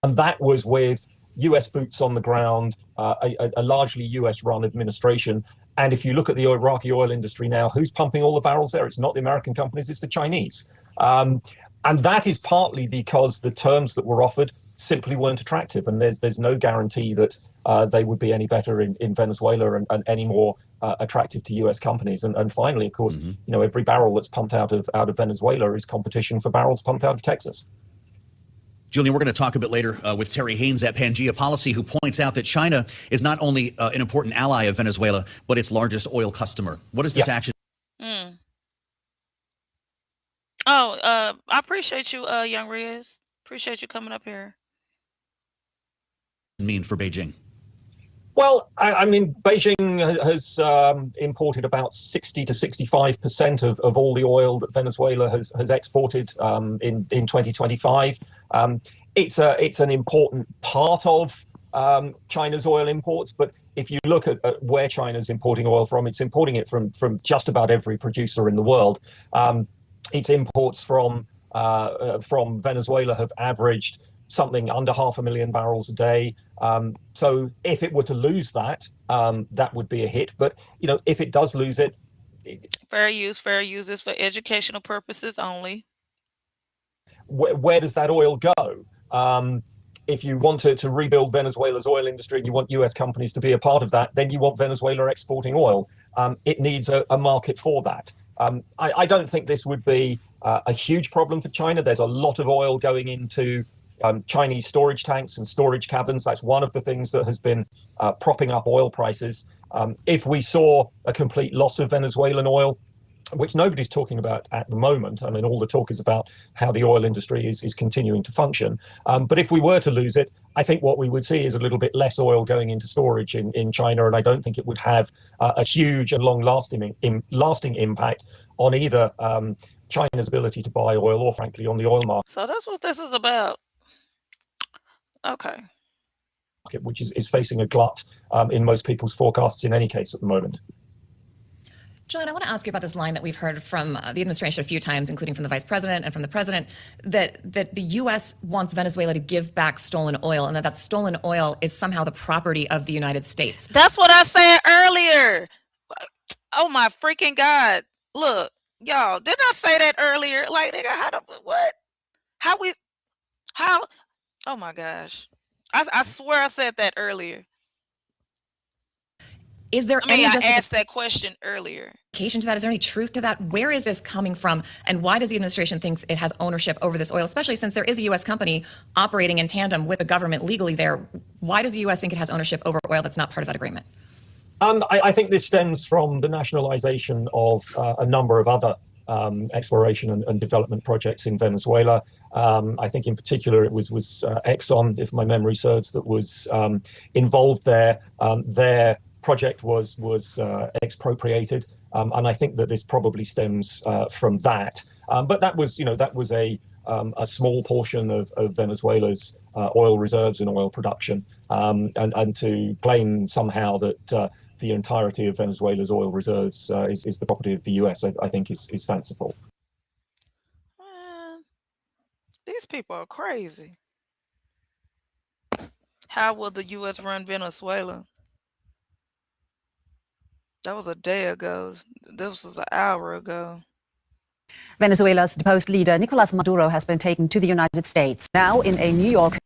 that was with US boots on the ground, a largely US run administration. And if you look at the Iraqi oil industry now, who's pumping all the barrels there? It's not the American companies, it's the Chinese. And that is partly because the terms that were offered simply weren't attractive. And there's no guarantee that they would be any better in Venezuela and any more attractive to US companies. And finally, of course, every barrel that's pumped out of Venezuela is competition for barrels pumped out of Texas.
Julian, we're going to talk a bit later with Terry Haynes at Pangea Policy, who points out that China is not only an important ally of Venezuela, but its largest oil customer. What is this action?
Oh, I appreciate you, Young Riz. Appreciate you coming up here.
Mean for Beijing?
Well, I mean, Beijing has imported about 60 to 65% of all the oil that Venezuela has exported in 2025. It's an important part of China's oil imports, but if you look at where China's importing oil from, it's importing it from just about every producer in the world. Its imports from Venezuela have averaged something under 500,000 barrels a day. So if it were to lose that, that would be a hit. But, if it does lose it.
Fair use is for educational purposes only.
Where does that oil go? If you want to rebuild Venezuela's oil industry and you want US companies to be a part of that, then you want Venezuela exporting oil. It needs a market for that. I don't think this would be a huge problem for China. There's a lot of oil going into Chinese storage tanks and storage caverns. That's one of the things that has been propping up oil prices. If we saw a complete loss of Venezuelan oil, which nobody's talking about at the moment, I mean, all the talk is about how the oil industry is continuing to function. But if we were to lose it, I think what we would see is a little bit less oil going into storage in China, and I don't think it would have a huge and long-lasting impact on either China's ability to buy oil, or frankly on the oil market.
So that's what this is about. Okay.
Which is facing a glut in most people's forecasts in any case at the moment.
John, I want to ask you about this line that we've heard from the administration a few times, including from the vice president and from the president, that the U.S. wants Venezuela to give back stolen oil, and that stolen oil is somehow the property of the United States.
That's what I said earlier. Oh my freaking God. Look, y'all, didn't I say that earlier? Like, nigga, how? Oh my gosh. I swear I said that earlier.
Is there
I asked that question earlier.
To that? Is there any truth to that? Where is this coming from? And why does the administration think it has ownership over this oil, especially since there is a U.S. company operating in tandem with the government legally there? Why does the U.S. think it has ownership over oil that's not part of that agreement?
I think this stems from the nationalization of a number of other exploration and development projects in Venezuela. I think in particular it was Exxon, if my memory serves, that was involved there. Their project was expropriated, and I think that this probably stems from that. But that was a small portion of Venezuela's oil reserves and oil production, and to claim somehow that the entirety of Venezuela's oil reserves is the property of the US, I think is fanciful.
These people are crazy. How will the US run Venezuela? That was a day ago. This was an hour ago.
Venezuela's deposed leader, Nicolas Maduro, has been taken to the United States. Now in a New York,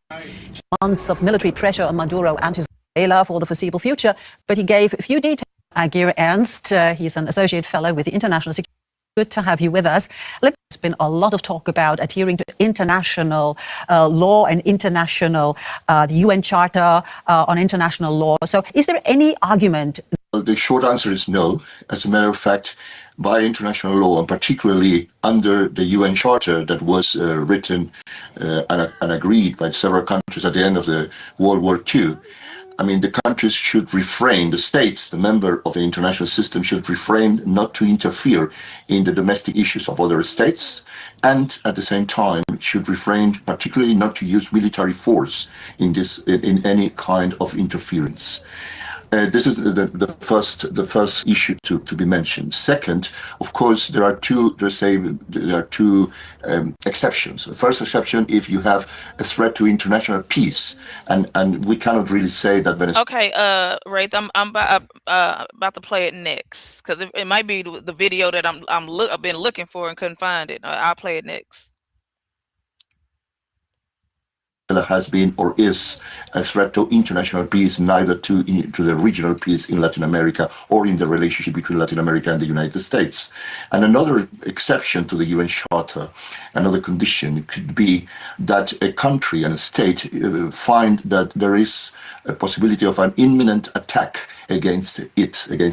months of military pressure on Maduro and his Venezuela for the foreseeable future, but he gave a few details. Aguirre Ernst, he's an associate fellow with the International Security. Good to have you with us. There's been a lot of talk about adhering to international law and the UN Charter on international law. So is there any argument?
The short answer is no. As a matter of fact, by international law, and particularly under the UN Charter that was written and agreed by several countries at the end of the World War II, the countries should refrain, the states, the member of the international system should refrain not to interfere in the domestic issues of other states, and at the same time should refrain particularly not to use military force in any kind of interference. This is the first issue to be mentioned. Second, of course, there are two exceptions. The first exception, if you have a threat to international peace, and we cannot really say that Venezuela.
Okay, Wraith, I'm about to play it next because it might be the video that I've been looking for and couldn't find it. I'll play it next.
Has been or is a threat to international peace, neither to the regional peace in Latin America or in the relationship between Latin America and the United States. And another exception to the UN Charter, another condition could be that a country and a state find that there is a possibility of an imminent attack against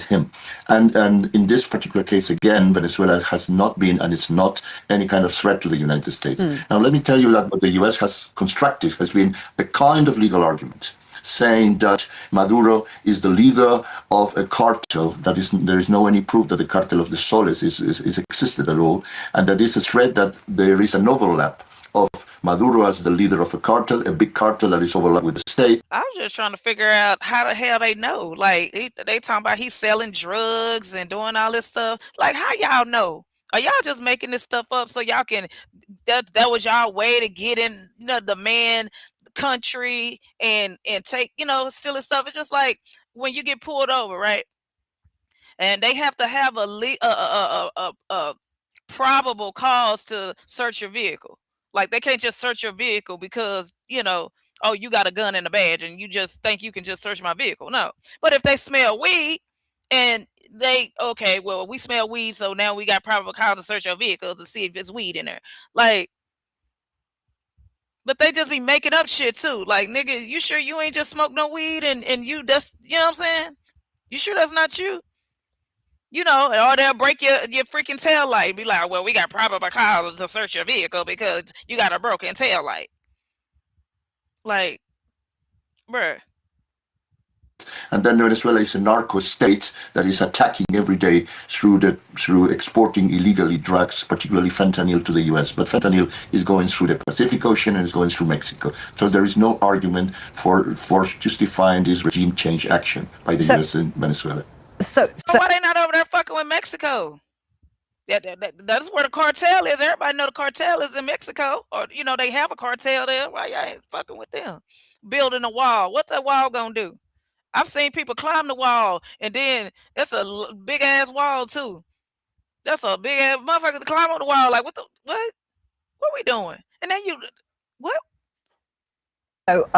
him. And in this particular case, again, Venezuela has not been and is not any kind of threat to the United States. Now, let me tell you that what the US has constructed has been a kind of legal argument saying that Maduro is the leader of a cartel, there is no any proof that the cartel of the Soles is existed at all, and that is a threat that there is an overlap of Maduro as the leader of a cartel, a big cartel that is overlapped with the state.
I was just trying to figure out how the hell they know. Like, they talking about he's selling drugs and doing all this stuff. Like, how y'all know? Are y'all just making this stuff up so y'all can, that was y'all way to get in, the man country and take, steal his stuff? It's just like when you get pulled over, right? And they have to have a probable cause to search your vehicle. Like, they can't just search your vehicle because, oh, you got a gun and a badge and you just think you can just search my vehicle. No. But if they smell weed and we smell weed, so now we got probable cause to search your vehicle to see if it's weed in there. Like, but they just be making up shit too. Like, nigga, you sure you ain't just smoked no weed and you just, you know what I'm saying? You sure that's not you? Or they'll break your freaking tail light and be like, well, we got probable cause to search your vehicle because you got a broken tail light. Like, bruh.
And then Venezuela is a narco state that is attacking every day through exporting illegally drugs, particularly fentanyl, to the U.S. But fentanyl is going through the Pacific Ocean and is going through Mexico. So there is no argument for justifying this regime change action by the U.S. in Venezuela.
So why they not over there fucking with Mexico? That's where the cartel is. Everybody know the cartel is in Mexico, or they have a cartel there. Why y'all ain't fucking with them? Building a wall. What's that wall gonna do? I've seen people climb the wall, and then it's a big ass wall too. That's a big ass motherfucker to climb on the wall. Like what? What we doing? And then what?
So,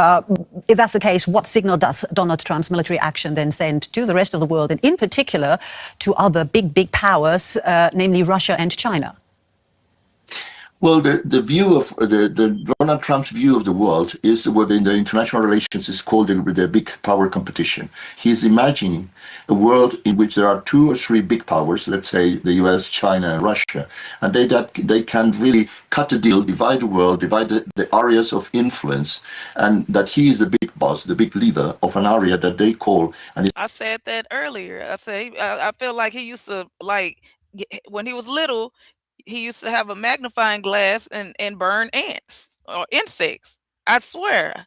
if that's the case, what signal does Donald Trump's military action then send to the rest of the world, and in particular to other big powers, namely Russia and China?
Well, the view of the Donald Trump's view of the world is what in the international relations is called the big power competition. He's imagining a world in which there are 2 or 3 big powers, let's say the US, China, and Russia, and they can really cut a deal, divide the world, divide the areas of influence, and that he is the big boss, the big leader of an area that they call. And
I said that earlier. I feel like he used to when he was little. He used to have a magnifying glass and burn ants or insects. I swear.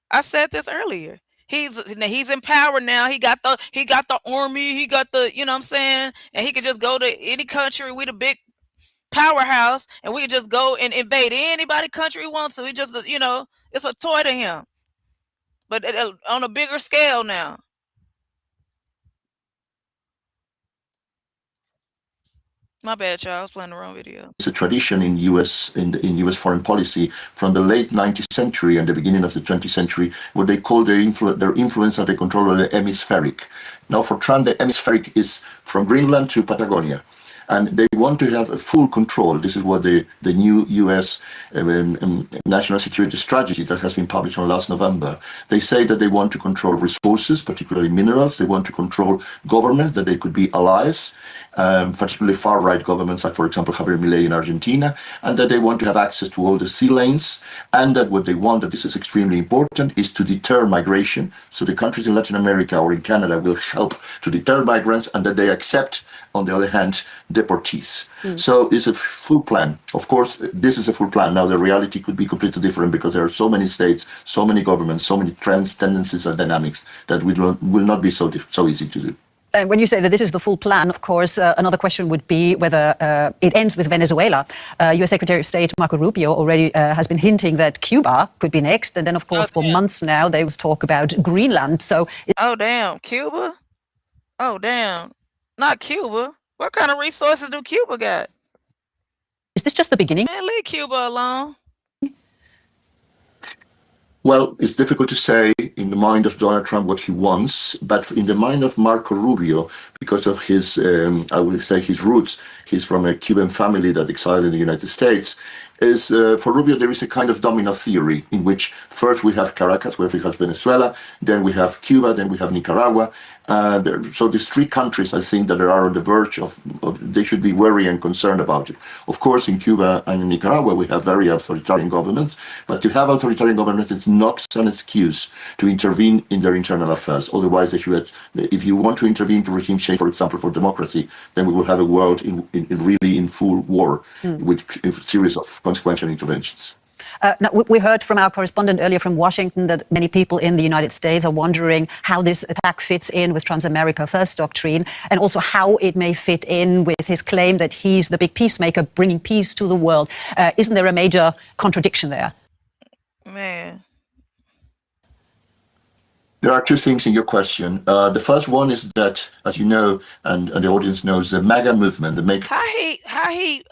I said this earlier. He's in power now. He got the army. He got the what I'm saying, and he could just go to any country. We the big powerhouse, and we can just go and invade anybody country he wants to. He just it's a toy to him, but on a bigger scale now. My bad, y'all. I was playing the wrong video.
It's a tradition in U.S. in U.S. foreign policy from the late 19th century and the beginning of the 20th century, what they call their influence and the control of the hemispheric. Now, for Trump, the hemispheric is from Greenland to Patagonia. And they want to have a full control. This is what the new U.S. national security strategy that has been published on last November. They say that they want to control resources, particularly minerals. They want to control governments, that they could be allies, particularly far-right governments, like, for example, Javier Milei in Argentina, and that they want to have access to all the sea lanes, and that what they want, that this is extremely important, is to deter migration. So the countries in Latin America or in Canada will help to deter migrants, and that they accept, on the other hand, deportees. So it's a full plan. Of course, this is a full plan. Now, the reality could be completely different because there are so many states, so many governments, so many trends, tendencies, and dynamics that will not be so easy to do.
And when you say that this is the full plan, of course, another question would be whether it ends with Venezuela. U.S. Secretary of State Marco Rubio already has been hinting that Cuba could be next. And then, of course, for months now, there was talk about Greenland. So,
oh, damn. Cuba? Oh, damn. Not Cuba. What kind of resources do Cuba got?
Is this just the beginning?
Man, leave Cuba alone.
Well, it's difficult to say in the mind of Donald Trump what he wants, but in the mind of Marco Rubio, because of his, I would say, his roots, he's from a Cuban family that exiled in the United States, is for Rubio there is a kind of domino theory in which first we have Caracas, where we have Venezuela, then we have Cuba, then we have Nicaragua. So these 3 countries, I think, that are on the verge of they should be worried and concerned about it. Of course, in Cuba and in Nicaragua, we have very authoritarian governments, but to have authoritarian governments is not an excuse to intervene in their internal affairs. Otherwise, if you want to intervene to regime change, for example, for democracy, then we will have a world really in full war with a series of consequential interventions.
Now, we heard from our correspondent earlier from Washington that many people in the United States are wondering how this attack fits in with Trump's America First doctrine, and also how it may fit in with his claim that he's the big peacemaker bringing peace to the world. Isn't there a major contradiction there?
Man.
There are 2 things in your question. The first one is that, as you know, and the audience knows, the MAGA movement,
how he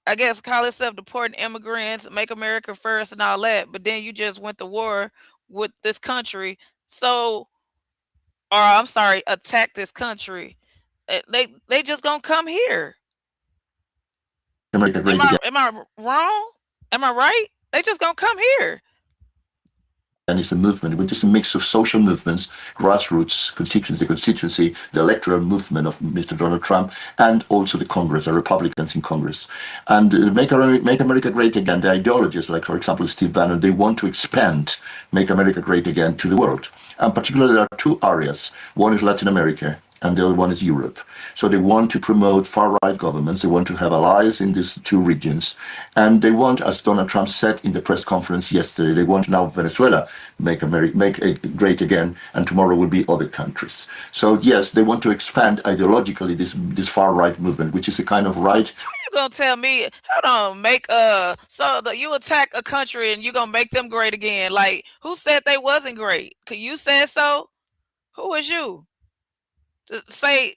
I guess call himself deporting immigrants, make America first and all that, but then you just went to war with this country. So, or I'm sorry, attack this country. They just gonna come here. Am I wrong? Am I right? They just gonna come here.
And it's a movement, which is a mix of social movements, grassroots, constituency, the electoral movement of Mr. Donald Trump, and also the Congress, the Republicans in Congress. And Make America Great Again, the ideologists, like, for example, Steve Bannon, they want to expand Make America Great Again to the world. And particularly, there are two areas. One is Latin America, and the other one is Europe. So they want to promote far-right governments. They want to have allies in these two regions. And they want, as Donald Trump said in the press conference yesterday, they want now Venezuela make it great again, and tomorrow will be other countries. So yes, they want to expand ideologically this far-right movement, which is a kind of right.
You gonna tell me, hold on, you attack a country and you gonna make them great again? Like, who said they wasn't great? Cause you said so? Who is you to say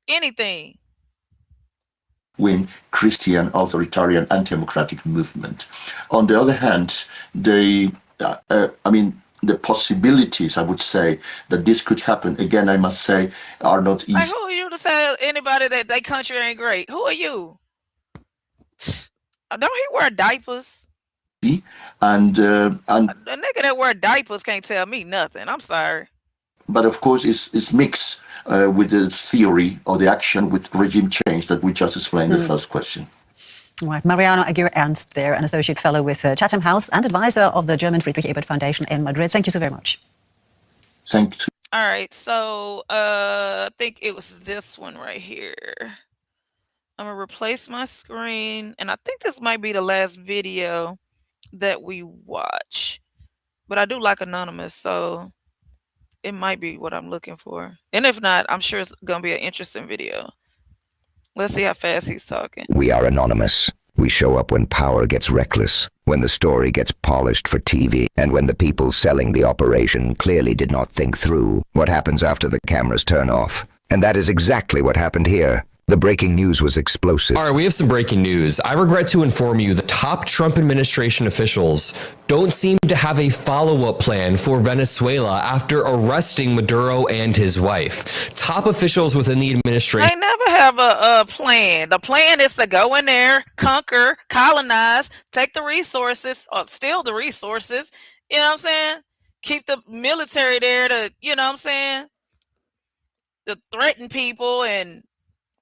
anything?
Win Christian authoritarian anti-democratic movement. On the other hand, the possibilities, I would say, that this could happen, again, I must say, are not easy.
Like, who are you to say anybody that their country ain't great? Who are you? Don't he wear diapers?
And
a nigga that wear diapers can't tell me nothing. I'm sorry.
But of course, it's mixed with the theory or the action with regime change that we just explained in the first question.
Right, Mariano Aguirre-Ernst there, an associate fellow with Chatham House and advisor of the German Friedrich Ebert Foundation in Madrid. Thank you so very much.
Thank you.
All right, so I think it was this one right here. I'm gonna replace my screen, and I think this might be the last video that we watch. But I do like Anonymous, so it might be what I'm looking for. And if not, I'm sure it's gonna be an interesting video. Let's see how fast he's talking.
We are anonymous. We show up when power gets reckless, when the story gets polished for TV, and when the people selling the operation clearly did not think through what happens after the cameras turn off. And that is exactly what happened here. The breaking news was explosive.
All right, we have some breaking news. I regret to inform you that top Trump administration officials don't seem to have a follow-up plan for Venezuela after arresting Maduro and his wife. Top officials within the administration...
They never have a plan. The plan is to go in there, conquer, colonize, take the resources, or steal the resources. You know what I'm saying? Keep the military there to, you know what I'm saying? To threaten people and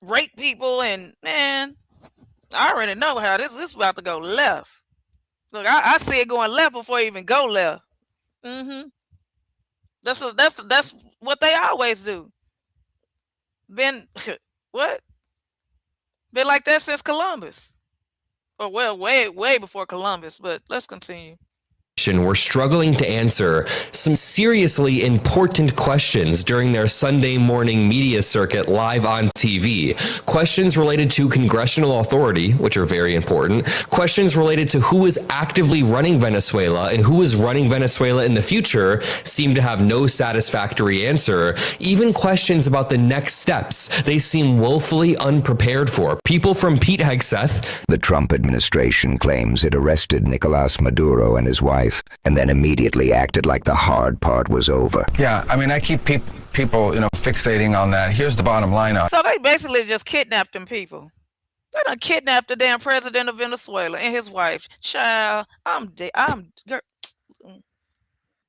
rape people, and man, I already know how this is about to go left. Look, I see it going left before it even go left. That's what they always do. Been what? Been like that since Columbus, or well, way before Columbus. But let's continue.
Were struggling to answer some seriously important questions during their Sunday morning media circuit live on TV. Questions related to congressional authority, which are very important. Questions related to who is actively running Venezuela and who is running Venezuela in the future seem to have no satisfactory answer. Even questions about the next steps they seem woefully unprepared for. People from Pete Hegseth.
The Trump administration claims it arrested Nicolas Maduro and his wife, and then immediately acted like the hard part was over.
Yeah, I mean, I keep people, fixating on that. Here's the bottom line on it.
So they basically just kidnapped them people. They done kidnapped the damn president of Venezuela and his wife. Child,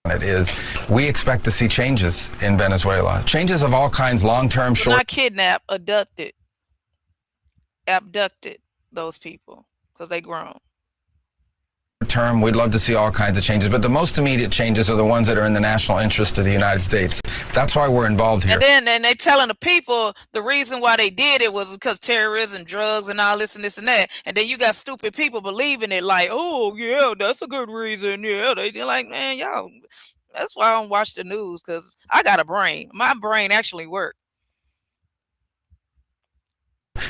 It is, we expect to see changes in Venezuela. Changes of all kinds, long-term, short...
Not kidnapped, abducted those people because they grown.
Term, we'd love to see all kinds of changes, but the most immediate changes are the ones that are in the national interest of the United States. That's why we're involved here.
And then they telling the people the reason why they did it was because terrorism, drugs, and all this and this and that. And then you got stupid people believing it, like, oh yeah, that's a good reason. Yeah, they're like, man, y'all. That's why I don't watch the news, because I got a brain. My brain actually works.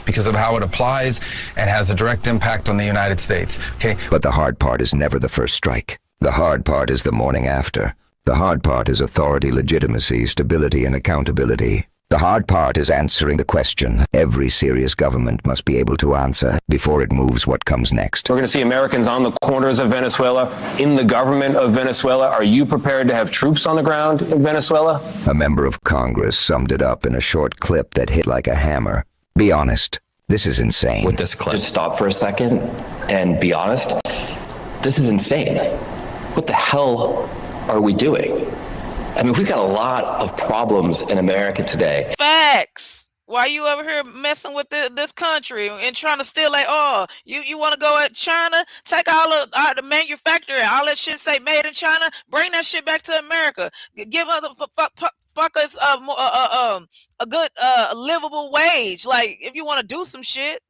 Because of how it applies and has a direct impact on the United States. Okay.
But the hard part is never the first strike. The hard part is the morning after. The hard part is authority, legitimacy, stability, and accountability. The hard part is answering the question every serious government must be able to answer before it moves what comes next.
We're going to see Americans on the corners of Venezuela, in the government of Venezuela. Are you prepared to have troops on the ground in Venezuela?
A member of Congress summed it up in a short clip that hit like a hammer. Be honest, this is insane.
With this clip.
Just stop for a second and be honest. This is insane. What the hell
are we doing? I mean, we've got a lot of problems in America today.
Facts. Why you over here messing with this country and trying to steal like, oh, you want to go at China, take all of the manufacturing, all that shit say made in China, bring that shit back to America, give other fuckers a good livable wage. Like, if you want to do some shit,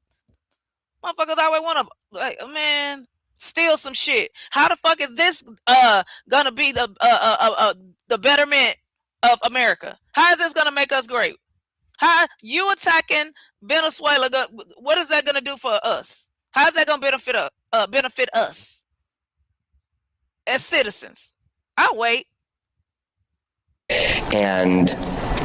motherfuckers always want to, like, man, steal some shit. How the fuck is this gonna be the betterment of America? How is this gonna make us great? How you attacking Venezuela? What is that gonna do for us? How is that gonna benefit us as citizens? I'll wait.
And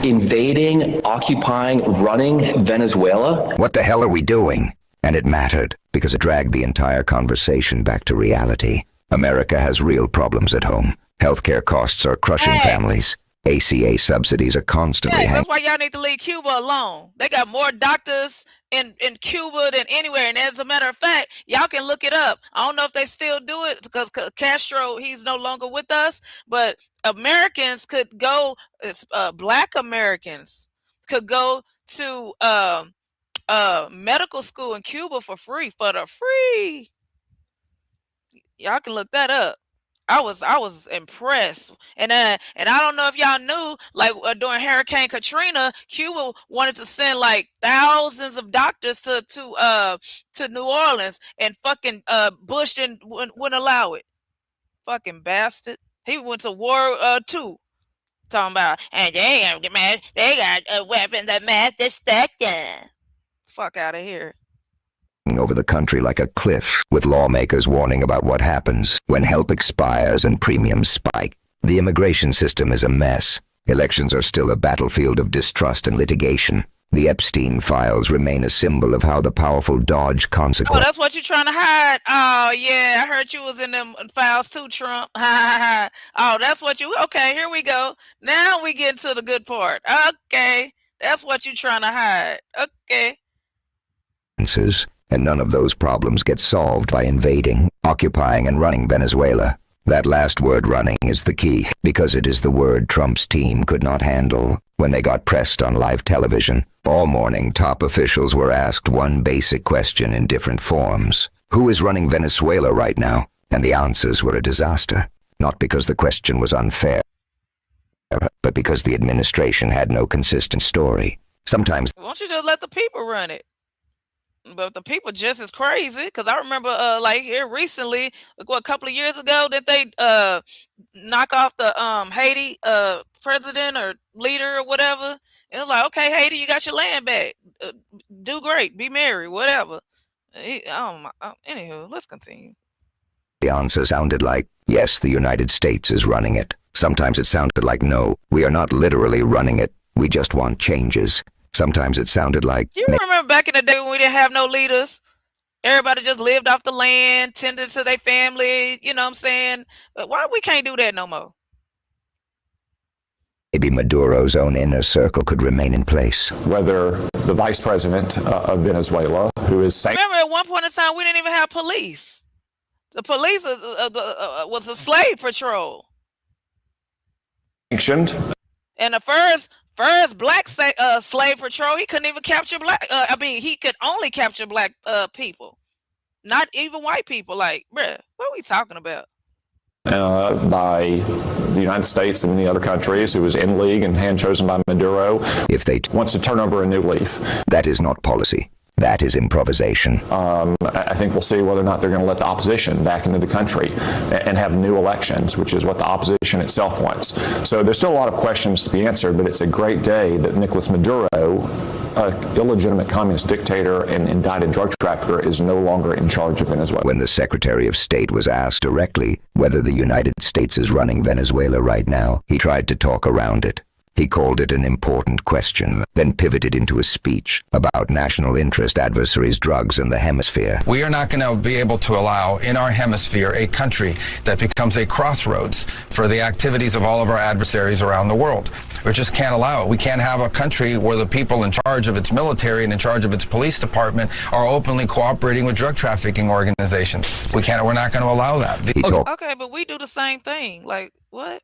invading, occupying, running Venezuela?
What the hell are we doing? And it mattered, because it dragged the entire conversation back to reality. America has real problems at home. Healthcare costs are crushing families. ACA subsidies are constantly
That's why y'all need to leave Cuba alone. They got more doctors in Cuba than anywhere. And as a matter of fact, y'all can look it up. I don't know if they still do it because Castro, he's no longer with us. But Americans could go, Black Americans could go to medical school in Cuba for free. Y'all can look that up. I was impressed, and I don't know if y'all knew, like during Hurricane Katrina, Cuba wanted to send like thousands of doctors to New Orleans, and fucking Bush wouldn't allow it. Fucking bastard. He went to War II, talking about, and they got weapons of mass destruction. Fuck out of here.
over the country like a cliff, with lawmakers warning about what happens when help expires and premiums spike. The immigration system is a mess. Elections are still a battlefield of distrust and litigation. The Epstein files remain a symbol of how the powerful dodge
Oh,
consequences.
that's what you're trying to hide. Oh, yeah, I heard you was in them files too, Trump. Oh, that's what you. Okay, here we go. Now we get to the good part. Okay, that's what you're trying to hide. Okay.
And none of those problems get solved by invading, occupying, and running Venezuela. That last word, running, is the key, because it is the word Trump's team could not handle. When they got pressed on live television, all morning top officials were asked one basic question in different forms. Who is running Venezuela right now? And the answers were a disaster. Not because the question was unfair, but because the administration had no consistent story. Sometimes
Why don't you just let the people run it? But the people just as crazy, because I remember like here recently, like, what, a couple of years ago, that they knock off the Haiti president or leader or whatever. It was like, okay, Haiti, you got your land back. Do great, be merry, whatever. Anywho, let's continue.
the answer sounded like, yes, the United States is running it. Sometimes it sounded like, no, we are not literally running it. We just want changes. Sometimes it sounded like,
You remember back in the day when we didn't have no leaders? Everybody just lived off the land, tended to their family, you know what I'm saying? But why we can't do that no more?
maybe Maduro's own inner circle could remain in place.
Whether the vice president of Venezuela, who is saying,
Remember at one point in time, we didn't even have police. The police was a slave patrol.
sanctioned.
And the first black slave patrol, he couldn't even capture black. He could only capture black people, not even white people. Like, bruh, what are we talking about?
By the United States and many other countries, who is in league and hand chosen by Maduro,
if they
wants to turn over a new leaf.
That is not policy. That is improvisation.
I think we'll see whether or not they're going to let the opposition back into the country and have new elections, which is what the opposition itself wants. So there's still a lot of questions to be answered, but it's a great day that Nicolas Maduro, an illegitimate communist dictator and indicted drug trafficker, is no longer in charge of Venezuela.
When the Secretary of State was asked directly whether the United States is running Venezuela right now, he tried to talk around it. He called it an important question, then pivoted into a speech about national interest adversaries, drugs, and the hemisphere.
We are not going to be able to allow in our hemisphere a country that becomes a crossroads for the activities of all of our adversaries around the world. We just can't allow it. We can't have a country where the people in charge of its military and in charge of its police department are openly cooperating with drug trafficking organizations. We're not going to allow that.
Okay, but we do the same thing. Like, what?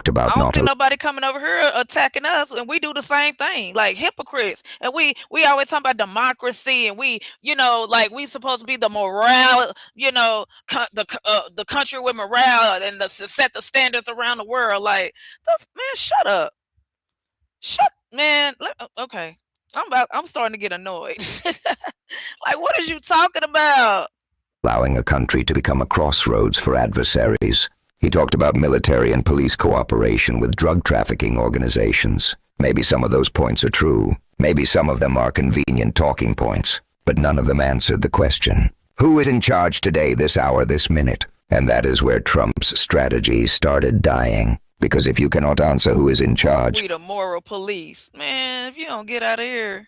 About
I don't
not
see nobody coming over here attacking us, and we do the same thing, like hypocrites. And we always talk about democracy, and we, like we supposed to be the morale, the country with morale and to set the standards around the world. Like, man, shut, man. Okay, I'm starting to get annoyed. Like, what is you talking about?
allowing a country to become a crossroads for adversaries. He talked about military and police cooperation with drug trafficking organizations. Maybe some of those points are true. Maybe some of them are convenient talking points. But none of them answered the question. Who is in charge today, this hour, this minute? And that is where Trump's strategy started dying. Because if you cannot answer who is in charge,
We the moral police. Man, if you don't get out of here.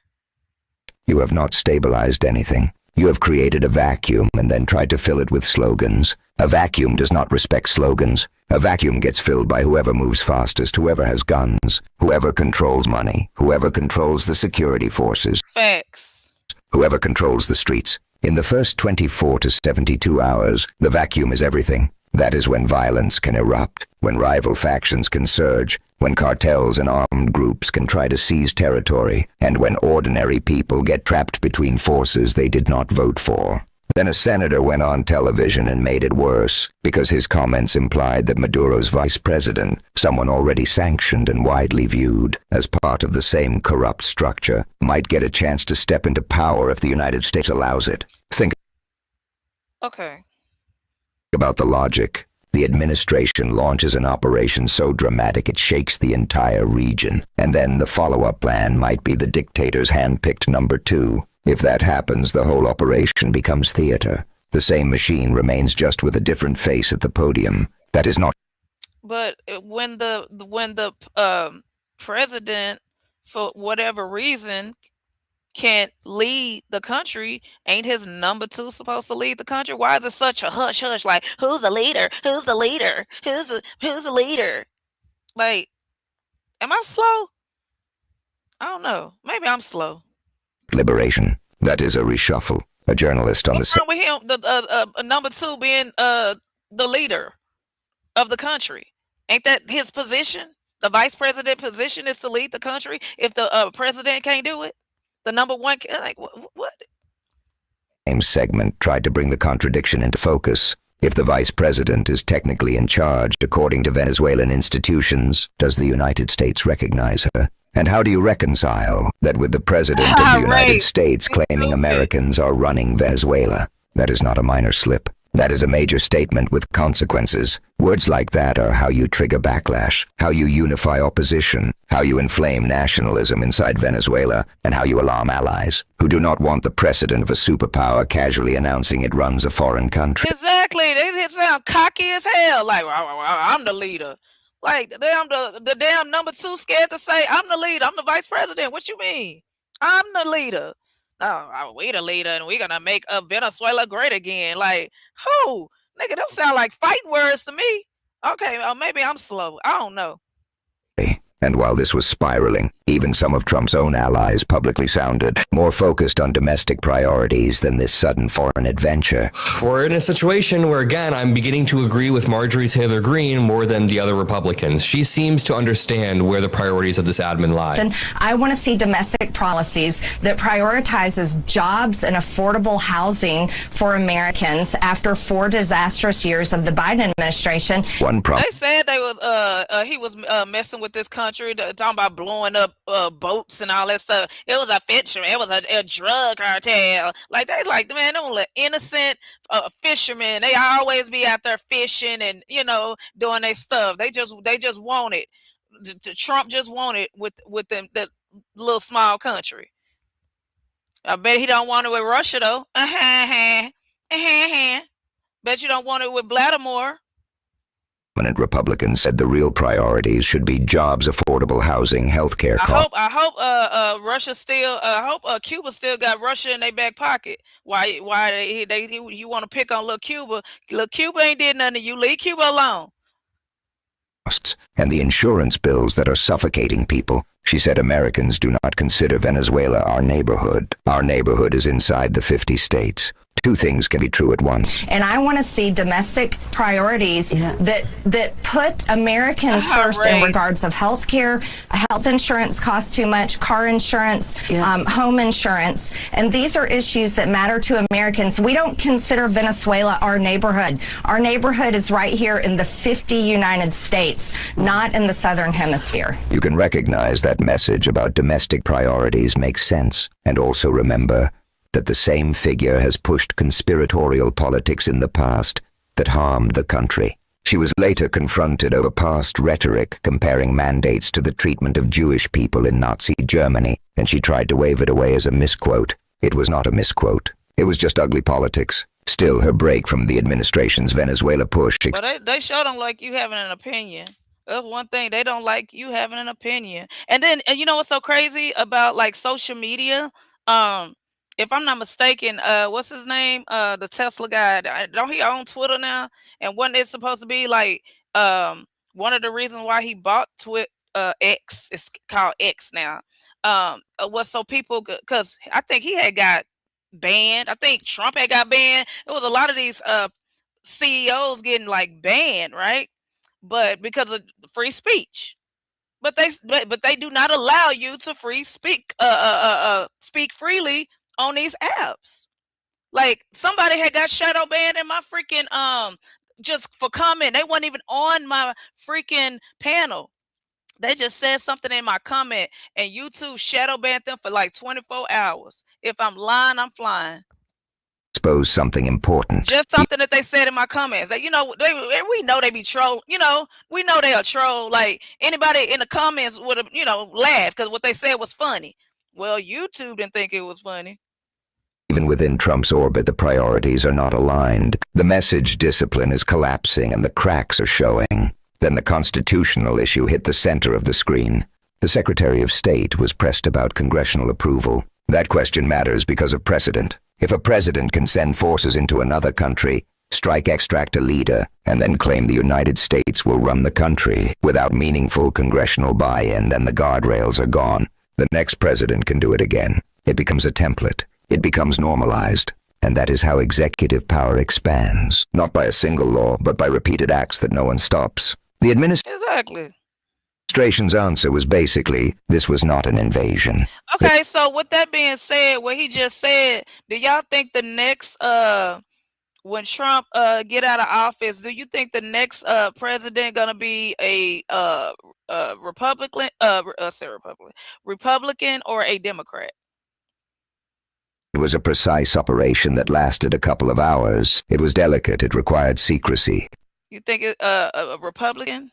you have not stabilized anything. You have created a vacuum and then tried to fill it with slogans. A vacuum does not respect slogans. A vacuum gets filled by whoever moves fastest, whoever has guns, whoever controls money, whoever controls the security forces,
Facts.
whoever controls the streets. In the first 24 to 72 hours, the vacuum is everything. That is when violence can erupt, when rival factions can surge, when cartels and armed groups can try to seize territory, and when ordinary people get trapped between forces they did not vote for. Then a senator went on television and made it worse, because his comments implied that Maduro's vice president, someone already sanctioned and widely viewed as part of the same corrupt structure, might get a chance to step into power if the United States allows it. Think
Okay.
about the logic. The administration launches an operation so dramatic it shakes the entire region, and then the follow-up plan might be the dictator's hand-picked number 2. If that happens, the whole operation becomes theater. The same machine remains just with a different face at the podium. That is not
But when the president, for whatever reason, can't lead the country, ain't his number 2 supposed to lead the country? Why is it such a hush hush? Like, who's the leader? Who's the leader? Who's the leader? Like, am I slow? I don't know. Maybe I'm slow.
liberation. That is a reshuffle. A journalist on the
What's wrong with him? The number 2 being the leader of the country. Ain't that his position? The vice president position is to lead the country. If the president can't do it, the number 1 like what?
same segment tried to bring the contradiction into focus. If the vice president is technically in charge, according to Venezuelan institutions, does the United States recognize her? And how do you reconcile that with the president of the United States claiming Americans are running Venezuela? That is not a minor slip. That is a major statement with consequences. Words like that are how you trigger backlash, how you unify opposition, how you inflame nationalism inside Venezuela, and how you alarm allies who do not want the precedent of a superpower casually announcing it runs a foreign country.
Exactly. They sound cocky as hell. Like, I'm the leader. Like, the damn number 2 scared to say, I'm the leader. I'm the vice president. What you mean? I'm the leader. Oh, we the leader, and we're gonna make Venezuela great again. Like, who? Nigga, those sound like fighting words to me. Okay, maybe I'm slow. I don't know.
And while this was spiraling, even some of Trump's own allies publicly sounded more focused on domestic priorities than this sudden foreign adventure.
We're in a situation where, again, I'm beginning to agree with Marjorie Taylor Greene more than the other Republicans. She seems to understand where the priorities of this admin lie.
I want to see domestic policies that prioritizes jobs and affordable housing for Americans after 4 disastrous years of the Biden administration.
They said they was he was messing with this country, talking about blowing up boats and all that stuff. It was a fisherman. It was a drug cartel. Like, they like, man, don't let innocent fishermen. They always be out there fishing and doing their stuff. They just want it. Trump just want it with them, that little small country. I bet he don't want it with Russia though. Bet you don't want it with Vladimir.
Prominent Republicans said the real priorities should be jobs, affordable housing, healthcare costs.
I hope Russia still I hope Cuba still got Russia in their back pocket. Why you want to pick on little Cuba? Little Cuba ain't did nothing to you. Leave Cuba alone.
And the insurance bills that are suffocating people. She said Americans do not consider Venezuela our neighborhood. Our neighborhood is inside the 50 states. Two things can be true at once.
And I want to see domestic priorities that put Americans first in regards of health care. Health insurance costs too much, car insurance, home insurance. And these are issues that matter to Americans. We don't consider Venezuela our neighborhood. Our neighborhood is right here in the 50 United States, not in the Southern Hemisphere.
You can recognize that message about domestic priorities makes sense. And also remember that the same figure has pushed conspiratorial politics in the past that harmed the country. She was later confronted over past rhetoric comparing mandates to the treatment of Jewish people in Nazi Germany, and she tried to wave it away as a misquote. It was not a misquote. It was just ugly politics. Still, her break from the administration's Venezuela push...
But they sure don't like you having an opinion. That's one thing. They don't like you having an opinion. And then, and you know what's so crazy about like social media? If I'm not mistaken, what's his name? The Tesla guy. Don't he own Twitter now? And wasn't it supposed to be like one of the reasons why he bought X? It's called X now. Was so people, because I think he had got banned. I think Trump had got banned. It was a lot of these CEOs getting like banned, right? But because of free speech. But they do not allow you to speak freely on these apps. Like somebody had got shadow banned in my freaking just for comment. They weren't even on my freaking panel. They just said something in my comment and YouTube shadow banned them for like 24 hours. If I'm lying, I'm flying.
Expose something important.
Just something that they said in my comments. Like, you know, we know they be troll. You know, we know they are troll. Like anybody in the comments would have, you know, laughed because what they said was funny. Well, YouTube didn't think it was funny.
Even within Trump's orbit, the priorities are not aligned. The message discipline is collapsing and the cracks are showing. Then the constitutional issue hit the center of the screen. The Secretary of State was pressed about congressional approval. That question matters because of precedent. If a president can send forces into another country, extract a leader, and then claim the United States will run the country without meaningful congressional buy-in, then the guardrails are gone. The next president can do it again. It becomes a template. It becomes normalized. And that is how executive power expands, not by a single law, but by repeated acts that no one stops. The administration's answer was basically, this was not an invasion.
Okay, so with that being said, what he just said, do y'all think the next, when Trump get out of office, do you think the next president gonna be a Republican or a Democrat?
It was a precise operation that lasted a couple of hours. It was delicate. It required secrecy.
You think it, a Republican?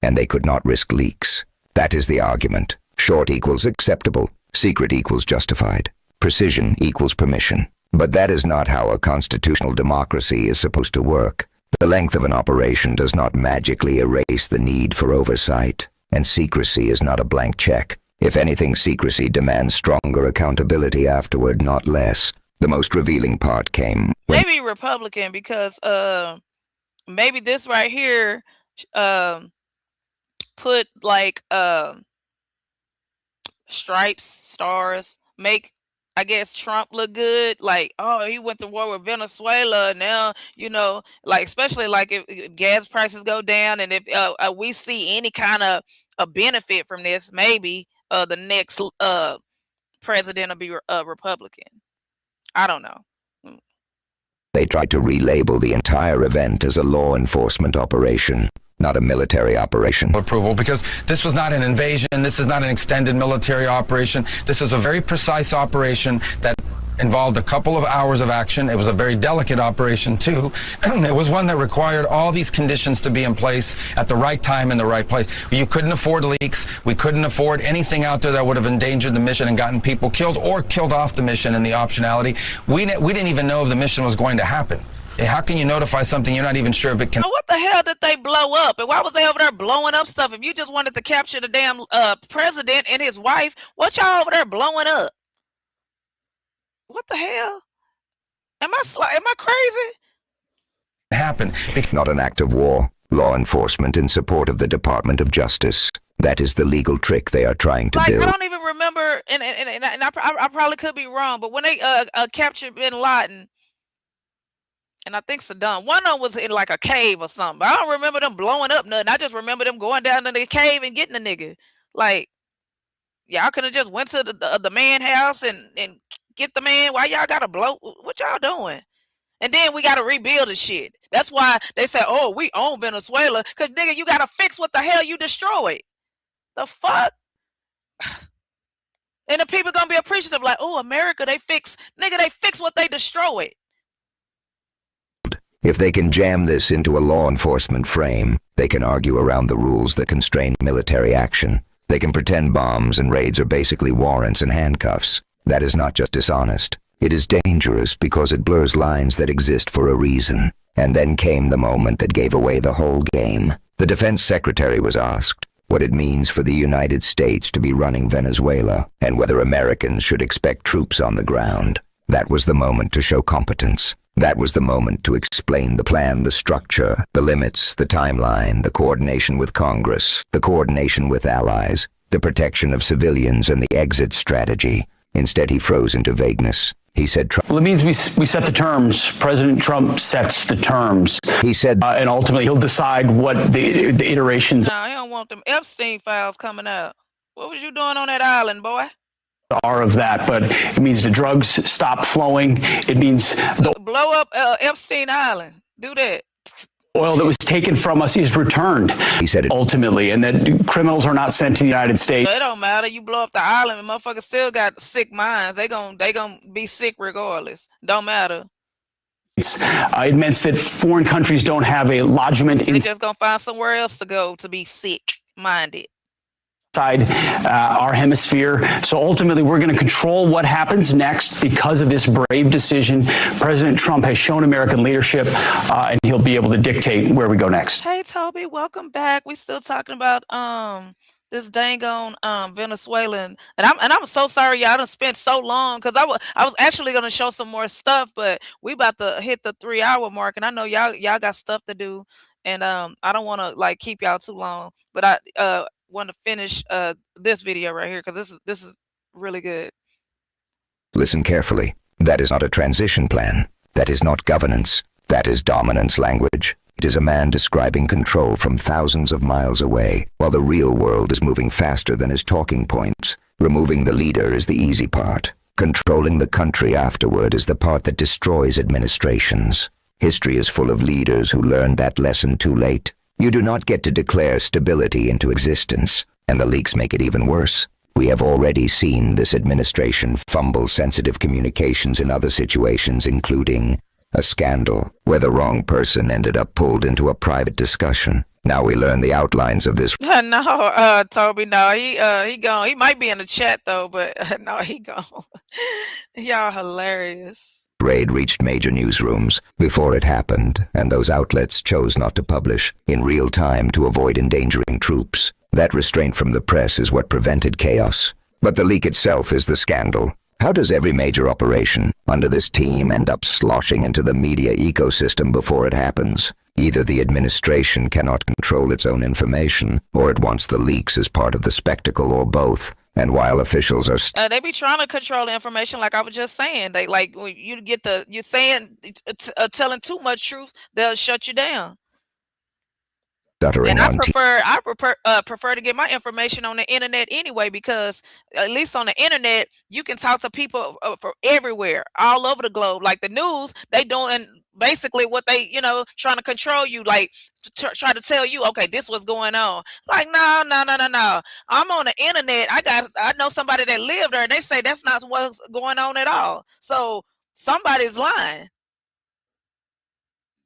And they could not risk leaks. That is the argument. Short equals acceptable. Secret equals justified. Precision equals permission. But that is not how a constitutional democracy is supposed to work. The length of an operation does not magically erase the need for oversight. And secrecy is not a blank check. If anything, secrecy demands stronger accountability afterward, not less. The most revealing part came when...
Maybe Republican, because maybe this right here put like stripes, stars, make, I guess, Trump look good. Like, oh, he went to war with Venezuela. Now, you know, like, especially like if gas prices go down and if we see any kind of a benefit from this, maybe the next president will be a Republican. I don't know.
They tried to relabel the entire event as a law enforcement operation, not a military operation.
Approval, because this was not an invasion, this is not an extended military operation. This is a very precise operation that involved a couple of hours of action. It was a very delicate operation too. It was one that required all these conditions to be in place at the right time in the right place. You couldn't afford leaks. We couldn't afford anything out there that would have endangered the mission and gotten people killed or killed off the mission and the optionality. We didn't even know if the mission was going to happen. How can you notify something you're not even sure if it can?
What the hell did they blow up? And why was they over there blowing up stuff? If you just wanted to capture the damn president and his wife, what y'all over there blowing up? What the hell? Am I crazy?
Happen. Not an act of war. Law enforcement in support of the Department of Justice. That is the legal trick they are trying to build.
I don't even remember, and I probably could be wrong, but when they captured Bin Laden, and I think Saddam, one of them was in like a cave or something. But I don't remember them blowing up nothing. I just remember them going down to the cave and getting the nigga. Like, y'all could have just went to the man house and get the man. Why y'all gotta blow? What y'all doing? And then we gotta rebuild the shit. That's why they said, "Oh, we own Venezuela," cause nigga, you gotta fix what the hell you destroyed. The fuck? And the people gonna be appreciative, like, "Oh, America, they fix what they destroyed."
If they can jam this into a law enforcement frame, they can argue around the rules that constrain military action. They can pretend bombs and raids are basically warrants and handcuffs. That is not just dishonest. It is dangerous because it blurs lines that exist for a reason. And then came the moment that gave away the whole game. The defense secretary was asked what it means for the United States to be running Venezuela and whether Americans should expect troops on the ground. That was the moment to show competence. That was the moment to explain the plan, the structure, the limits, the timeline, the coordination with Congress, the coordination with allies, the protection of civilians, and the exit strategy. Instead, he froze into vagueness. He said,
well, it means we set the terms. President Trump sets the terms.
He said,
and ultimately he'll decide what the iterations
No, I don't want them Epstein files coming out. What was you doing on that island, boy?
are of that. But it means the drugs stop flowing. It means the
blow up Epstein Island. Do that.
oil that was taken from us is returned,
he said it
ultimately, and that criminals are not sent to the United States.
It don't matter. You blow up the island, and motherfuckers still got sick minds. They gon' be sick regardless. Don't matter.
It meant that foreign countries don't have a lodgment
They just gonna find somewhere else to go to be sick minded.
inside our hemisphere. So ultimately, we're going to control what happens next because of this brave decision. President Trump has shown American leadership, and he'll be able to dictate where we go next.
Hey, Toby, welcome back. We still talking about this dang on Venezuelan, and I'm so sorry y'all done spent so long because I was actually gonna show some more stuff, but we about to hit the 3-hour mark, and I know y'all got stuff to do, and I don't want to like keep y'all too long, but I want to finish this video right here because this is really good.
Listen carefully. That is not a transition plan. That is not governance. That is dominance language. It is a man describing control from thousands of miles away, while the real world is moving faster than his talking points. Removing the leader is the easy part. Controlling the country afterward is the part that destroys administrations. History is full of leaders who learned that lesson too late. You do not get to declare stability into existence, and the leaks make it even worse. We have already seen this administration fumble sensitive communications in other situations, including a scandal where the wrong person ended up pulled into a private discussion. Now we learn the outlines of this.
No, Toby, no, he gone. He might be in the chat though, but no, he gone. Y'all hilarious.
Raid reached major newsrooms before it happened, and those outlets chose not to publish in real time to avoid endangering troops. That restraint from the press is what prevented chaos. But the leak itself is the scandal. How does every major operation under this team end up sloshing into the media ecosystem before it happens? Either the administration cannot control its own information, or it wants the leaks as part of the spectacle, or both. And while officials are
They be trying to control the information, like I was just saying. They like when you're saying telling too much truth, they'll shut you down.
stuttering
And
on
I prefer to get my information on the internet anyway, because at least on the internet you can talk to people from everywhere, all over the globe. Like the news, they doing basically what they trying to control you, like try to tell you, okay, this was going on. Like no. I'm on the internet. I know somebody that lived there, and they say that's not what's going on at all. So somebody's lying.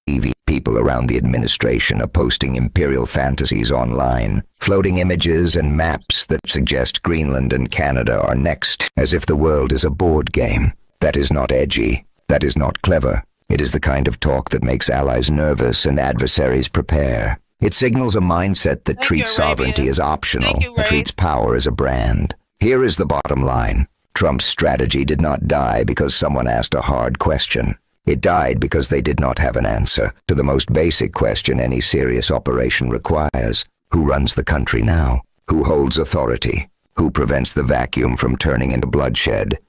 TV. People around the administration are posting imperial fantasies online, floating images and maps that suggest Greenland and Canada are next, as if the world is a board game. That is not edgy. That is not clever. It is the kind of talk that makes allies nervous and adversaries prepare. It signals a mindset that treats sovereignty as optional and treats power as a brand. Here is the bottom line. Trump's strategy did not die because someone asked a hard question. It died because they did not have an answer to the most basic question any serious operation requires. Who runs the country now? Who holds authority? Who prevents the vacuum from turning into bloodshed?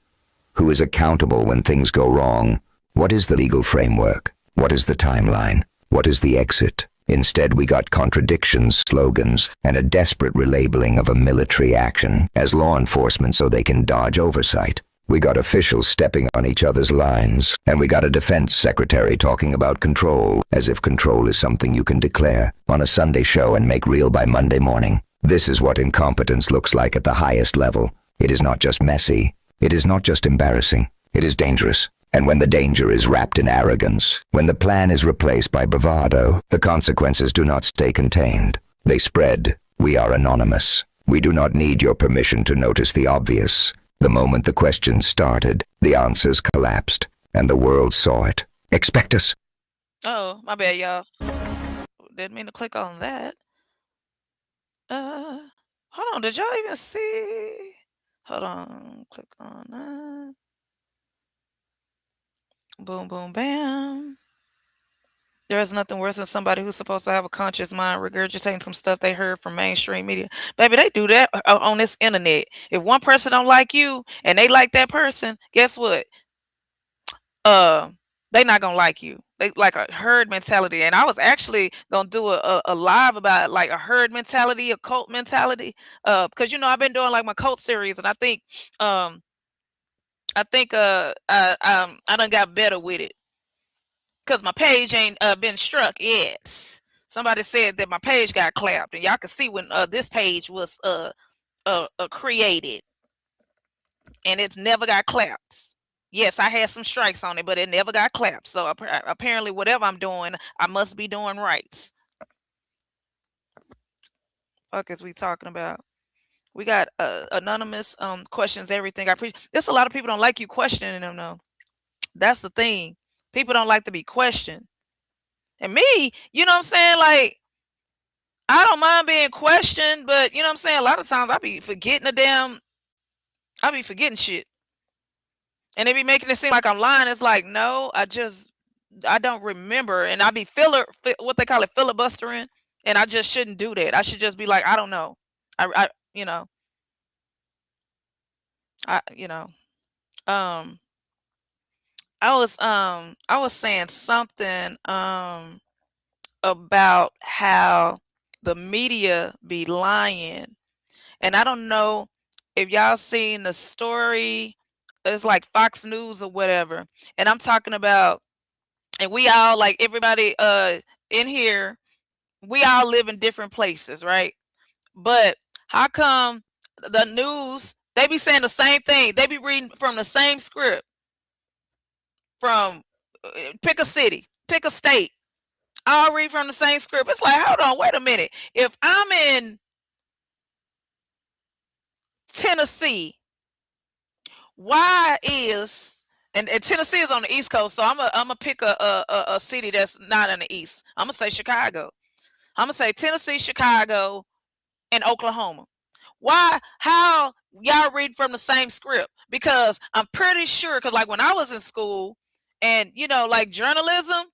Who is accountable when things go wrong? What is the legal framework? What is the timeline? What is the exit? Instead, we got contradictions, slogans, and a desperate relabeling of a military action as law enforcement so they can dodge oversight. We got officials stepping on each other's lines, and we got a defense secretary talking about control, as if control is something you can declare on a Sunday show and make real by Monday morning. This is what incompetence looks like at the highest level. It is not just messy. It is not just embarrassing. It is dangerous. And when the danger is wrapped in arrogance, when the plan is replaced by bravado, the consequences do not stay contained. They spread. We are anonymous. We do not need your permission to notice the obvious. The moment the questions started, the answers collapsed, and the world saw it. Expect us.
Oh, my bad, y'all. Didn't mean to click on that. Hold on. Did y'all even see? Hold on. Click on that. Boom, boom, bam. There is nothing worse than somebody who's supposed to have a conscious mind regurgitating some stuff they heard from mainstream media. Baby, they do that on this internet. If one person don't like you and they like that person, guess what? They not gonna like you. They like a herd mentality. And I was actually gonna do a live about like a herd mentality, a cult mentality. Because I've been doing like my cult series, and I think I done got better with it. Because my page ain't been struck yet. Somebody said that my page got clapped, and y'all can see when this page was created, and it's never got clapped. Yes, I had some strikes on it, but it never got clapped. So apparently, whatever I'm doing, I must be doing right. Fuck is we talking about? We got anonymous questions, everything. I appreciate. There's a lot of people don't like you questioning them, though. That's the thing. People don't like to be questioned. And me, you know what I'm saying? Like, I don't mind being questioned, but you know what I'm saying? A lot of times I be forgetting shit. And they be making it seem like I'm lying. It's like, no, I don't remember. And I be what they call it, filibustering. And I just shouldn't do that. I should just be like, I don't know. I you know, um I was saying something about how the media be lying. And I don't know if y'all seen the story. It's like Fox News or whatever. And I'm talking about, and we all, like everybody in here, we all live in different places, right? But how come the news, they be saying the same thing? They be reading from the same script from pick a city, pick a state. I'll read from the same script. It's like, hold on, wait a minute. If I'm in Tennessee, why is and Tennessee is on the East Coast, so I'm gonna pick a city that's not in the East. I'm gonna say Chicago. I'm gonna say Tennessee, Chicago, and Oklahoma. Why? How y'all read from the same script? Because I'm pretty sure, because like when I was in school, and like journalism,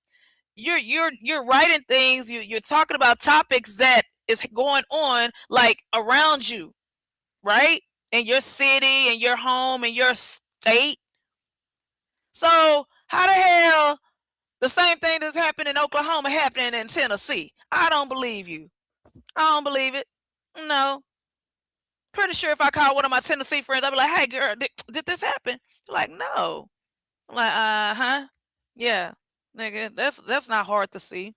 you're writing things, you're talking about topics that is going on like around you, right? In your city, in your home, in your state. So how the hell the same thing that's happening in Oklahoma happening in Tennessee? I don't believe you. I don't believe it. No. Pretty sure if I call one of my Tennessee friends, I'll be like, hey girl, did this happen? Like, no. I'm like, uh-huh. Yeah. Nigga, that's not hard to see.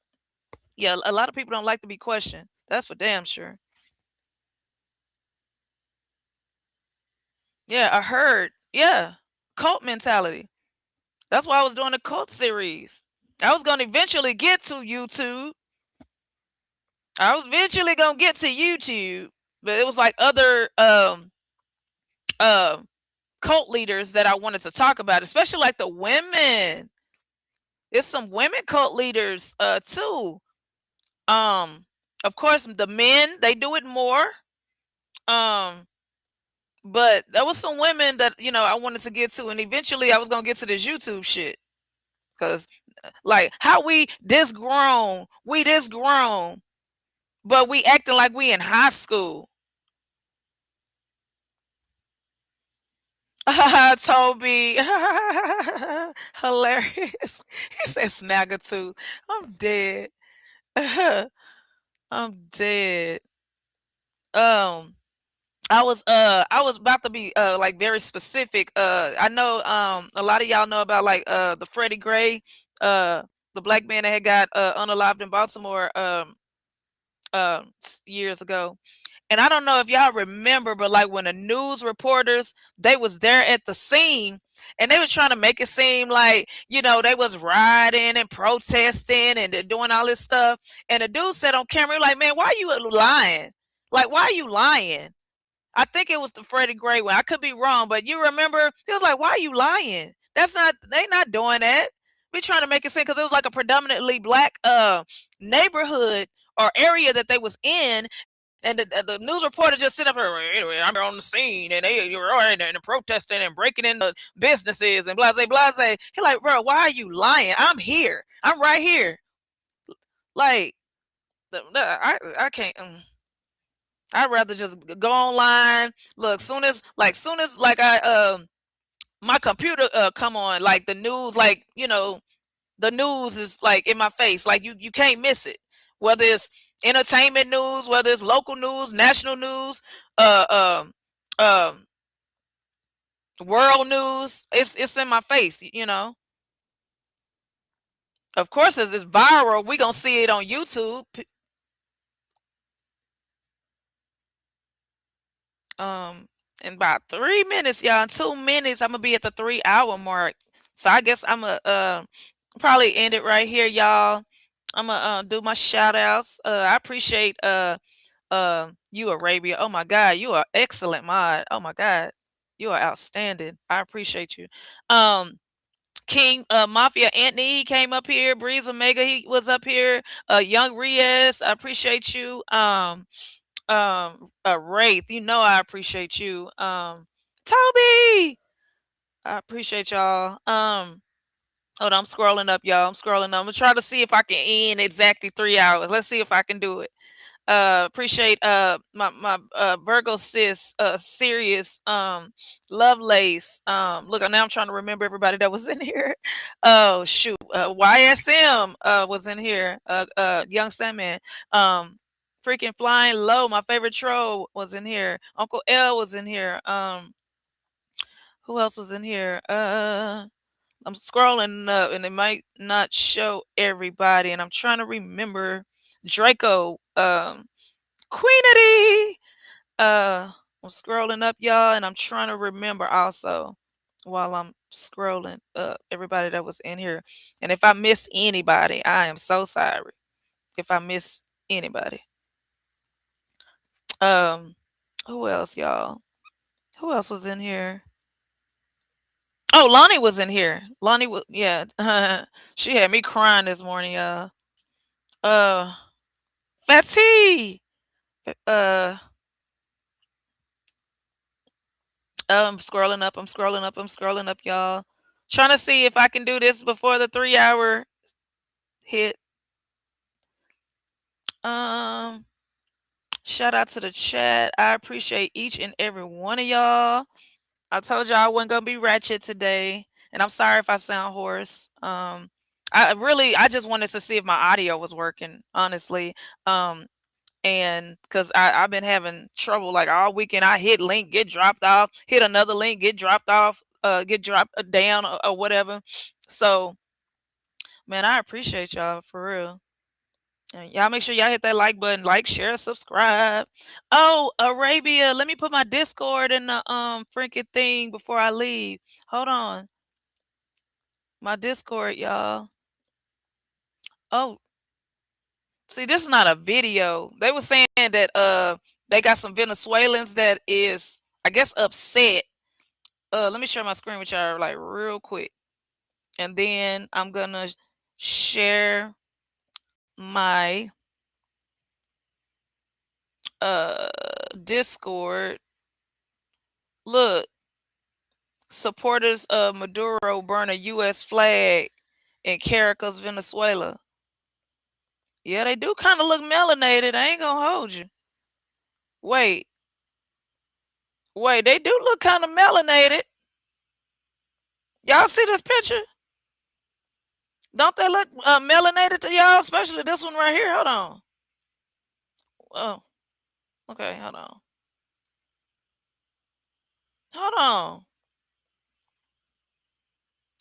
Yeah, a lot of people don't like to be questioned. That's for damn sure. Yeah, a herd. Yeah. Cult mentality. That's why I was doing the cult series. I was gonna eventually get to YouTube. I was eventually gonna get to YouTube, but it was like other cult leaders that I wanted to talk about, especially like the women. It's some women cult leaders too. Um, of course, the men they do it more. Um, but there was some women that I wanted to get to, and eventually I was gonna get to this YouTube shit because, like, how we this grown, but we acting like we in high school. Toby, hilarious. He said snagger I'm dead. I'm dead. Um, I was about to be like very specific. I know a lot of y'all know about like the Freddie Gray, uh the black man that had got unalived in Baltimore years ago. And I don't know if y'all remember, but like when the news reporters they was there at the scene and they was trying to make it seem like, they was rioting and protesting and they're doing all this stuff. And the dude said on camera, like, man, why you lying? Like, why are you lying? I think it was the Freddie Gray one. I could be wrong, but you remember he was like, "Why are you lying? They not doing that." We trying to make it seem because it was like a predominantly black neighborhood or area that they was in, and the news reporter just sit up here. Anyway, I'm on the scene, and they were and protesting and breaking into businesses and blase blase. He like, bro, why are you lying? I'm here. I'm right here. Like, I can't. I'd rather just go online. Look, soon as I my computer come on, like the news, like the news is like in my face. Like you can't miss it. Whether it's entertainment news, whether it's local news, national news, uh world news, it's in my face. Of course, as it's viral, we gonna see it on YouTube. In about 3 minutes, y'all. In 2 minutes, I'm gonna be at the 3 hour mark. So I guess I'm gonna probably end it right here, y'all. I'm gonna do my shout outs. I appreciate you, Arabia. Oh my god, you are excellent mod. Oh my god. You are outstanding. I appreciate you. King Mafia Anthony, he came up here. Breeze Omega, he was up here. Young Riaz, I appreciate you. Wraith, I appreciate you. Toby, I appreciate y'all. Hold on, I'm scrolling up, y'all. I'm scrolling up. I'm gonna try to see if I can end exactly 3 hours. Let's see if I can do it. Appreciate my Virgo sis, Sirius, Lovelace. Look, now I'm trying to remember everybody that was in here. Oh shoot, YSM was in here. Young Sandman. Freaking Flying Low, my favorite troll, was in here. Uncle L was in here. Who else was in here? I'm scrolling up and it might not show everybody, and I'm trying to remember Draco, Queenity. I'm scrolling up, y'all, and I'm trying to remember also while I'm scrolling up everybody that was in here. And if I miss anybody, I am so sorry. If I miss anybody. Um, who else, y'all? Who else was in here? Oh, Lonnie was in here. Lonnie was, yeah. She had me crying this morning, y'all. Uh, Fatty. Uh, I'm scrolling up. I'm scrolling up. I'm scrolling up, y'all. Trying to see if I can do this before the 3 hour hit. Um, Shout out to the chat. I appreciate each and every one of y'all. I told y'all I wasn't gonna be ratchet today, and I'm sorry if I sound hoarse. I just wanted to see if my audio was working, honestly. And because I've been having trouble like all weekend. I hit link, get dropped off, hit another link, get dropped off, get dropped down or whatever. So, man, I appreciate y'all for real. And y'all make sure y'all hit that like button, like, share, subscribe. Oh, Arabia, let me put my Discord in the freaking thing before I leave. Hold on. My Discord, y'all. Oh, see, this is not a video. They were saying that they got some Venezuelans that is, I guess, upset. Let me share my screen with y'all like real quick. And then I'm gonna share my Discord. Look, supporters of Maduro burn a U.S. flag in Caracas, Venezuela. Yeah, they do kind of look melanated. I ain't gonna hold you. Wait, wait, they do look kind of melanated. Y'all see this picture? Don't they look melanated to y'all? Especially this one right here. Hold on. Oh, okay, hold on. Hold on.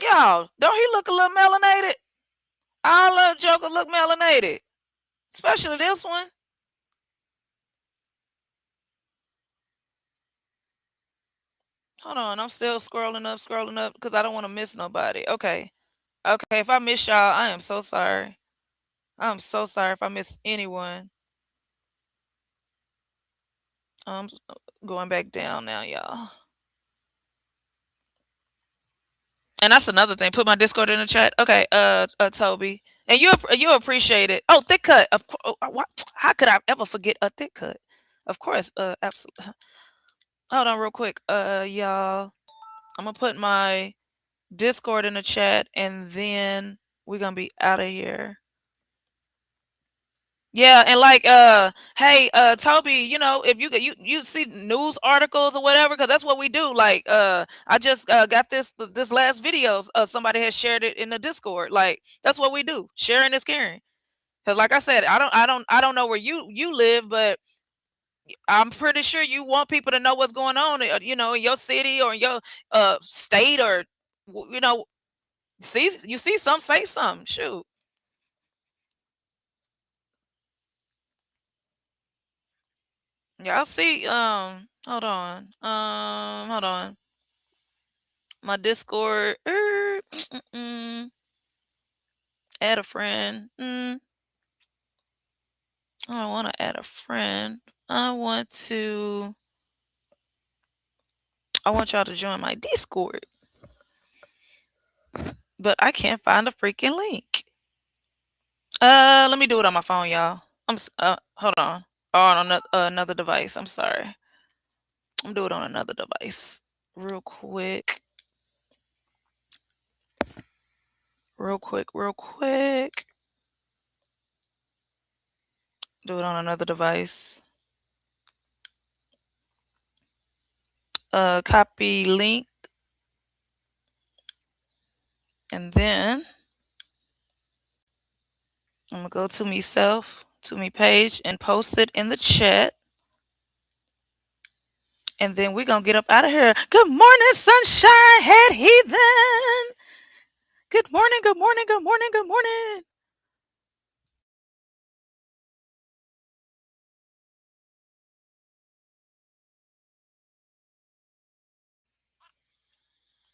Y'all, don't he look a little melanated? All of Joker look melanated. Especially this one. Hold on, I'm still scrolling up because I don't want to miss nobody. Okay. Okay, if I miss y'all, I am so sorry. I'm so sorry if I miss anyone. I'm going back down now, y'all. And that's another thing. Put my Discord in the chat. Okay, Toby, and you appreciate it. Oh, thick cut. Of course. How could I ever forget a thick cut? Of course. Absolutely. Hold on, real quick. Y'all, I'm gonna put my Discord in the chat, and then we're gonna be out of here. Yeah, and like, hey, Toby, if you see news articles or whatever, because that's what we do. Like, I just got this last video. Somebody has shared it in the Discord. Like, that's what we do. Sharing is caring. Because, like I said, I don't know where you live, but I'm pretty sure you want people to know what's going on. In your city or in your state or see some, say something. Shoot. Yeah, I'll see. Hold on. My Discord. Add a friend. I don't want to add a friend. I want y'all to join my Discord, but I can't find a freaking link. Let me do it on my phone, y'all. Hold on. Or on another device. I'm sorry. I'm doing it on another device. Real quick. Real quick. Do it on another device. Copy link. And then I'm gonna go to me page, and post it in the chat. And then we're gonna get up out of here. Good morning, sunshine head heathen. Good morning.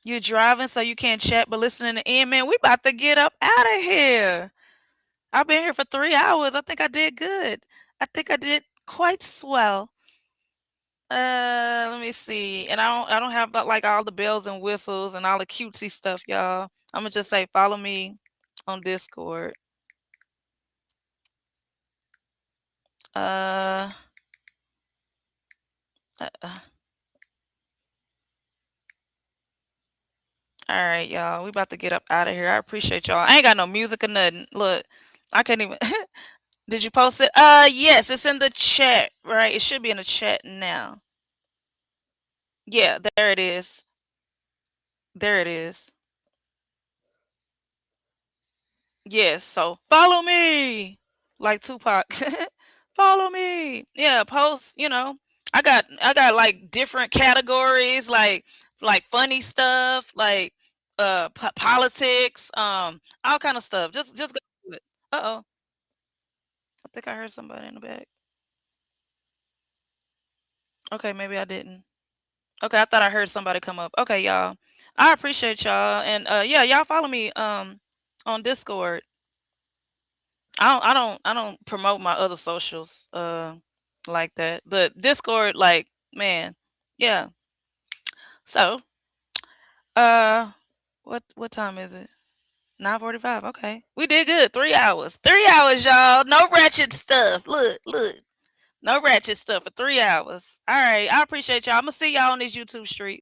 You're driving, so you can't chat, but listening to end, man. We about to get up out of here. I've been here for 3 hours. I think I did good. I think I did quite swell. Let me see. And I don't have like all the bells and whistles and all the cutesy stuff, y'all. I'm gonna just say follow me on Discord. Uh, all right, y'all. We about to get up out of here. I appreciate y'all. I ain't got no music or nothing. Look, I can't even. Did you post it? Yes, it's in the chat, right? It should be in the chat now. Yeah, there it is. There it is. Yes, so follow me. Like Tupac. Follow me. Yeah, post, I got like different categories, like funny stuff, like politics, all kind of stuff. Just go do it. Uh-oh. I think I heard somebody in the back. Okay, maybe I didn't. Okay, I thought I heard somebody come up. Okay, y'all. I appreciate y'all. And yeah, y'all follow me on Discord. I don't promote my other socials like that. But Discord, like, man, yeah. So, uh what time is it? 9:45. Okay. We did good. 3 hours. 3 hours, y'all. No ratchet stuff. Look. No ratchet stuff for 3 hours. All right. I appreciate y'all. I'm gonna see y'all on these YouTube streets.